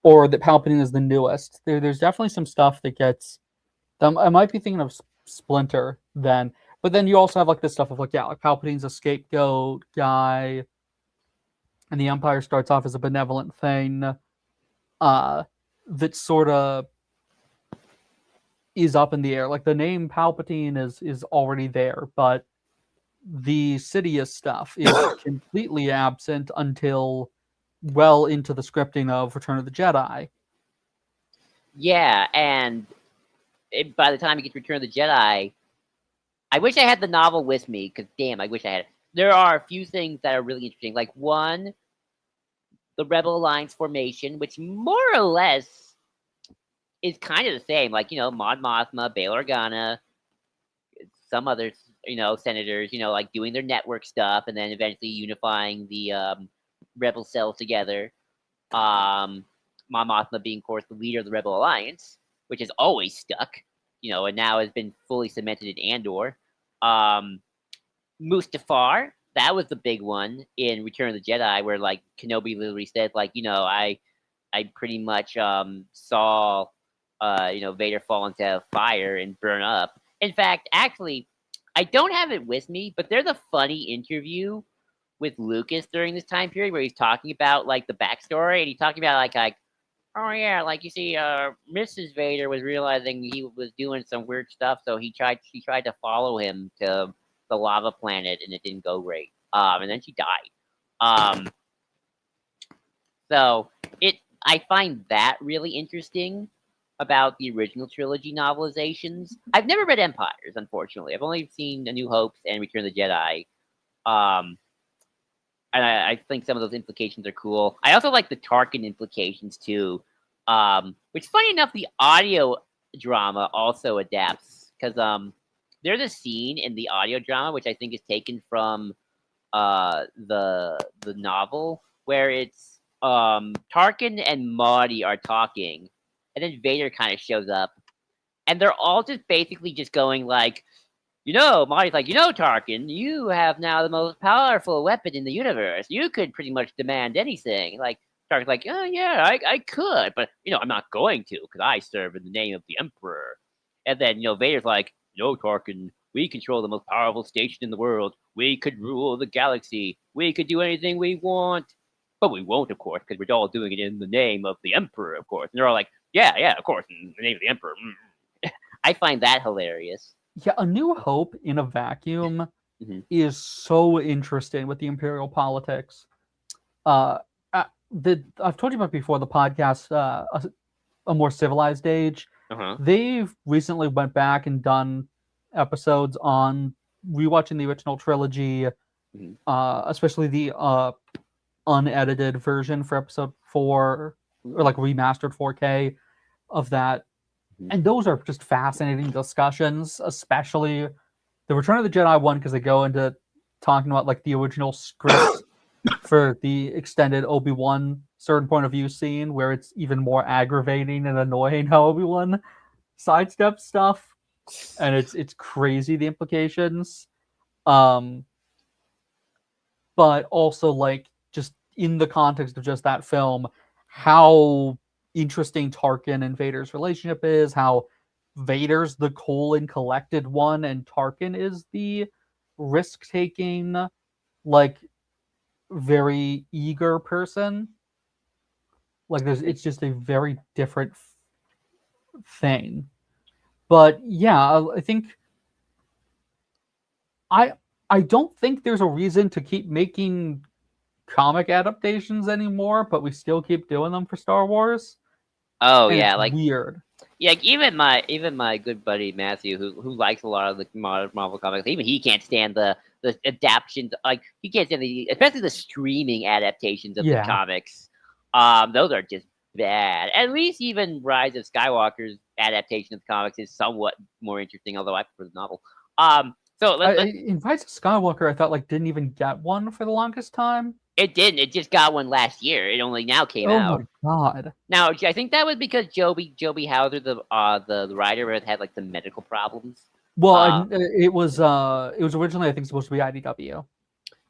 Speaker 2: or that Palpatine is the newest. There's definitely some stuff that gets. I might be thinking of Splinter then, but then you also have like this stuff of like Palpatine's a scapegoat guy, and the Empire starts off as a benevolent thing, that sort of is up in the air. Like the name Palpatine is already there, but the Sidious stuff is completely absent until well into the scripting of Return of the Jedi.
Speaker 1: Yeah, and by the time you get to Return of the Jedi, I wish I had the novel with me, because damn, I wish I had it. There are a few things that are really interesting. Like, one, the Rebel Alliance formation, which more or less is kind of the same. Like, Mon Mothma, Bail Organa, some other, senators, like doing their network stuff, and then eventually unifying the rebel cells together. Mon Mothma being, of course, the leader of the Rebel Alliance, which has always stuck, and now has been fully cemented in Andor. Mustafar, that was the big one in Return of the Jedi, where like Kenobi literally said, like, I pretty much saw Vader fall into fire and burn up. In fact, actually, I don't have it with me, but there's a funny interview with Lucas during this time period where he's talking about like the backstory, and he's talking about like oh yeah, like you see, Mrs. Vader was realizing he was doing some weird stuff, so she tried to follow him to the lava planet, and it didn't go great. And then she died. So I find that really interesting about the original trilogy novelizations. I've never read Empires, unfortunately. I've only seen A New Hope and Return of the Jedi. And I think some of those implications are cool. I also like the Tarkin implications too, which, funny enough, the audio drama also adapts, because there's a scene in the audio drama which I think is taken from the novel, where it's Tarkin and Marty are talking, and then Vader kind of shows up, and they're all just basically just going like, Marty's like, Tarkin, you have now the most powerful weapon in the universe. You could pretty much demand anything. Like, Tarkin's like, oh, yeah, I could, but, I'm not going to, because I serve in the name of the Emperor. And then, Vader's like, no, Tarkin, we control the most powerful station in the world. We could rule the galaxy. We could do anything we want. But we won't, of course, because we're all doing it in the name of the Emperor, of course. And they're all like, yeah, of course, in the name of the Emperor. I find that hilarious.
Speaker 2: Yeah, A New Hope in a vacuum is so interesting with the Imperial politics. I've told you about before the podcast, A More Civilized Age. They've recently went back and done episodes on rewatching the original trilogy, especially the unedited version for episode 4, or like remastered 4K of that. And those are just fascinating discussions, especially the Return of the Jedi one, because they go into talking about like the original script for the extended Obi-Wan certain point of view scene, where it's even more aggravating and annoying how Obi-Wan sidesteps stuff, and it's crazy, the implications. But also, like, just in the context of just that film, how interesting Tarkin and Vader's relationship is, how Vader's the cool and collected one, and Tarkin is the risk-taking, like, very eager person. Like, it's just a very different thing. But yeah, I think I don't think there's a reason to keep making comic adaptations anymore, but we still keep doing them for Star Wars.
Speaker 1: Oh,
Speaker 2: and
Speaker 1: yeah,
Speaker 2: it's
Speaker 1: like
Speaker 2: weird.
Speaker 1: Yeah, like even my good buddy Matthew, who likes a lot of the Marvel comics, even he can't stand the adaptations. Like, he can't stand especially the streaming adaptations of the comics. Those are just bad. At least even Rise of Skywalker's adaptation of the comics is somewhat more interesting, although I prefer the novel. So
Speaker 2: In Rise of Skywalker, I thought like didn't even get one for the longest time.
Speaker 1: it didn't. It just got one last year. It only now came
Speaker 2: Oh
Speaker 1: out.
Speaker 2: my god!
Speaker 1: Now I think that was because Joby Hauser, the writer, had like some medical problems.
Speaker 2: Well, it was originally I think supposed to be IDW.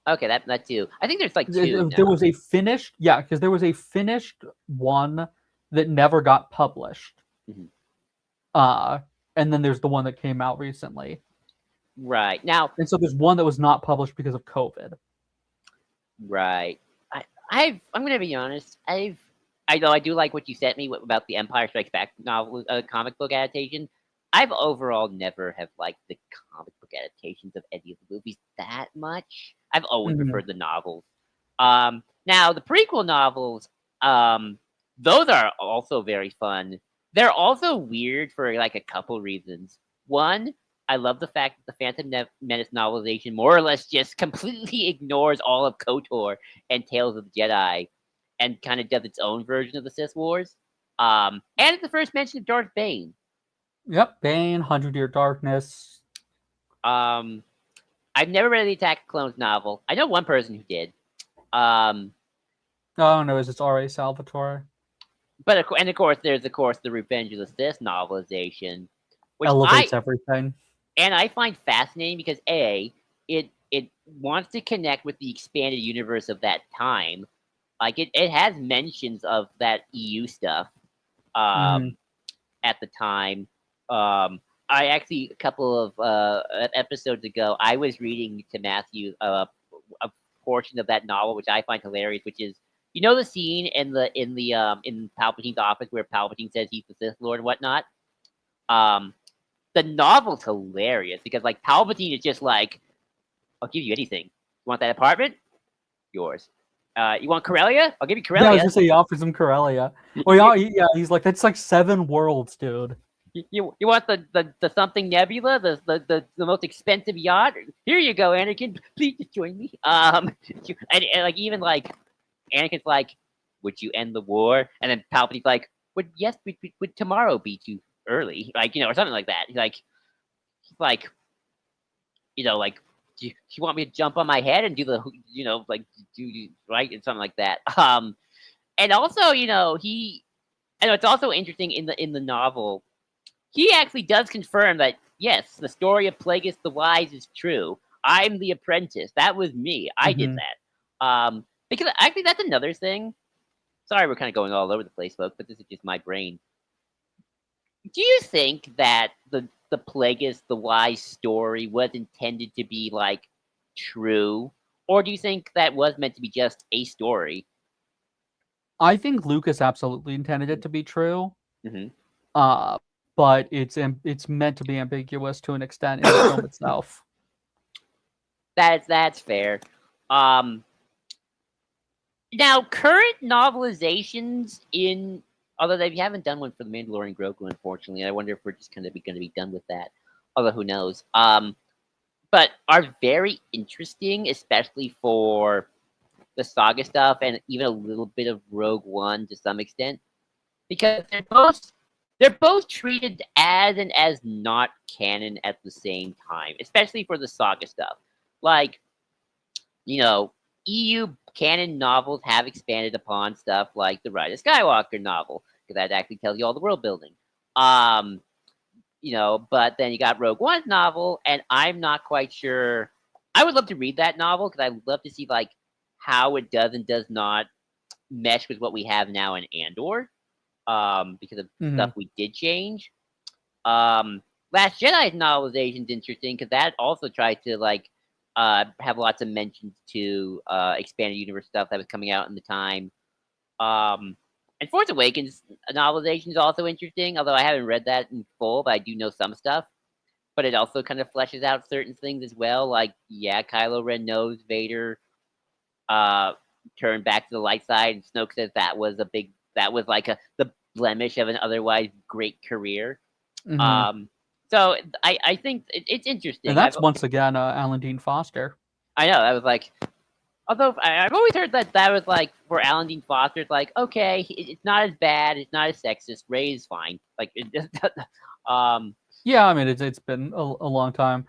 Speaker 1: Okay, that too. I think there's like two.
Speaker 2: There was a finished, yeah, because there was a finished one that never got published.
Speaker 1: Mm-hmm.
Speaker 2: And then there's the one that came out recently.
Speaker 1: Right now,
Speaker 2: and so there's one that was not published because of COVID.
Speaker 1: Right. I'm gonna be honest. I know I do like what you sent me about the Empire Strikes Back novel, comic book adaptation. I've overall never have liked the comic book adaptations of any of the movies that much. I've always preferred the novels. Now the prequel novels, those are also very fun. They're also weird for like a couple reasons. One, I love the fact that the Phantom Menace novelization more or less just completely ignores all of KOTOR and Tales of the Jedi and kind of does its own version of the Sith Wars. And it's the first mention of Darth Bane.
Speaker 2: Yep, Bane, 100 Year Darkness.
Speaker 1: I've never read the Attack of Clones novel. I know one person who did.
Speaker 2: Oh no, it's R.A. Salvatore.
Speaker 1: But of course, there's the Revenge of the Sith novelization, which
Speaker 2: elevates everything.
Speaker 1: And I find fascinating because it wants to connect with the expanded universe of that time. Like it has mentions of that EU stuff at the time. I actually, a couple of episodes ago, I was reading to Matthew a portion of that novel, which I find hilarious, which is, you know, the scene in Palpatine's office where Palpatine says he's the Sith Lord and whatnot. The novel's hilarious because like Palpatine is just like, I'll give you anything. You want that apartment? Yours. You want Corellia? I'll give you Corellia.
Speaker 2: Yeah, I was gonna say he offers him Corellia. Well, yeah, he's like, that's like 7 worlds, dude.
Speaker 1: You want the something nebula, the most expensive yacht? Here you go, Anakin. Please just join me. And like even like Anakin's like, would you end the war? And then Palpatine's like, would tomorrow be too early? Like, you know, or something like that. He's like, you know, like, do you want me to jump on my head and do the, you know, like do right and something like that. And also, you know, and it's also interesting in the novel. He actually does confirm that, yes, the story of Plagueis the Wise is true. I'm the apprentice. That was me. I did that. Because actually, that's another thing. Sorry, we're kind of going all over the place, folks, but this is just my brain. Do you think that the Plagueis the Wise story was intended to be, like, true? Or do you think that was meant to be just a story?
Speaker 2: I think Lucas absolutely intended it to be true. But it's meant to be ambiguous to an extent in the film itself.
Speaker 1: That's fair. Now, current novelizations although they haven't done one for The Mandalorian Grogu, unfortunately. I wonder if we're just going to be done with that. Although, who knows? But are very interesting, especially for the saga stuff and even a little bit of Rogue One to some extent. Because they're both treated as and as not canon at the same time, especially for the saga stuff. Like, you know, EU canon novels have expanded upon stuff like the Rise of Skywalker novel, because that actually tells you all the world building. You know, but then you got Rogue One's novel, and I'm not quite sure. I would love to read that novel because I'd love to see like how it does and does not mesh with what we have now in Andor. Because of stuff we did change. Last Jedi's novelization is interesting because that also tried to like have lots of mentions to expanded universe stuff that was coming out in the time. And Force Awakens novelization is also interesting, although I haven't read that in full, but I do know some stuff. But it also kind of fleshes out certain things as well, like, yeah, Kylo Ren knows Vader turned back to the light side, and Snoke says that was like the blemish of an otherwise great career. So I think it's interesting.
Speaker 2: And that's once again Alan Dean Foster.
Speaker 1: I know. I was like, Although I've always heard that was like for Alan Dean Foster's like, okay, it's not as bad, it's not as sexist. Ray is fine. Like, it just,
Speaker 2: Yeah, I mean it's been a long time.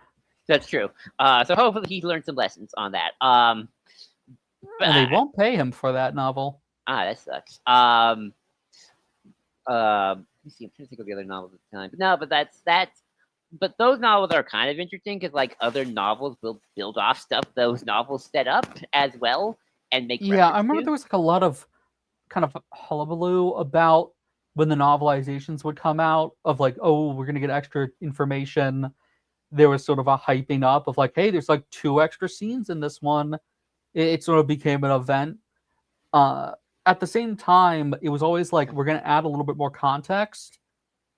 Speaker 1: that's true. So hopefully he learned some lessons on that. But
Speaker 2: And they won't pay him for that novel.
Speaker 1: that sucks. Let me see. I'm trying to think of the other novels at the time. But no, but that's. But those novels are kind of interesting because like other novels will build off stuff those novels set up as well and make.
Speaker 2: Yeah, I remember there was like a lot of kind of hullabaloo about when the novelizations would come out of like, oh, we're gonna get extra information. There was sort of a hyping up of like, hey, there's like 2 extra scenes in this one. It sort of became an event. At the same time, it was always like, we're gonna add a little bit more context.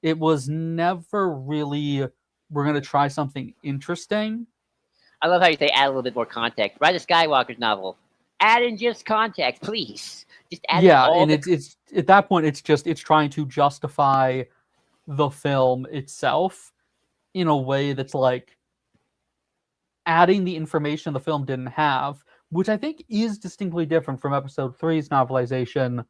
Speaker 2: It was never really, we're gonna try something interesting.
Speaker 1: I love how you say add a little bit more context. Write a Skywalker's novel. Add in just context, please. Just add.
Speaker 2: Yeah, and it's at that point, it's trying to justify the film itself in a way that's like adding the information the film didn't have, which I think is distinctly different from Episode 3's novelization,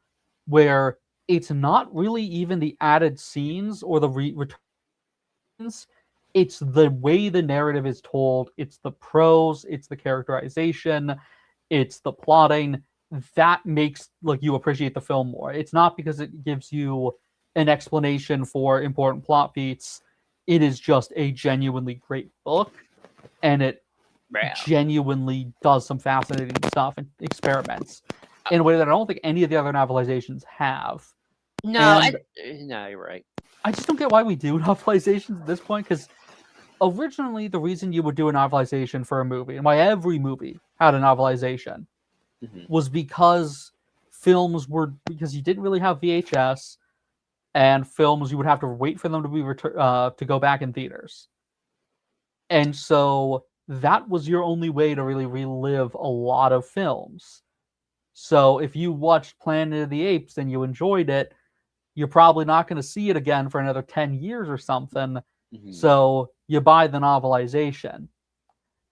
Speaker 2: where it's not really even the added scenes or the returns. It's the way the narrative is told. It's the prose. It's the characterization. It's the plotting that makes like you appreciate the film more. It's not because it gives you an explanation for important plot beats. It is just a genuinely great book, and it genuinely does some fascinating stuff and experiments in a way that I don't think any of the other novelizations have.
Speaker 1: No, no, you're right.
Speaker 2: I just don't get why we do novelizations at this point, because originally the reason you would do a novelization for a movie, and why every movie had a novelization, was because because you didn't really have VHS, and films you would have to wait for them to be to go back in theaters. And so that was your only way to really relive a lot of films. So if you watched Planet of the Apes and you enjoyed it, you're probably not going to see it again for another 10 years or something. So you buy the novelization.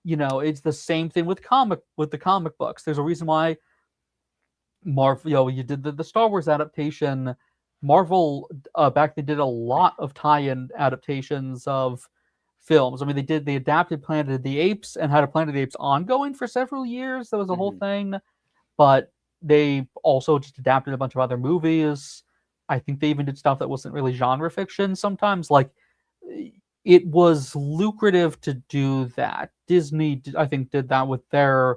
Speaker 2: You know, it's the same thing with the comic books. There's a reason why Marvel, you did the Star Wars adaptation. Marvel back then did a lot of tie-in adaptations of films. I mean, they adapted Planet of the Apes and had a Planet of the Apes ongoing for several years. That was a whole thing. But they also just adapted a bunch of other movies. I think they even did stuff that wasn't really genre fiction sometimes. Like, it was lucrative to do that. Disney, I think, did that with their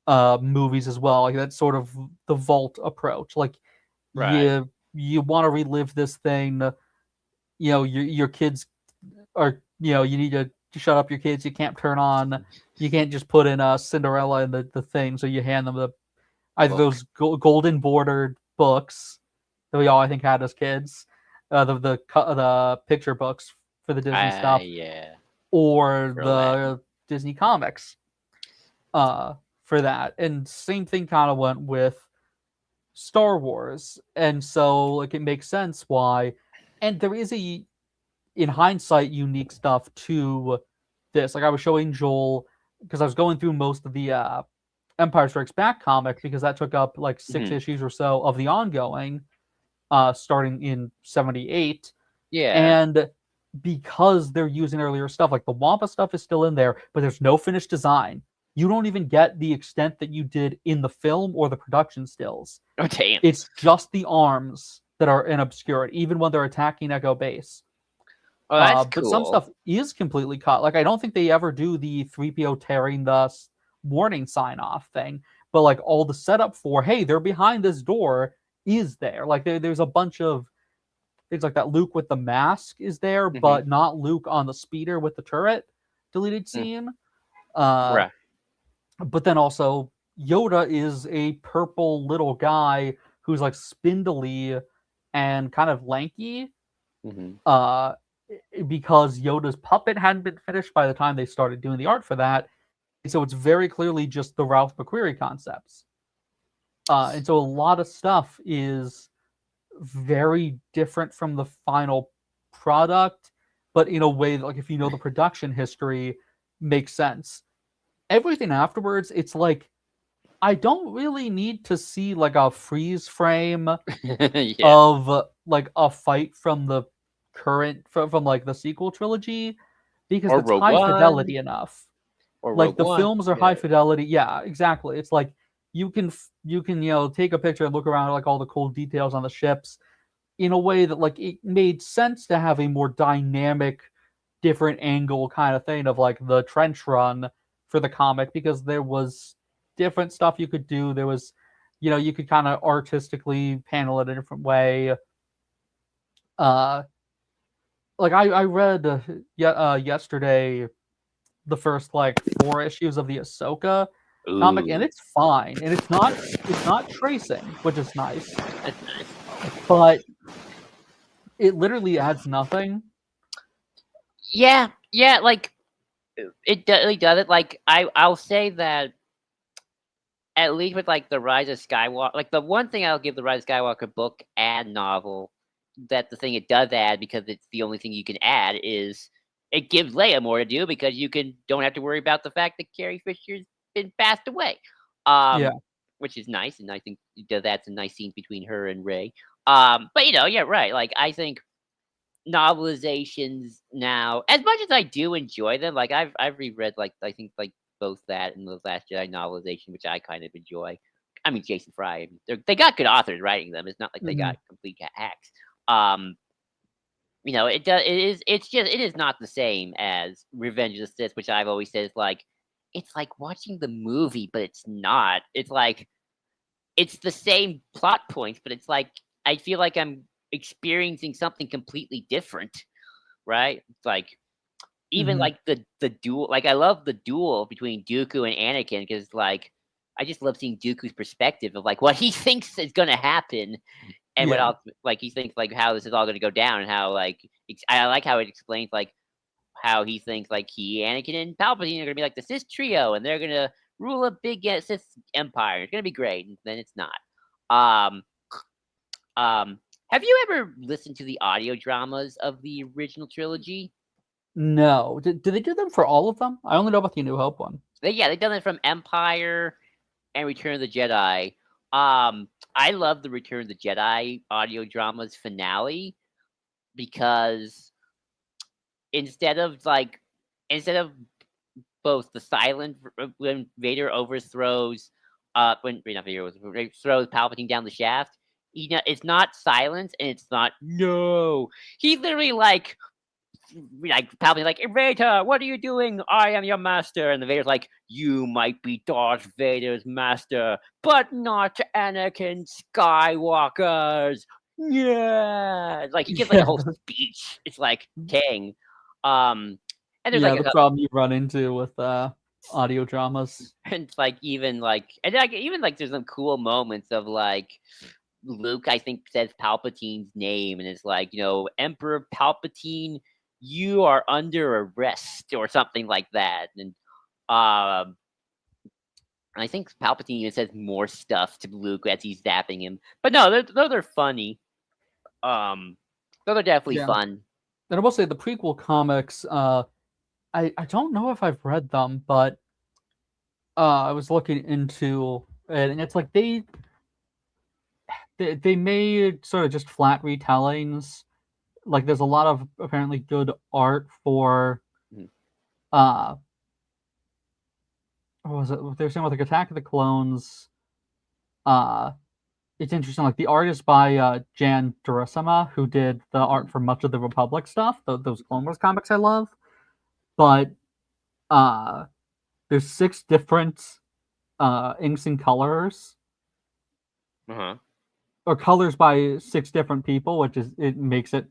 Speaker 2: movies as well. Like, that's sort of the vault approach. Like, you want to relive this thing. You know, your kids are, you need to shut up your kids. You can't you can't just put in a Cinderella in the thing. So you hand them either those golden bordered books that we all, I think, had as kids, the picture books for the Disney stuff, or the Disney comics for that. And same thing kind of went with Star Wars. And so like it makes sense why. And there is in hindsight, unique stuff to this. Like I was showing Joel, because I was going through most of the Empire Strikes Back comic, because that took up like 6 issues or so of the ongoing, starting in 78. And because they're using earlier stuff, like the Wampa stuff is still in there, but there's no finished design. You don't even get the extent that you did in the film or the production stills.
Speaker 1: Oh, damn.
Speaker 2: It's just the arms that are in obscurity, even when they're attacking Echo Base.
Speaker 1: Oh, that's cool.
Speaker 2: But some stuff is completely cut. Like, I don't think they ever do the 3PO tearing the warning sign off thing, but like all the setup for, hey, they're behind this door is there. Like there's a bunch of things like that. Luke with the mask is there, but not Luke on the speeder with the turret deleted scene. But then also Yoda is a purple little guy who's like spindly and kind of lanky. Because Yoda's puppet hadn't been finished by the time they started doing the art for that. So it's very clearly just the Ralph McQuarrie concepts. And so a lot of stuff is very different from the final product, but in a way that, like, if you know the production history, makes sense. Everything afterwards, it's like I don't really need to see like a freeze frame
Speaker 1: Yeah.
Speaker 2: of like a fight from the current from like the sequel trilogy because
Speaker 1: Or
Speaker 2: it's
Speaker 1: Rogue
Speaker 2: high
Speaker 1: One.
Speaker 2: fidelity enough.
Speaker 1: Or
Speaker 2: Like
Speaker 1: Rogue
Speaker 2: the
Speaker 1: One.
Speaker 2: films are high
Speaker 1: Yeah.
Speaker 2: fidelity. Yeah, exactly. It's like you can take a picture and look around at like all the cool details on the ships in a way that like it made sense to have a more dynamic, different angle kind of thing of like the trench run for the comic because there was different stuff you could do. There was, you could kind of artistically panel it a different way. Uh, like I read yesterday the first like 4 issues of the Ahsoka comic, and
Speaker 1: Ooh.
Speaker 2: it's fine, and it's not tracing, which is nice,
Speaker 1: That's nice.
Speaker 2: but it literally adds nothing.
Speaker 1: Yeah. Yeah. Like it really does it. Like I'll say that at least with like the Rise of Skywalker, like the one thing I'll give the Rise of Skywalker book and novel, that the thing it does add because it's the only thing you can add is it gives Leia more to do because you don't have to worry about the fact that Carrie Fisher's been passed away,
Speaker 2: Yeah.
Speaker 1: which is nice, and I think that's a nice scene between her and Rey. But yeah, right. Like I think novelizations now, as much as I do enjoy them, like I've reread like I think like both that and the Last Jedi novelization, which I kind of enjoy. I mean, Jason Fry, I mean, they got good authors writing them. It's not like they
Speaker 2: Mhm.
Speaker 1: got complete hacks. Um, it does. It is not the same as Revenge of the Sith, which I've always said is like it's like watching the movie, but it's not. It's like it's the same plot points, but it's like I feel like I'm experiencing something completely different, right? It's like even
Speaker 2: Mhm.
Speaker 1: like the duel. Like I love the duel between Dooku and Anakin because like I just love seeing Dooku's perspective of like what he thinks is gonna happen and what
Speaker 2: Yeah.
Speaker 1: else like he thinks like how this is all gonna go down and how like I like how it explains like how he thinks like Anakin, and Palpatine are gonna be like the Sith trio, and they're gonna rule a big Sith empire. It's gonna be great, and then it's not. Um, um, have you ever listened to the audio dramas of the original trilogy?
Speaker 2: No. Did they do them for all of them? I only know about the New Hope one.
Speaker 1: They've done it from Empire and Return of the Jedi. I love the Return of the Jedi audio dramas finale because instead of both the silent when Vader overthrows when not Vader throws Palpatine down the shaft. It's not silence and it's not no. He literally like Palpatine like Vader, what are you doing? I am your master, and the Vader's like, you might be Darth Vader's master, but not Anakin Skywalker's. Yeah, like he gives like a whole
Speaker 2: Yeah.
Speaker 1: speech. It's like king. Um, and there's
Speaker 2: Yeah,
Speaker 1: like
Speaker 2: the
Speaker 1: a
Speaker 2: problem you run into with audio dramas.
Speaker 1: and it's like even like and like even like there's some cool moments of like Luke I think says Palpatine's name and it's like Emperor Palpatine, you are under arrest or something like that, and um I think Palpatine even says more stuff to Luke as he's zapping him. But no, those are funny. Um, those are definitely
Speaker 2: Yeah.
Speaker 1: fun.
Speaker 2: And I will say the prequel comics, I don't know if I've read them, but I was looking into it, and it's like they made sort of just flat retellings. Like there's a lot of apparently good art for
Speaker 1: Mhm.
Speaker 2: uh what was it? They were saying with like Attack of the Clones. Uh it's interesting. Like the art is by Jan Durasima, who did the art for much of the Republic stuff, those Clone Wars comics I love. But uh there's 6 different inks and colors,
Speaker 1: Uh-huh.
Speaker 2: or colors by 6 different people, which is it makes it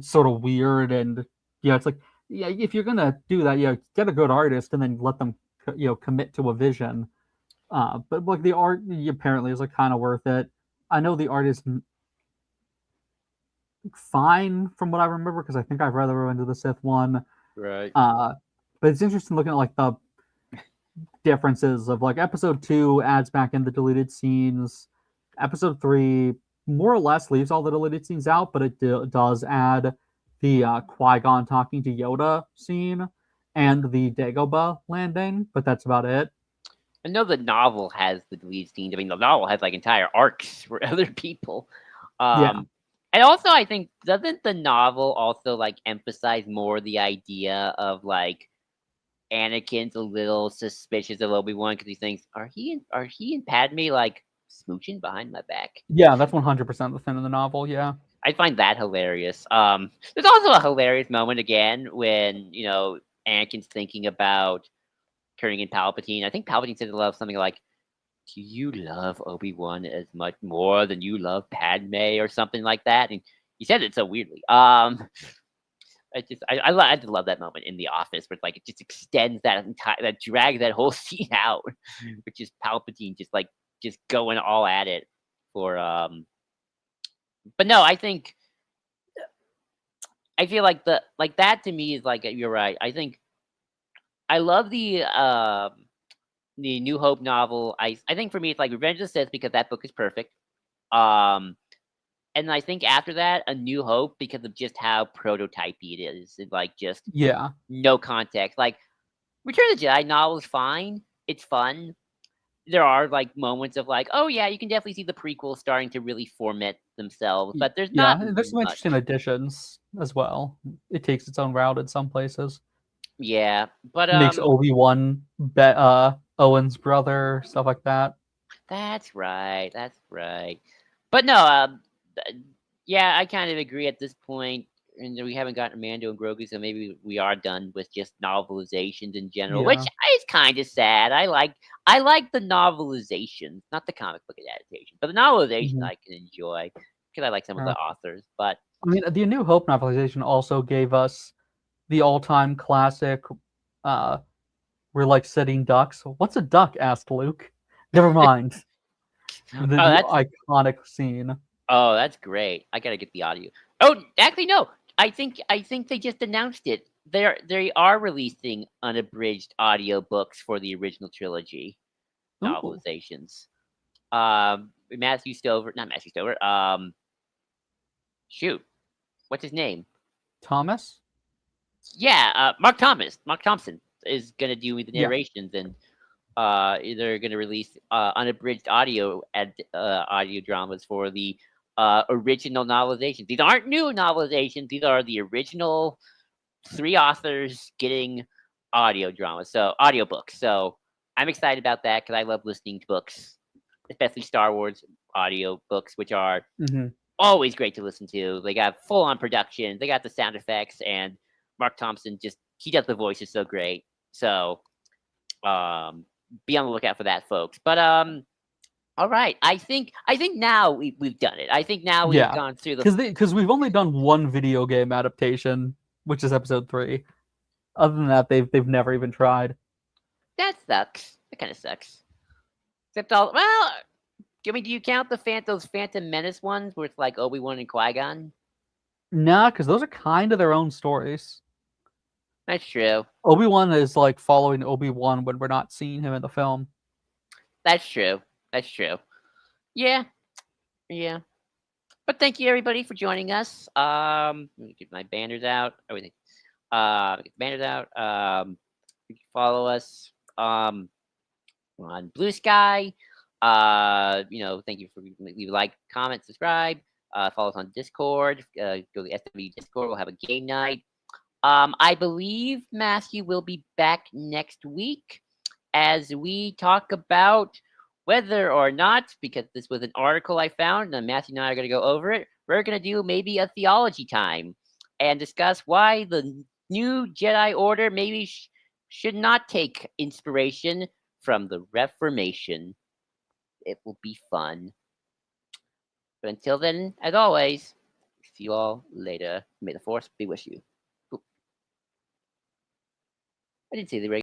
Speaker 2: sort of weird. And yeah, it's like, yeah, if you're gonna do that, yeah, get a good artist and then let them commit to a vision. But like the art apparently is like kind of worth it. I know the art is fine from what I remember because I think I've read the Revenge of the Sith one.
Speaker 1: Right.
Speaker 2: uh but it's interesting looking at like the differences of like episode 2 adds back in the deleted scenes. Episode 3 more or less leaves all the deleted scenes out, but it does add the Qui-Gon talking to Yoda scene and the Dagobah landing, but that's about it.
Speaker 1: I know the novel has the deleted scenes. I mean, the novel has like entire arcs for other people.
Speaker 2: Yeah.
Speaker 1: And also, I think doesn't the novel also like emphasize more the idea of like Anakin's a little suspicious of Obi-Wan because he thinks, are he and Padme like smooching behind my back?
Speaker 2: Yeah, that's 100% the thing in the novel. Yeah.
Speaker 1: I find that hilarious. There's also a hilarious moment again when Anakin's thinking about turning in Palpatine. I think Palpatine says something like, "Do you love Obi-Wan as much more than you love Padme?" or something like that. And he said it so weirdly. I just love that moment in the office where like it just extends that drags that whole scene out, which is Palpatine just going all at it for But no, I feel like that to me is like you're right. I think I love the New Hope novel. I think for me it's like Revenge of the Sith because that book is perfect. Um and I think after that, A New Hope because of just how prototypey it is. It's like just
Speaker 2: Yeah.
Speaker 1: no context. Like Return of the Jedi novel is fine. It's fun. There are like moments of like, oh yeah, you can definitely see the prequels starting to really format themselves, but there's not
Speaker 2: Yeah. There's some
Speaker 1: much.
Speaker 2: interesting additions as well. It takes its own route in some places.
Speaker 1: Yeah, but
Speaker 2: Makes Obi-Wan Owen's brother, stuff like that.
Speaker 1: that's right. That's right. But no, yeah, I kind of agree at this point. And we haven't gotten Mando and Grogu, so maybe we are done with just novelizations in general, which
Speaker 2: Yeah.
Speaker 1: is kind of sad. I like the novelizations, not the comic book adaptation, but the novelization
Speaker 2: Mhm.
Speaker 1: I can enjoy because I like some of the
Speaker 2: Yeah.
Speaker 1: authors. But
Speaker 2: I mean, the New Hope novelization also gave us the all-time classic, uh, we're like sitting ducks. What's a duck? Asked Luke. Never mind.
Speaker 1: oh,
Speaker 2: The
Speaker 1: that's
Speaker 2: iconic scene.
Speaker 1: oh, that's great. I gotta get the audio. Oh, actually, no. I think they just announced it. They are releasing unabridged audio books for the original trilogy
Speaker 2: Ooh,
Speaker 1: novelizations. Matthew Stover, not Matthew Stover. Shoot, what's his name?
Speaker 2: Thomas?
Speaker 1: Yeah, Mark Thomas. Mark Thompson is gonna do the
Speaker 2: Yeah.
Speaker 1: narrations, and they're gonna release unabridged audio dramas for the original novelizations. These aren't new novelizations. These are the original three authors getting audio dramas, so audiobooks. So I'm excited about that because I love listening to books, especially Star Wars audio books, which are
Speaker 2: Hmm.
Speaker 1: always great to listen to. They got full on production. They got the sound effects, and Mark Thompson just he does the voices so great. So be on the lookout for that, folks. But all right. I think now we've done it. I think now we've
Speaker 2: Yeah.
Speaker 1: gone through the.
Speaker 2: Because we've only done one video game adaptation, which is episode 3. Other than that, they've never even tried.
Speaker 1: That sucks. That kind of sucks. Except all well. I mean, do you count those Phantom Menace ones where it's like Obi-Wan and Qui-Gon?
Speaker 2: Nah, because those are kind of their own stories.
Speaker 1: That's true.
Speaker 2: Obi-Wan is like following Obi-Wan when we're not seeing him in the film.
Speaker 1: That's true. That's true. Yeah. Yeah. But thank you everybody for joining us. Let me get my banners out. Everything. Get the banners out. You can follow us on Blue Sky. Thank you for leave a like, comment, subscribe. Follow us on Discord. Go to the SW Discord. We'll have a game night. I believe Matthew will be back next week as we talk about whether or not, because this was an article I found, and Matthew and I are going to go over it. We're going to do maybe a theology time and discuss why the new Jedi Order maybe should not take inspiration from the Reformation. It will be fun. But until then, as always, see you all later. May the Force be with you. Ooh. I didn't say the